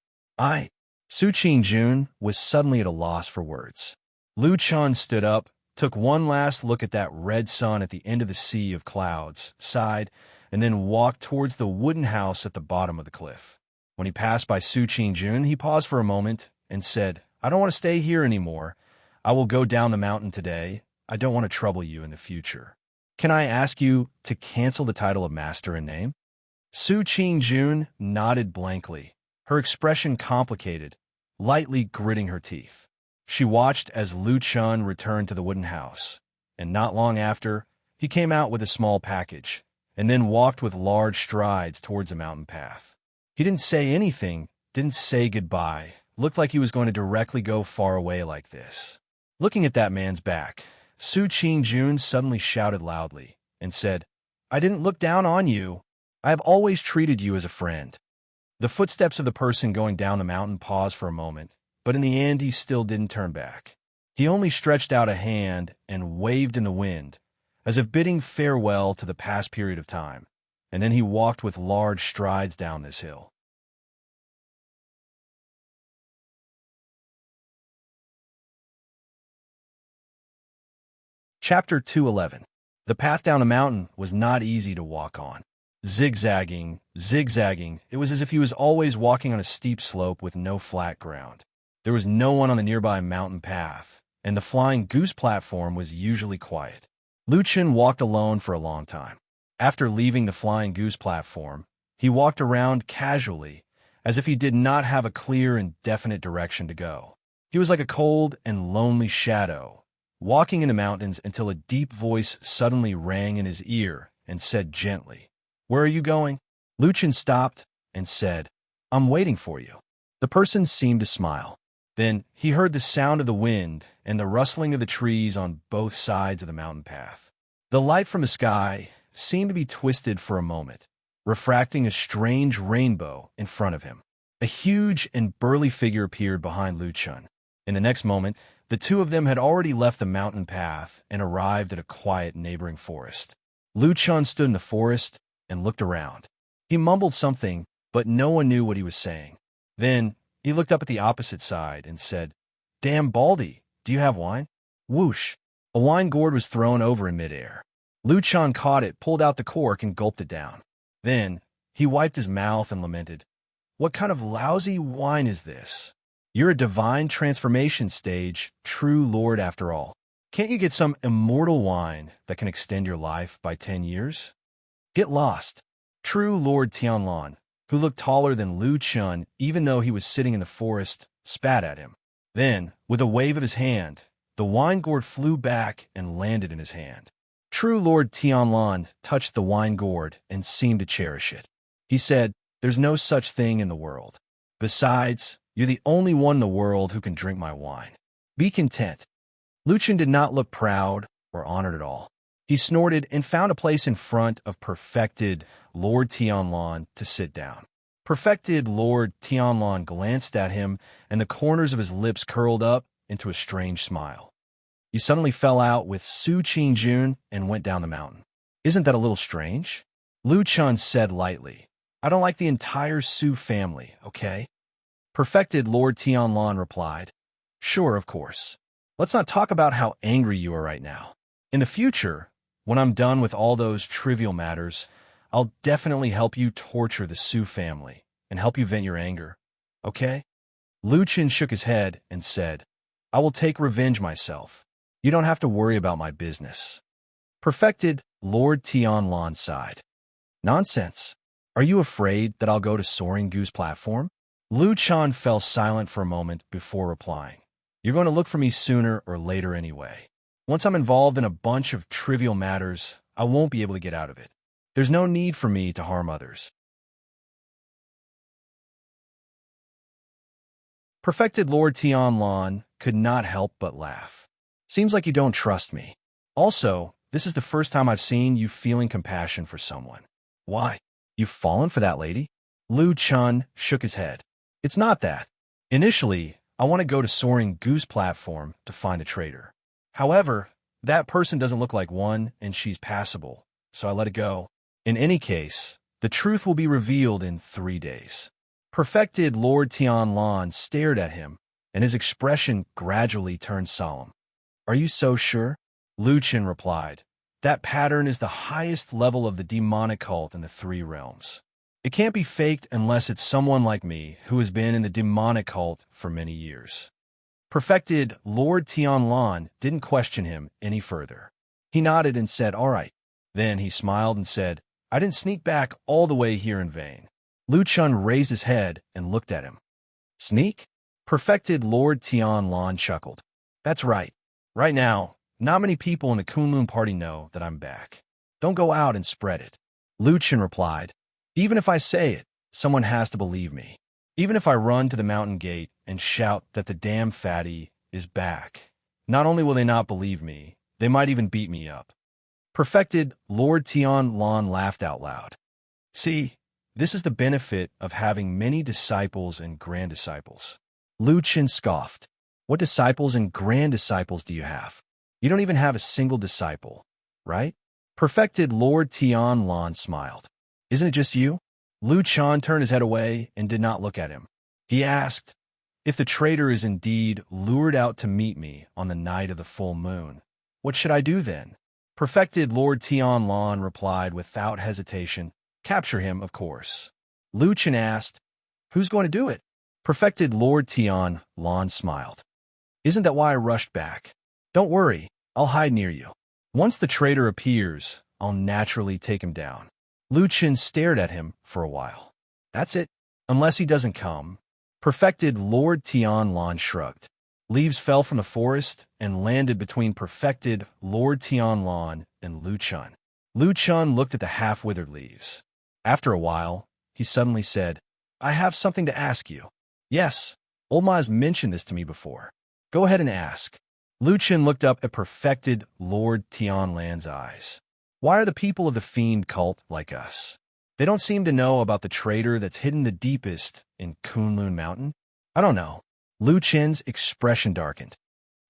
S1: Su Qingjun was suddenly at a loss for words. Lu Chun stood up, took one last look at that red sun at the end of the sea of clouds, sighed, and then walked towards the wooden house at the bottom of the cliff. When he passed by Su Qingjun, he paused for a moment and said, "I don't want to stay here anymore. I will go down the mountain today. I don't want to trouble you in the future. Can I ask you to cancel the title of master in name?" Su Qingjun nodded blankly, her expression complicated, lightly gritting her teeth. She watched as Lu Chun returned to the wooden house, and not long after, he came out with a small package, and then walked with large strides towards the mountain path. He didn't say anything, didn't say goodbye, looked like he was going to directly go far away like this. Looking at that man's back, Su Qingjun suddenly shouted loudly and said, "I didn't look down on you. I have always treated you as a friend." The footsteps of the person going down the mountain paused for a moment, but in the end he still didn't turn back. He only stretched out a hand and waved in the wind, as if bidding farewell to the past period of time, and then he walked with large strides down this hill. Chapter 211. The path down the mountain was not easy to walk on. Zigzagging, zigzagging, it was as if he was always walking on a steep slope with no flat ground. There was no one on the nearby mountain path, and the flying goose platform was usually quiet. Lu Chen walked alone for a long time. After leaving the flying goose platform, he walked around casually, as if he did not have a clear and definite direction to go. He was like a cold and lonely shadow, walking in the mountains until a deep voice suddenly rang in his ear and said gently, "Where are you going?" Lu Chen stopped and said, "I'm waiting for you." The person seemed to smile. Then he heard the sound of the wind and the rustling of the trees on both sides of the mountain path. The light from the sky seemed to be twisted for a moment, refracting a strange rainbow in front of him. A huge and burly figure appeared behind Lu Chen. In the next moment, the two of them had already left the mountain path and arrived at a quiet neighboring forest. Lu Chen stood in the forest and looked around. He mumbled something, but no one knew what he was saying. Then he looked up at the opposite side and said, "Damn Baldy, do you have wine?" Whoosh! A wine gourd was thrown over in midair. Lu Chen caught it, pulled out the cork, and gulped it down. Then he wiped his mouth and lamented, "What kind of lousy wine is this? You're a divine transformation stage, true lord after all. Can't you get some immortal wine that can extend your life by 10 years? Get lost." True Lord Tianlan, who looked taller than Lu Chen even though he was sitting in the forest, spat at him. Then, with a wave of his hand, the wine gourd flew back and landed in his hand. True Lord Tianlan touched the wine gourd and seemed to cherish it. He said, "There's no such thing in the world. Besides, you're the only one in the world who can drink my wine. Be content." Luchin did not look proud or honored at all. He snorted and found a place in front of perfected Lord Tianlan to sit down. Perfected Lord Tianlan glanced at him, and the corners of his lips curled up into a strange smile. "You suddenly fell out with Su Qingjun and went down the mountain. Isn't that a little strange?" Lu Chun said lightly. "I don't like the entire Su family, okay?" Perfected Lord Tianlan replied, "Sure, of course. Let's not talk about how angry you are right now. In the future, when I'm done with all those trivial matters, I'll definitely help you torture the Su family and help you vent your anger, okay?" Lu Chen shook his head and said, "I will take revenge myself. You don't have to worry about my business." Perfected Lord Tianlan sighed. "Nonsense. Are you afraid that I'll go to Soaring Goose platform?" Lu Chan fell silent for a moment before replying. "You're going to look for me sooner or later anyway. Once I'm involved in a bunch of trivial matters, I won't be able to get out of it. There's no need for me to harm others." Perfected Lord Tianlan could not help but laugh. "Seems like you don't trust me. Also, this is the first time I've seen you feeling compassion for someone. Why? You've fallen for that lady?" Lu Chun shook his head. "It's not that. Initially, I want to go to Soaring Goose platform to find a traitor. However, that person doesn't look like one, and she's passable, so I let it go. In any case, the truth will be revealed in 3 days." Perfected Lord Tianlan stared at him, and his expression gradually turned solemn. "Are you so sure?" Lu Chen replied. "That pattern is the highest level of the demonic cult in the 3 realms. It can't be faked unless it's someone like me who has been in the demonic cult for many years." Perfected Lord Tianlan didn't question him any further. He nodded and said, "All right." Then he smiled and said, "I didn't sneak back all the way here in vain." Lu Chun raised his head and looked at him. "Sneak?" Perfected Lord Tianlan chuckled. "That's right. Right now, not many people in the Kunlun party know that I'm back. Don't go out and spread it." Lu Chen replied, "Even if I say it, someone has to believe me. Even if I run to the mountain gate and shout that the damn fatty is back, not only will they not believe me, they might even beat me up." Perfected Lord Tianlan laughed out loud. "See, this is the benefit of having many disciples and grand disciples." Lu Chen scoffed. "What disciples and grand disciples do you have? You don't even have a single disciple, right?" Perfected Lord Tianlan smiled. "Isn't it just you?" Lu Chan turned his head away and did not look at him. He asked, "If the traitor is indeed lured out to meet me on the night of the full moon, what should I do then?" Perfected Lord Tianlan replied without hesitation, "Capture him, of course." Lu Chen asked, "Who's going to do it?" Perfected Lord Tianlan smiled. "Isn't that why I rushed back? Don't worry, I'll hide near you. Once the traitor appears, I'll naturally take him down." Lu Chen stared at him for a while. "That's it, unless he doesn't come." Perfected Lord Tianlan shrugged. Leaves fell from the forest and landed between Perfected Lord Tianlan and Lu Chun. Lu Chun looked at the half-withered leaves. After a while, he suddenly said, "I have something to ask you." "Yes, old Ma has mentioned this to me before. Go ahead and ask." Lu Chen looked up at Perfected Lord Tianlan's eyes. "Why are the people of the fiend cult like us? They don't seem to know about the traitor that's hidden the deepest in Kunlun Mountain." "I don't know." Lu Chen's expression darkened.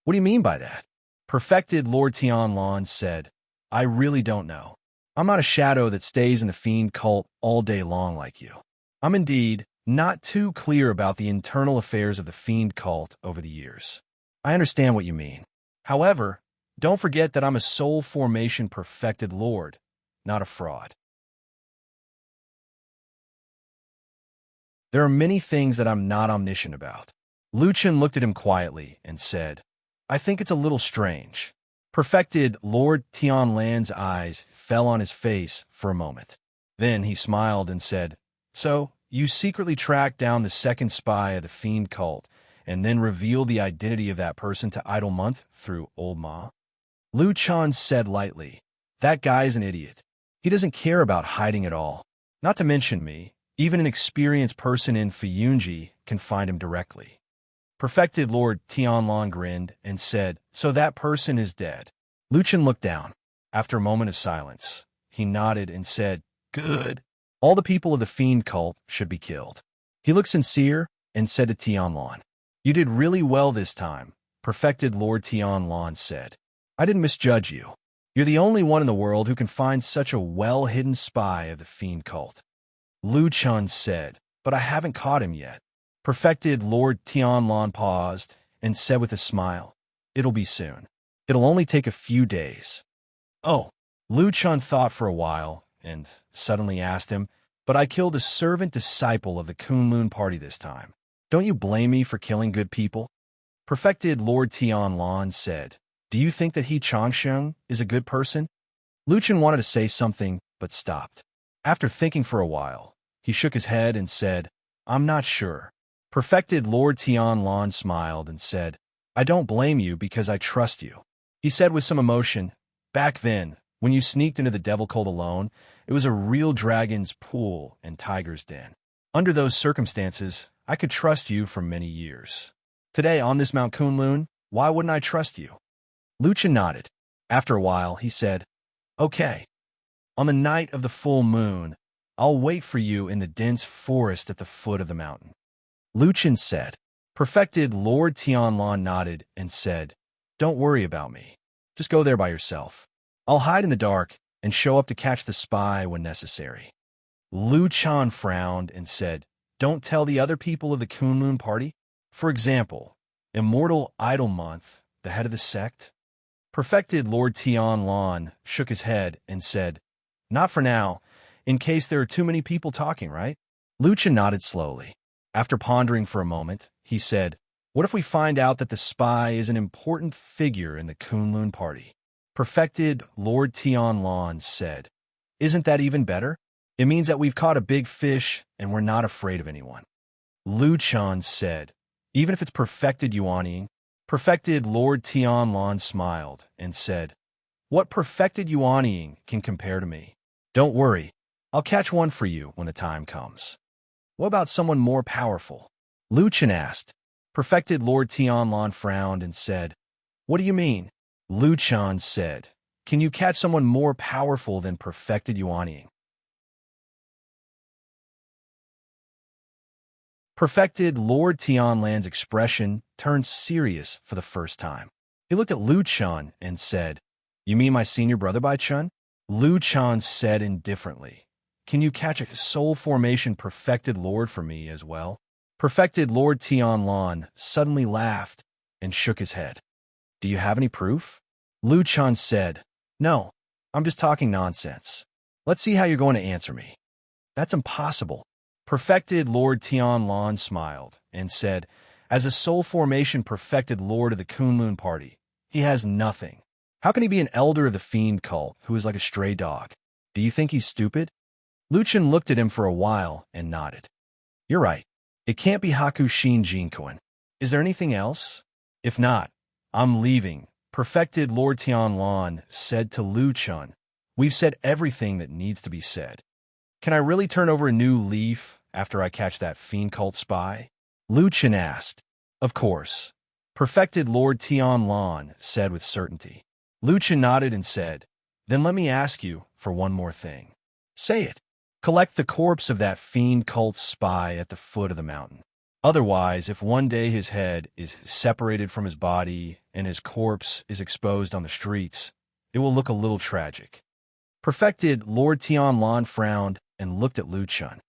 S1: "What do you mean by that?" Perfected Lord Tianlan said, "I really don't know. I'm not a shadow that stays in the fiend cult all day long like you. I'm indeed not too clear about the internal affairs of the fiend cult over the years. I understand what you mean. However, don't forget that I'm a soul formation perfected lord, not a fraud. There are many things that I'm not omniscient about." Lu Chen looked at him quietly and said, "I think it's a little strange." Perfected Lord Tianlan's eyes fell on his face for a moment. Then he smiled and said, "So, you secretly tracked down the second spy of the fiend cult and then revealed the identity of that person to Idle Month through Old Ma?" Lu Chan said lightly, That guy is an idiot. He doesn't care about hiding at all. Not to mention me, even an experienced person in Fuyunji can find him directly. Perfected Lord Tianlong grinned and said, "So that person is dead." Lu Chen looked down. After a moment of silence, he nodded and said, "Good. All the people of the fiend cult should be killed." He looked sincere and said to Tianlong, "You did really well this time," Perfected Lord Tianlong said. "I didn't misjudge you. You're the only one in the world who can find such a well-hidden spy of the fiend cult." Lu Chen said, "But I haven't caught him yet." Perfected Lord Tianlong paused and said with a smile, "It'll be soon. It'll only take a few days." "Oh." Lu Chen thought for a while and suddenly asked him, "But I killed a servant disciple of the Kunlun party this time. Don't you blame me for killing good people?" Perfected Lord Tianlong said, "Do you think that he Changsheng is a good person?" Lu Chen wanted to say something, but stopped. After thinking for a while, he shook his head and said, "I'm not sure." Perfected Lord Tianlong smiled and said, "I don't blame you because I trust you." He said with some emotion, "Back then, when you sneaked into the Devil Cult alone, it was a real dragon's pool and tiger's den. Under those circumstances, I could trust you for many years. Today, on this Mount Kunlun, why wouldn't I trust you?" Lu Chen nodded. After a while, he said, "Okay. On the night of the full moon, I'll wait for you in the dense forest at the foot of the mountain." Lu Chen said. Perfected Lord Tianlong nodded and said, "Don't worry about me. Just go there by yourself. I'll hide in the dark and show up to catch the spy when necessary." Lu Chen frowned and said, "Don't tell the other people of the Kunlun party? For example, Immortal Idol Month, the head of the sect?" Perfected Lord Tianlong shook his head and said, "Not for now, in case there are too many people talking, right?" Lu Chen nodded slowly. After pondering for a moment, he said, "What if we find out that the spy is an important figure in the Kunlun party?" Perfected Lord Tianlong said, "Isn't that even better? It means that we've caught a big fish and we're not afraid of anyone." Lu Chen said, "Even if it's perfected Yuanying?" Perfected Lord Tianlong smiled and said, "What perfected Yuanying can compare to me? Don't worry, I'll catch one for you when the time comes." "What about someone more powerful?" Lu Chen asked. Perfected Lord Tianlong frowned and said, "What do you mean?" Lu Chen said, "Can you catch someone more powerful than perfected Yuanying?" Perfected Lord Tianlong's expression turned serious for the first time. He looked at Lu Chen and said, "You mean my senior brother by Chen?" Lu Chen said indifferently, "Can you catch a soul formation perfected lord for me as well?" Perfected Lord Tianlong suddenly laughed and shook his head. "Do you have any proof?" Lu Chen said, "No, I'm just talking nonsense. Let's see how you're going to answer me." "That's impossible." Perfected Lord Tianlong smiled and said, "As a soul formation perfected lord of the Kunlun party, he has nothing. How can he be an elder of the fiend cult who is like a stray dog? Do you think he's stupid?" Lu Chen looked at him for a while and nodded. "You're right. It can't be Haku Shin Jinkoen. Is there anything else? If not, I'm leaving." Perfected Lord Tianlong said to Lu Chen, "We've said everything that needs to be said. Can I really turn over a new leaf after I catch that fiend cult spy?" Lu Chen asked. "Of course." Perfected Lord Tianlong said with certainty. Lu Chen nodded and said, "Then let me ask you for one more thing." "Say it." "Collect the corpse of that fiend cult spy at the foot of the mountain. Otherwise, if one day his head is separated from his body and his corpse is exposed on the streets, it will look a little tragic." Perfected Lord Tianlong frowned and looked at Lu Chen.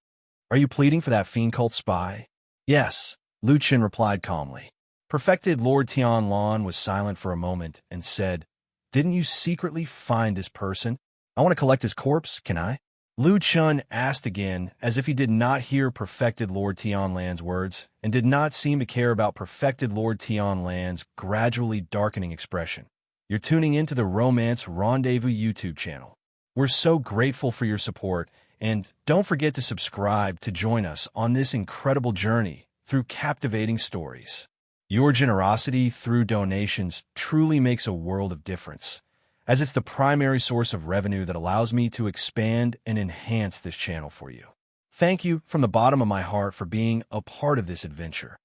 S1: "Are you pleading for that fiend cult spy?" "Yes," Lu Chen replied calmly. Perfected Lord Tianlong was silent for a moment and said, "Didn't you secretly find this person? I want to collect his corpse, can I?" Lu Chen asked again, as if he did not hear Perfected Lord Tianlong's words, and did not seem to care about Perfected Lord Tianlong's gradually darkening expression. "You're tuning into the Romance Rendezvous YouTube channel. We're so grateful for your support, and don't forget to subscribe to join us on this incredible journey through captivating stories. Your generosity through donations truly makes a world of difference. as it's the primary source of revenue that allows me to expand and enhance this channel for you. Thank you from the bottom of my heart for being a part of this adventure.